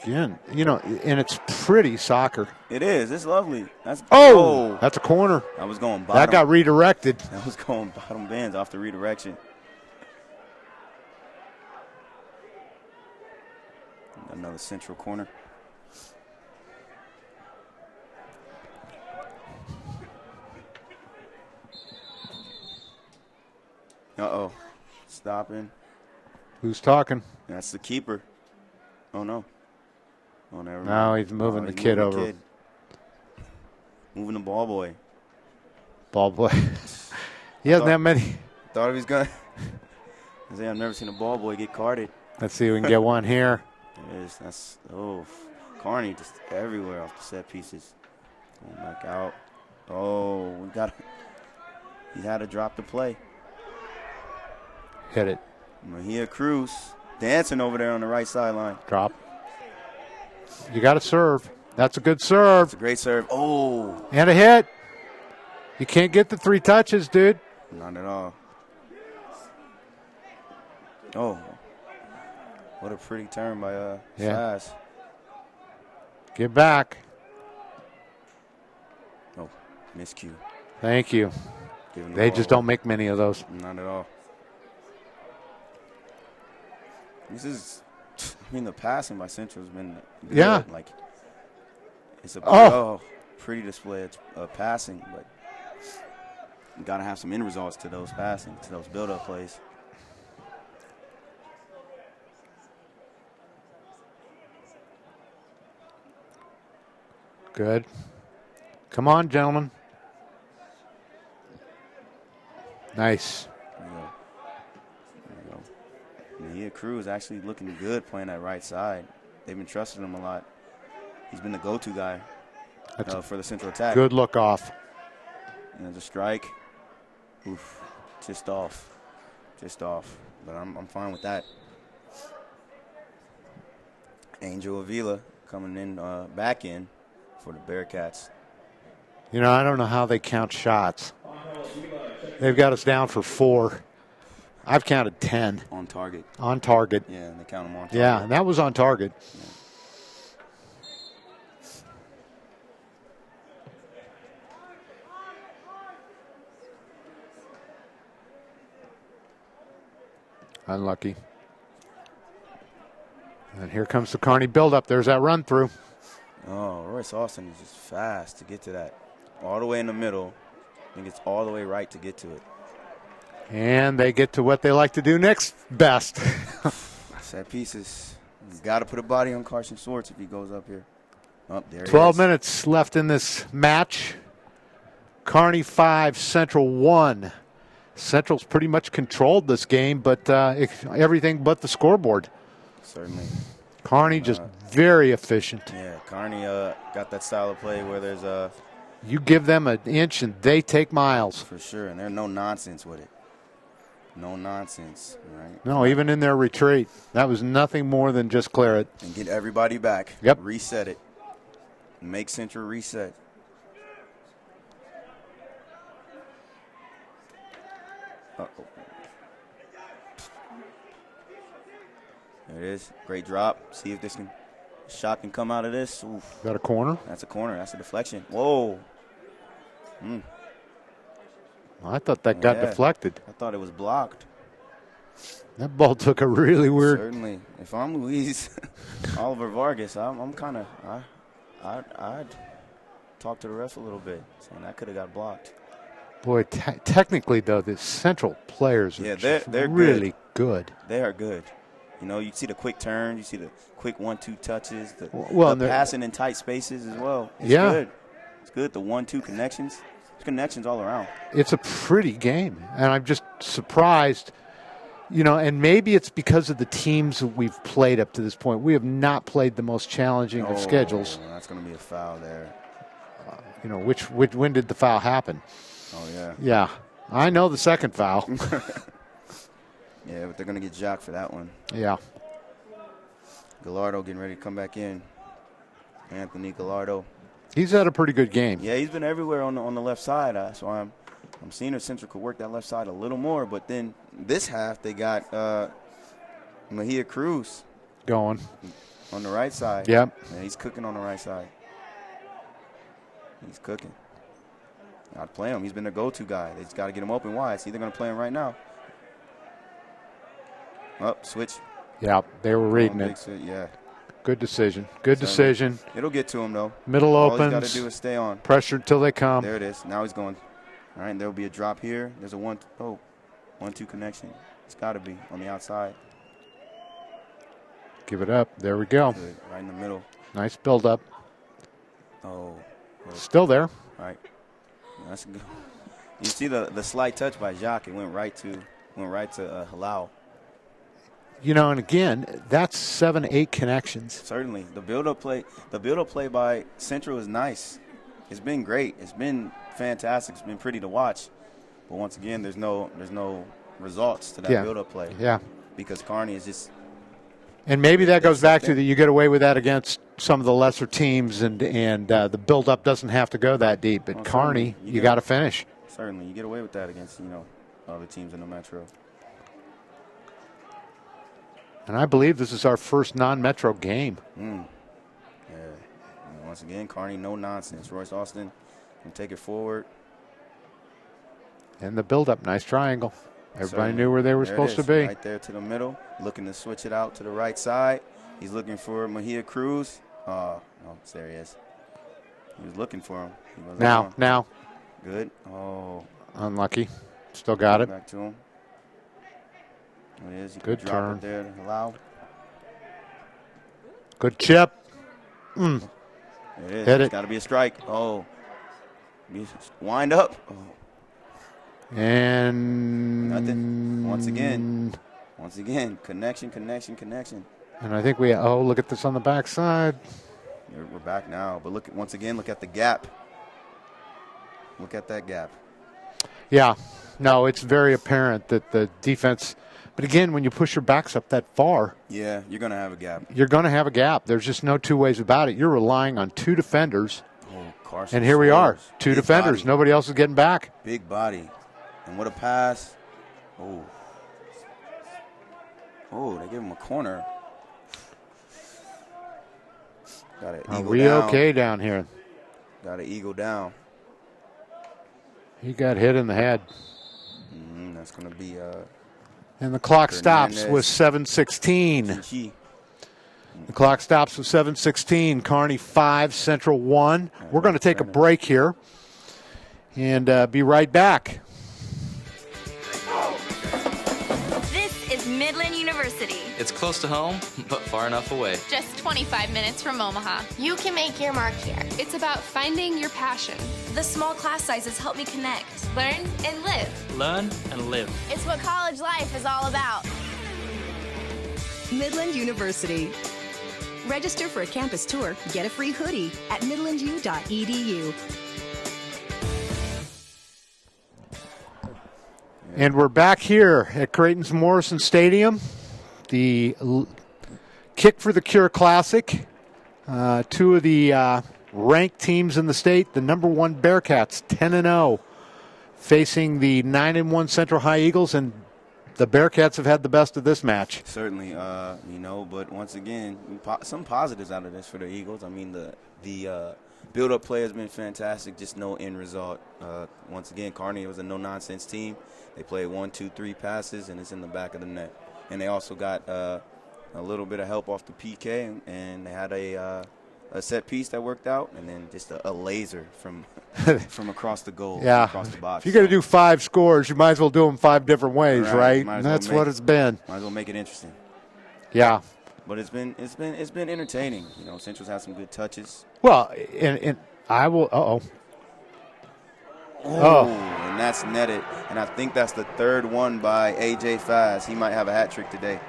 Speaker 1: Again, and it's pretty soccer.
Speaker 2: It is. It's lovely. That's
Speaker 1: That's a corner.
Speaker 2: That was going bottom.
Speaker 1: That got redirected.
Speaker 2: That was going bottom bends off the redirection. Another central corner. Uh-oh. Stopping.
Speaker 1: Who's talking?
Speaker 2: That's the keeper. Oh, no. Oh, never mind.
Speaker 1: No, he's moving the kid over.
Speaker 2: Moving the ball boy.
Speaker 1: Ball boy. He hasn't that many.
Speaker 2: Thought he was going to. I've never seen a ball boy get carded.
Speaker 1: Let's see if we can get one here.
Speaker 2: It is. That's, Kearney just everywhere off the set pieces. Going back out. He had to drop the play.
Speaker 1: Hit it.
Speaker 2: Mejia Cruz dancing over there on the right sideline.
Speaker 1: Drop. You got to serve. That's a good serve.
Speaker 2: It's a great serve. Oh.
Speaker 1: And a hit. You can't get the 3 touches, dude.
Speaker 2: Not at all. Oh. What a pretty turn by Faz.
Speaker 1: Get back.
Speaker 2: Oh, miscue.
Speaker 1: Thank you. They just don't make many of those.
Speaker 2: Not at all. The passing by Central has been good.
Speaker 1: Yeah.
Speaker 2: Like, it's a pretty display of passing, but you got to have some end results to those passing, to those build-up plays.
Speaker 1: Good. Come on, gentlemen. Nice.
Speaker 2: There you go. Mejia Cruz actually looking good playing that right side. They've been trusting him a lot. He's been the go-to guy for the central attack.
Speaker 1: Good look off.
Speaker 2: And the strike. Oof. Just off. But I'm fine with that. Angel Avila coming in, back in for the Bearcats.
Speaker 1: I don't know how they count shots. They've got us down for 4. I've counted 10.
Speaker 2: On target.
Speaker 1: On target.
Speaker 2: Yeah, and they count them on target.
Speaker 1: Yeah, and that was on target.
Speaker 2: Yeah.
Speaker 1: Unlucky. And here comes the Kearney buildup. There's that run through.
Speaker 2: Oh, Royce Austin is just fast to get to that. All the way in the middle. I think it's all the way right to get to it.
Speaker 1: And they get to what they like to do next best.
Speaker 2: Set pieces. He's got to put a body on Carson Schwartz if he goes up here. Oh, there
Speaker 1: 12 minutes left in this match. Kearney 5, Central 1. Central's pretty much controlled this game, but everything but the scoreboard.
Speaker 2: Certainly.
Speaker 1: Kearney just very efficient.
Speaker 2: Yeah, Kearney got that style of play where there's
Speaker 1: you give them an inch and they take miles.
Speaker 2: For sure, and there's no nonsense with it. No nonsense, right?
Speaker 1: No, even in their retreat. That was nothing more than just clear it.
Speaker 2: And get everybody back.
Speaker 1: Yep.
Speaker 2: Reset it. Make Central reset. Uh-oh. There it is. Great drop. See if this shot can come out of this. Oof.
Speaker 1: Is that a corner?
Speaker 2: That's a corner. That's a deflection. Whoa.
Speaker 1: I thought that got deflected.
Speaker 2: I thought it was blocked.
Speaker 1: That ball took a really weird.
Speaker 2: Certainly. If I'm Luis Oliver Vargas, I'm kind of I'd talk to the ref a little bit, saying that could have got blocked.
Speaker 1: Boy, technically though, the Central players are
Speaker 2: they're
Speaker 1: really good.
Speaker 2: They are good. You see the quick turn, you see the quick 1-2 touches, the passing in tight spaces as well. It's good. It's good. The 1-2 connections. There's connections all around.
Speaker 1: It's a pretty game, and I'm just surprised. And maybe it's because of the teams that we've played up to this point. We have not played the most challenging of schedules.
Speaker 2: That's going to be a foul there.
Speaker 1: When did the foul happen?
Speaker 2: Oh, yeah.
Speaker 1: Yeah. I know the second foul.
Speaker 2: Yeah, but they're going to get jocked for that one.
Speaker 1: Yeah.
Speaker 2: Gallardo getting ready to come back in. Anthony Gallardo.
Speaker 1: He's had a pretty good game.
Speaker 2: Yeah, he's been everywhere on the left side. That's why I'm I'm seeing if Central could work that left side a little more, but then this half they got Mejia Cruz
Speaker 1: going
Speaker 2: on the right side.
Speaker 1: Yep.
Speaker 2: And he's cooking on the right side. He's cooking. Got to play him. He's been the go-to guy. They just got to get him open wide. So they're going to play him right now. Up, switch.
Speaker 1: Yeah, they were reading it.
Speaker 2: Yeah.
Speaker 1: Good decision. Good decision.
Speaker 2: It'll get to him, though.
Speaker 1: Middle opens.
Speaker 2: All he's got to do is stay on.
Speaker 1: Pressure until they come.
Speaker 2: There it is. Now he's going. All right, there'll be a drop here. There's a 1-2 connection. It's got to be on the outside.
Speaker 1: Give it up. There we go.
Speaker 2: Good. Right in the middle.
Speaker 1: Nice build-up.
Speaker 2: Oh. Good.
Speaker 1: Still there.
Speaker 2: All right. That's good. You see the slight touch by Jacques. It went right to Halal.
Speaker 1: You know, and again, that's 7-8 connections.
Speaker 2: Certainly, the build-up play by Central is nice. It's been great. It's been fantastic. It's been pretty to watch. But once again, there's no results to that build-up play.
Speaker 1: Yeah.
Speaker 2: Because Kearney is just.
Speaker 1: And maybe that goes back to that you get away with that against some of the lesser teams, and the build-up doesn't have to go that deep. But Kearney, you got to finish.
Speaker 2: Certainly, you get away with that against other teams in the Metro.
Speaker 1: And I believe this is our first non-Metro game.
Speaker 2: Yeah. And once again, Kearney, no nonsense. Royce Austin can take it forward.
Speaker 1: And the build-up, nice triangle. Everybody
Speaker 2: Certainly.
Speaker 1: Knew where they were supposed to be.
Speaker 2: Right there to the middle, looking to switch it out to the right side. He's looking for Mejia Cruz. Oh, there he is. He was looking for him.
Speaker 1: Now.
Speaker 2: Good. Oh.
Speaker 1: Unlucky. Still got it.
Speaker 2: Back to him. There it is. He
Speaker 1: Good
Speaker 2: can drop
Speaker 1: turn.
Speaker 2: it there to allow.
Speaker 1: Good chip.
Speaker 2: There it is.
Speaker 1: Hit
Speaker 2: It's
Speaker 1: it.
Speaker 2: got to be a strike. Oh. Wind up. Oh.
Speaker 1: And
Speaker 2: nothing. Once again, connection.
Speaker 1: And I think look at this on the backside.
Speaker 2: We're back now, but look at the gap. Look at that gap.
Speaker 1: Yeah. No, it's very apparent that the defense. But again, when you push your backs up that far,
Speaker 2: yeah, you're going to have a gap.
Speaker 1: You're going to have a gap. There's just no two ways about it. You're relying on two defenders.
Speaker 2: Oh, Carson.
Speaker 1: And here we are, two
Speaker 2: Big
Speaker 1: defenders.
Speaker 2: Body.
Speaker 1: Nobody else is getting back.
Speaker 2: Big body. And what a pass. Oh, they give him a corner. Got an eagle
Speaker 1: Are we
Speaker 2: down.
Speaker 1: okay down here?
Speaker 2: Got an eagle down.
Speaker 1: He got hit in the head.
Speaker 2: That's going to be
Speaker 1: and the clock stops
Speaker 2: Hernandez.
Speaker 1: with 7:16. The clock stops with 7:16. Kearney 5, Central 1. We're going to take a break here and be right back.
Speaker 4: This is Midland University.
Speaker 5: It's close to home, but far enough away.
Speaker 6: Just 25 minutes from Omaha.
Speaker 7: You can make your mark here.
Speaker 6: It's about finding your passion.
Speaker 4: The small class sizes help me connect, learn, and live.
Speaker 5: Learn and live.
Speaker 7: It's what college life is all about.
Speaker 15: Midland University. Register for a campus tour, get a free hoodie at midlandu.edu.
Speaker 1: And we're back here at Creighton's Morrison Stadium. The Kick for the Cure Classic. Two of the ranked teams in the state. The number 1 Bearcats, 10-0, facing the 9-1 Central High Eagles, and the Bearcats have had the best of this match.
Speaker 2: Certainly, but once again, some positives out of this for the Eagles. I mean, the build-up play has been fantastic, just no end result. Once again, Kearney was a no-nonsense team. They played 1, 2, 3 passes, and it's in the back of the net. And they also got a little bit of help off the PK, and they had a set piece that worked out, and then just a laser from across the goal, across the box.
Speaker 1: If you're going to do 5 scores, you might as well do them 5 different ways, right? And that's what it's been.
Speaker 2: Might as well make it interesting.
Speaker 1: Yeah.
Speaker 2: But it's been entertaining. Central's had some good touches.
Speaker 1: Well, and I will.
Speaker 2: And that's netted. And I think that's the third one by A.J. Faz. He might have a hat trick today.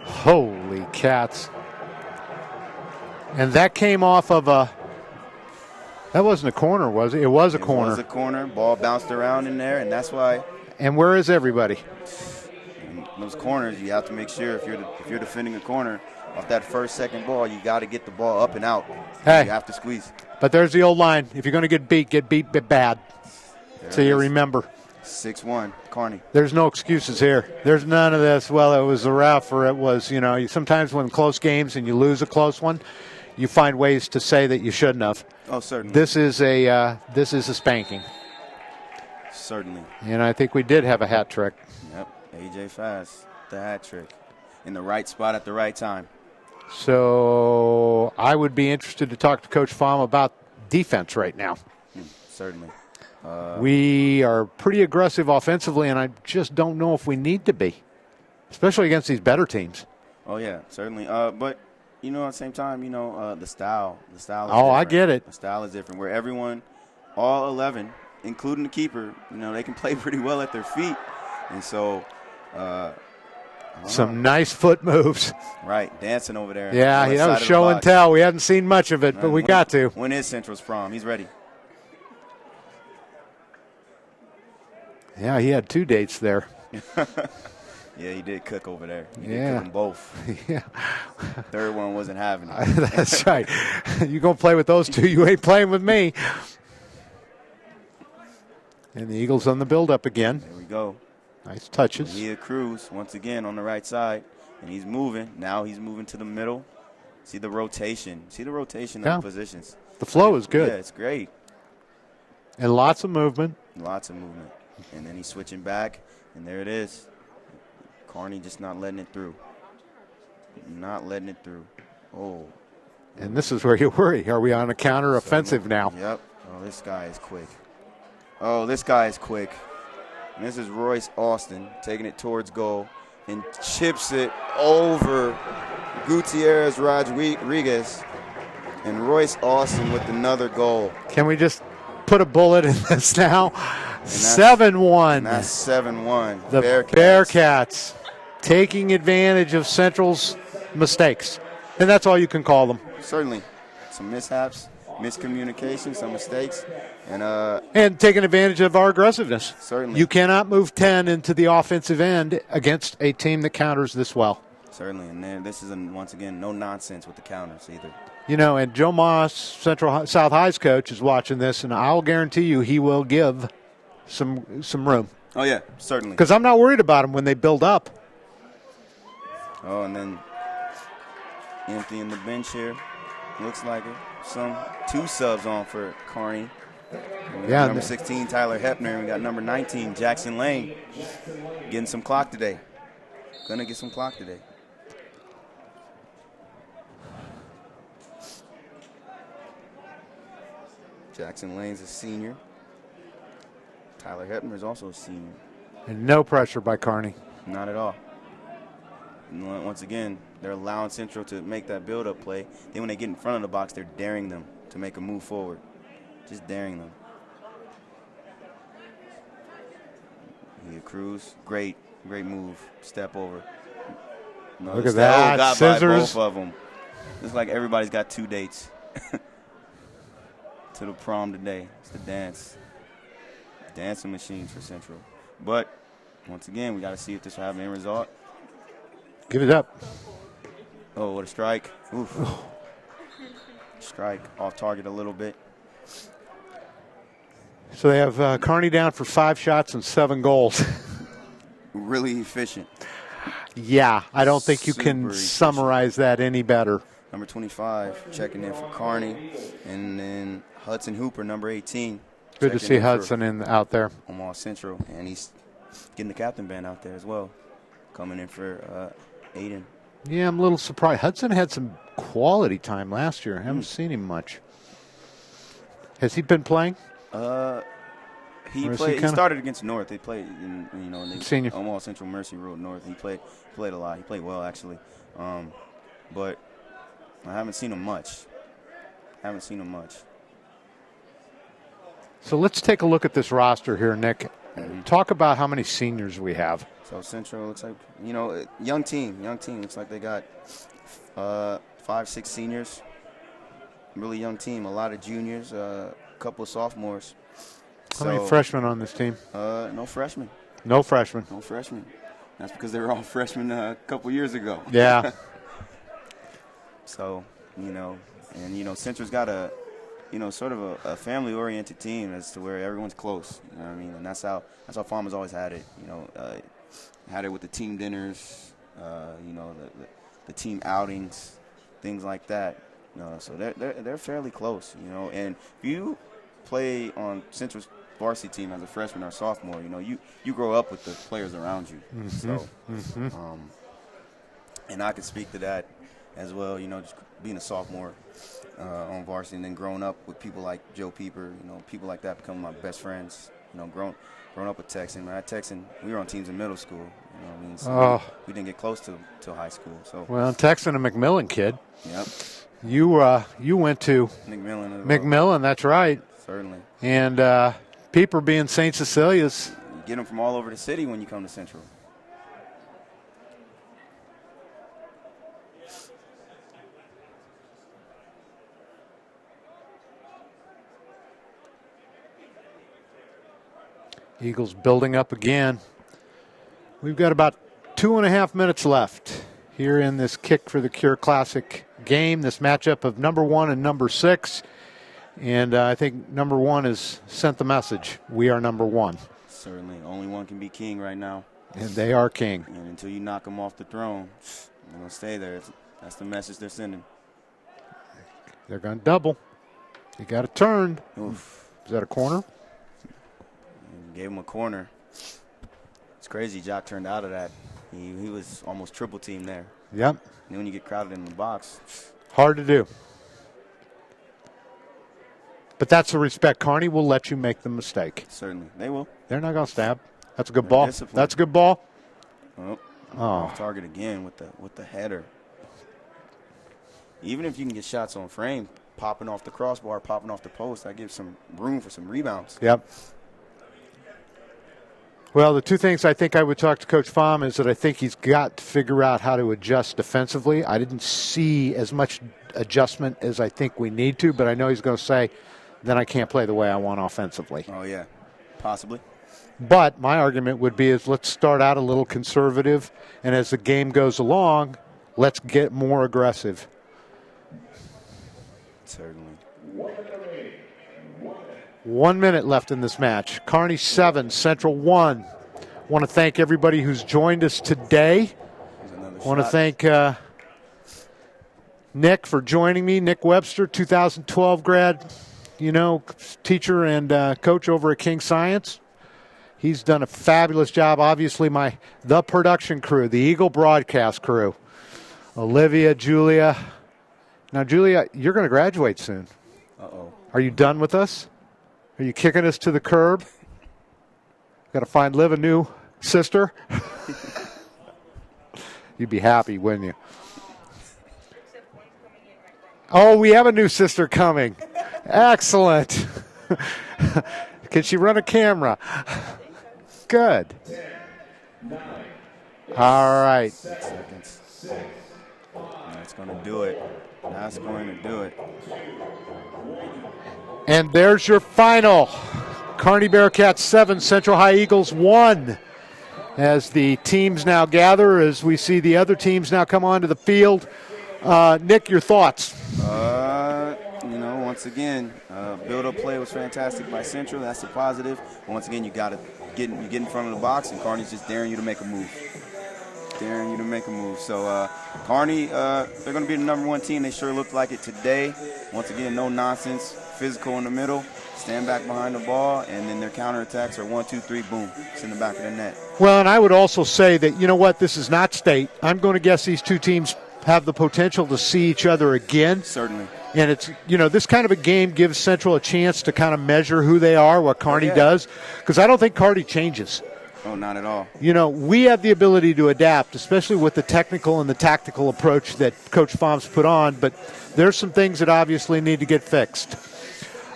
Speaker 1: Holy cats. And that came off of that wasn't a corner, was it? It was a corner.
Speaker 2: It was a corner. Ball bounced around in there, and that's why.
Speaker 1: And where is everybody?
Speaker 2: In those corners, you have to make sure if you're defending a corner, off that first, second ball, you got to get the ball up and out.
Speaker 1: Hey.
Speaker 2: You have to squeeze.
Speaker 1: But there's the old line. If you're going to get beat bad. So you remember.
Speaker 9: 6-1, Kearney.
Speaker 1: There's no excuses here. There's none of this, well, it was the ref or it was, sometimes when close games and you lose a close one, you find ways to say that you shouldn't have.
Speaker 9: Oh, certainly.
Speaker 1: This is a spanking.
Speaker 9: Certainly.
Speaker 1: And I think we did have a hat trick.
Speaker 9: Yep, A.J. Fast, the hat trick. In the right spot at the right time.
Speaker 1: So I would be interested to talk to Coach Fahm about defense right now.
Speaker 9: Certainly.
Speaker 1: We are pretty aggressive offensively, and I just don't know if we need to be, especially against these better teams.
Speaker 9: Oh, yeah, certainly. But, at the same time, the style is different.
Speaker 1: I get it.
Speaker 9: The style is different where everyone, all 11, including the keeper, they can play pretty well at their feet. And so
Speaker 1: some nice foot moves.
Speaker 9: Right, dancing over there.
Speaker 1: Yeah, that was show and tell. We hadn't seen much of it, but we got to.
Speaker 9: When is Central's prom? He's ready.
Speaker 1: Yeah, he had 2 dates there.
Speaker 9: Yeah, he did cook over there. He
Speaker 1: did
Speaker 9: cook them both.
Speaker 1: Yeah.
Speaker 9: Third one wasn't having it.
Speaker 1: That's right. You going to play with those 2, you ain't playing with me. And the Eagles on the build-up again.
Speaker 9: There we go.
Speaker 1: Nice touches.
Speaker 9: Mia Cruz, once again, on the right side. And he's moving. Now he's moving to the middle. See the rotation. See the rotation of the positions.
Speaker 1: The flow is good.
Speaker 9: Yeah, it's great.
Speaker 1: And lots of movement.
Speaker 9: Lots of movement. And then he's switching back, and there it is. Kearney just not letting it through. Not letting it through. Oh.
Speaker 1: And this is where you worry. Are we on a counter offensive now?
Speaker 9: Yep. Oh, this guy is quick. Oh, this guy is quick. And this is Royce Austin taking it towards goal and chips it over Gutierrez Rodriguez. And Royce Austin with another goal.
Speaker 1: Can we just put a bullet in this now? 7-1.
Speaker 9: That's 7-1.
Speaker 1: The Bearcats taking advantage of Central's mistakes. And that's all you can call them.
Speaker 9: Certainly. Some mishaps, miscommunication, some mistakes.
Speaker 1: And taking advantage of our aggressiveness.
Speaker 9: Certainly.
Speaker 1: You cannot move 10 into the offensive end against a team that counters this well.
Speaker 9: Certainly. And then this is, once again, no nonsense with the counters either.
Speaker 1: And Joe Moss, Central South High's coach, is watching this, and I'll guarantee you he will give some room.
Speaker 9: Oh, yeah, certainly.
Speaker 1: Because I'm not worried about them when they build up.
Speaker 9: Oh, and then emptying the bench here. Looks like it. 2 subs on for Kearney.
Speaker 1: Yeah,
Speaker 9: number 16, Tyler Hepner, and we got number 19, Jackson Lane, getting some clock today. Gonna get some clock today. Jackson Lane's a senior. Tyler Hepner is also a senior.
Speaker 1: And no pressure by Kearney.
Speaker 9: Not at all. And once again, they're allowing Central to make that build-up play. Then when they get in front of the box, they're daring them to make a move forward. Just daring them. Here, Cruz, great move. Step over.
Speaker 1: Look at that.
Speaker 9: Got
Speaker 1: Scissors.
Speaker 9: by both of them. Looks like everybody's got 2 dates to the prom today. It's the dance. Dancing machines for Central. But once again, we got to see if this will have any result.
Speaker 1: Give it up.
Speaker 9: Oh, what a strike. Oof. Strike off target a little bit.
Speaker 1: So they have Kearney down for 5 shots and 7 goals.
Speaker 9: Really efficient.
Speaker 1: Yeah, I don't think you
Speaker 9: Super
Speaker 1: can
Speaker 9: efficient.
Speaker 1: summarize that any better.
Speaker 9: Number 25 checking in for Kearney. And then Hudson Hooper, number 18.
Speaker 1: Good to see Hudson out there.
Speaker 9: Omaha Central. And he's getting the captain band out there as well. Coming in for Aiden.
Speaker 1: Yeah, I'm a little surprised. Hudson had some quality time last year. I haven't seen him much. Has he been playing?
Speaker 9: He started against North. They played in
Speaker 1: Senior.
Speaker 9: Omaha Central Mercy Road North. He played a lot. He played well actually. But I haven't seen him much.
Speaker 1: So let's take a look at this roster here, Nick. Talk about how many seniors we have.
Speaker 9: So Central looks like, young team. Looks like they got 5, 6 seniors. Really young team. A lot of juniors, a couple of sophomores.
Speaker 1: How many freshmen on this team?
Speaker 9: No freshmen.
Speaker 1: No freshmen.
Speaker 9: No freshmen. That's because they were all freshmen a couple years ago.
Speaker 1: Yeah.
Speaker 9: So, Central's got a sort of a family-oriented team as to where everyone's close. You know what I mean? And that's how Farmers always had it. Had it with the team dinners, the team outings, things like that. So they're fairly close. And if you play on Central's varsity team as a freshman or sophomore, you grow up with the players around you.
Speaker 1: Mm-hmm.
Speaker 9: So, and I can speak to that as well. Just being a sophomore on varsity, and then growing up with people like Joe Pieper, people like that become my best friends. Growing up with Texan. At Texan, we were on teams in middle school. So we didn't get close to high school. So
Speaker 1: Texan, a McMillan kid.
Speaker 9: Yep.
Speaker 1: You went to McMillan. That's right.
Speaker 9: Certainly.
Speaker 1: And Pieper being St. Cecilia's.
Speaker 9: You get them from all over the city when you come to Central.
Speaker 1: Eagles building up again. We've got about 2.5 minutes left here in this Kick for the Cure Classic game, this matchup of number 1 and number 6. And I think number 1 has sent the message. We are number 1.
Speaker 9: Certainly. Only one can be king right now.
Speaker 1: And they are king.
Speaker 9: And until you knock them off the throne, they're going to stay there. That's the message they're sending.
Speaker 1: They're going to double. You got to turn.
Speaker 9: Oof.
Speaker 1: Is that a corner?
Speaker 9: Gave him a corner. It's crazy. Jock turned out of that. He was almost triple team there.
Speaker 1: Yep.
Speaker 9: And then when you get crowded in the box,
Speaker 1: hard to do. But that's the respect. Kearney will let you make the mistake.
Speaker 9: Certainly. They will.
Speaker 1: They're not going to stab. That's a good ball.
Speaker 9: Discipline.
Speaker 1: That's a good ball.
Speaker 9: Oh. Off target again with the header. Even if you can get shots on frame, popping off the crossbar, popping off the post, that gives some room for some rebounds.
Speaker 1: Yep. Well, the two things I think I would talk to Coach Pham is that I think he's got to figure out how to adjust defensively. I didn't see as much adjustment as I think we need to, but I know he's going to say, then I can't play the way I want offensively.
Speaker 9: Oh, yeah, possibly.
Speaker 1: But my argument would be is let's start out a little conservative, and as the game goes along, let's get more aggressive.
Speaker 9: Certainly.
Speaker 1: 1 minute left in this match. Kearney 7, Central 1. Want to thank everybody who's joined us today. Want to thank Nick for joining me. Nick Webster, 2012 grad, teacher and coach over at King Science. He's done a fabulous job. Obviously, the production crew, the Eagle broadcast crew. Olivia, Julia. Now, Julia, you're going to graduate soon.
Speaker 9: Uh-oh.
Speaker 1: Are you done with us? Are you kicking us to the curb? Got to find Liv a new sister? You'd be happy, wouldn't you? Oh, we have a new sister coming. Excellent. Can she run a camera? Good. All right.
Speaker 9: 6 seconds. That's going to do it. That's going to do it.
Speaker 1: And there's your final. Kearney Bearcats 7, Central High Eagles 1. As the teams now gather, as we see the other teams now come onto the field. Nick, your thoughts?
Speaker 9: Once again, build-up play was fantastic by Central. That's a positive. Once again, you got to get in front of the box, and Kearney's just daring you to make a move. So Kearney, they're going to be the number 1 team. They sure looked like it today. Once again, no nonsense, physical in the middle, stand back behind the ball, and then their counterattacks are 1, 2, 3, boom, it's in the back of the net.
Speaker 1: Well, and I would also say that, this is not state. I'm going to guess these two teams have the potential to see each other again.
Speaker 9: Certainly.
Speaker 1: And it's, this kind of a game gives Central a chance to kind of measure who they are, what Kearney does, because I don't think Kearney changes.
Speaker 9: Oh, not at all.
Speaker 1: We have the ability to adapt, especially with the technical and the tactical approach that Coach Phom's put on, but there's some things that obviously need to get fixed.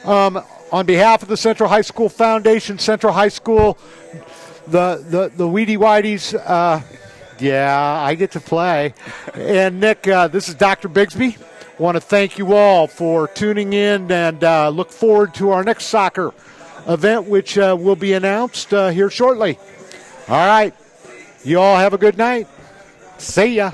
Speaker 1: On behalf of the Central High School Foundation, Central High School, the Weedy Whiteys, I get to play. And Nick, this is Dr. Bigsby. Want to thank you all for tuning in and look forward to our next soccer event, which will be announced here shortly. All right. You all have a good night. See ya.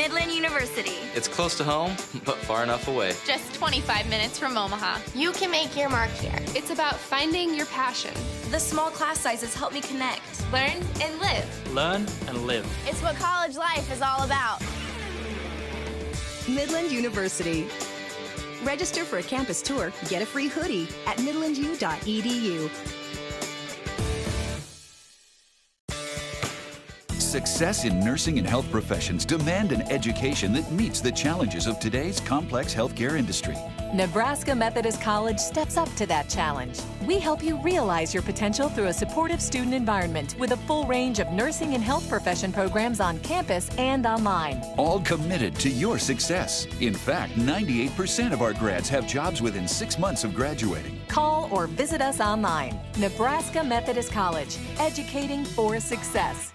Speaker 4: Midland University.
Speaker 5: It's close to home, but far enough away.
Speaker 6: Just 25 minutes from Omaha.
Speaker 7: You can make your mark here.
Speaker 6: It's about finding your passion.
Speaker 4: The small class sizes help me connect, learn, and live.
Speaker 5: Learn and live.
Speaker 7: It's what college life is all about.
Speaker 15: Midland University. Register for a campus tour, get a free hoodie at midlandu.edu.
Speaker 10: Success in nursing and health professions demand an education that meets the challenges of today's complex healthcare industry.
Speaker 8: Nebraska Methodist College steps up to that challenge. We help you realize your potential through a supportive student environment with a full range of nursing and health profession programs on campus and online.
Speaker 10: All committed to your success. In fact, 98% of our grads have jobs within 6 months of graduating.
Speaker 8: Call or visit us online. Nebraska Methodist College, educating for success.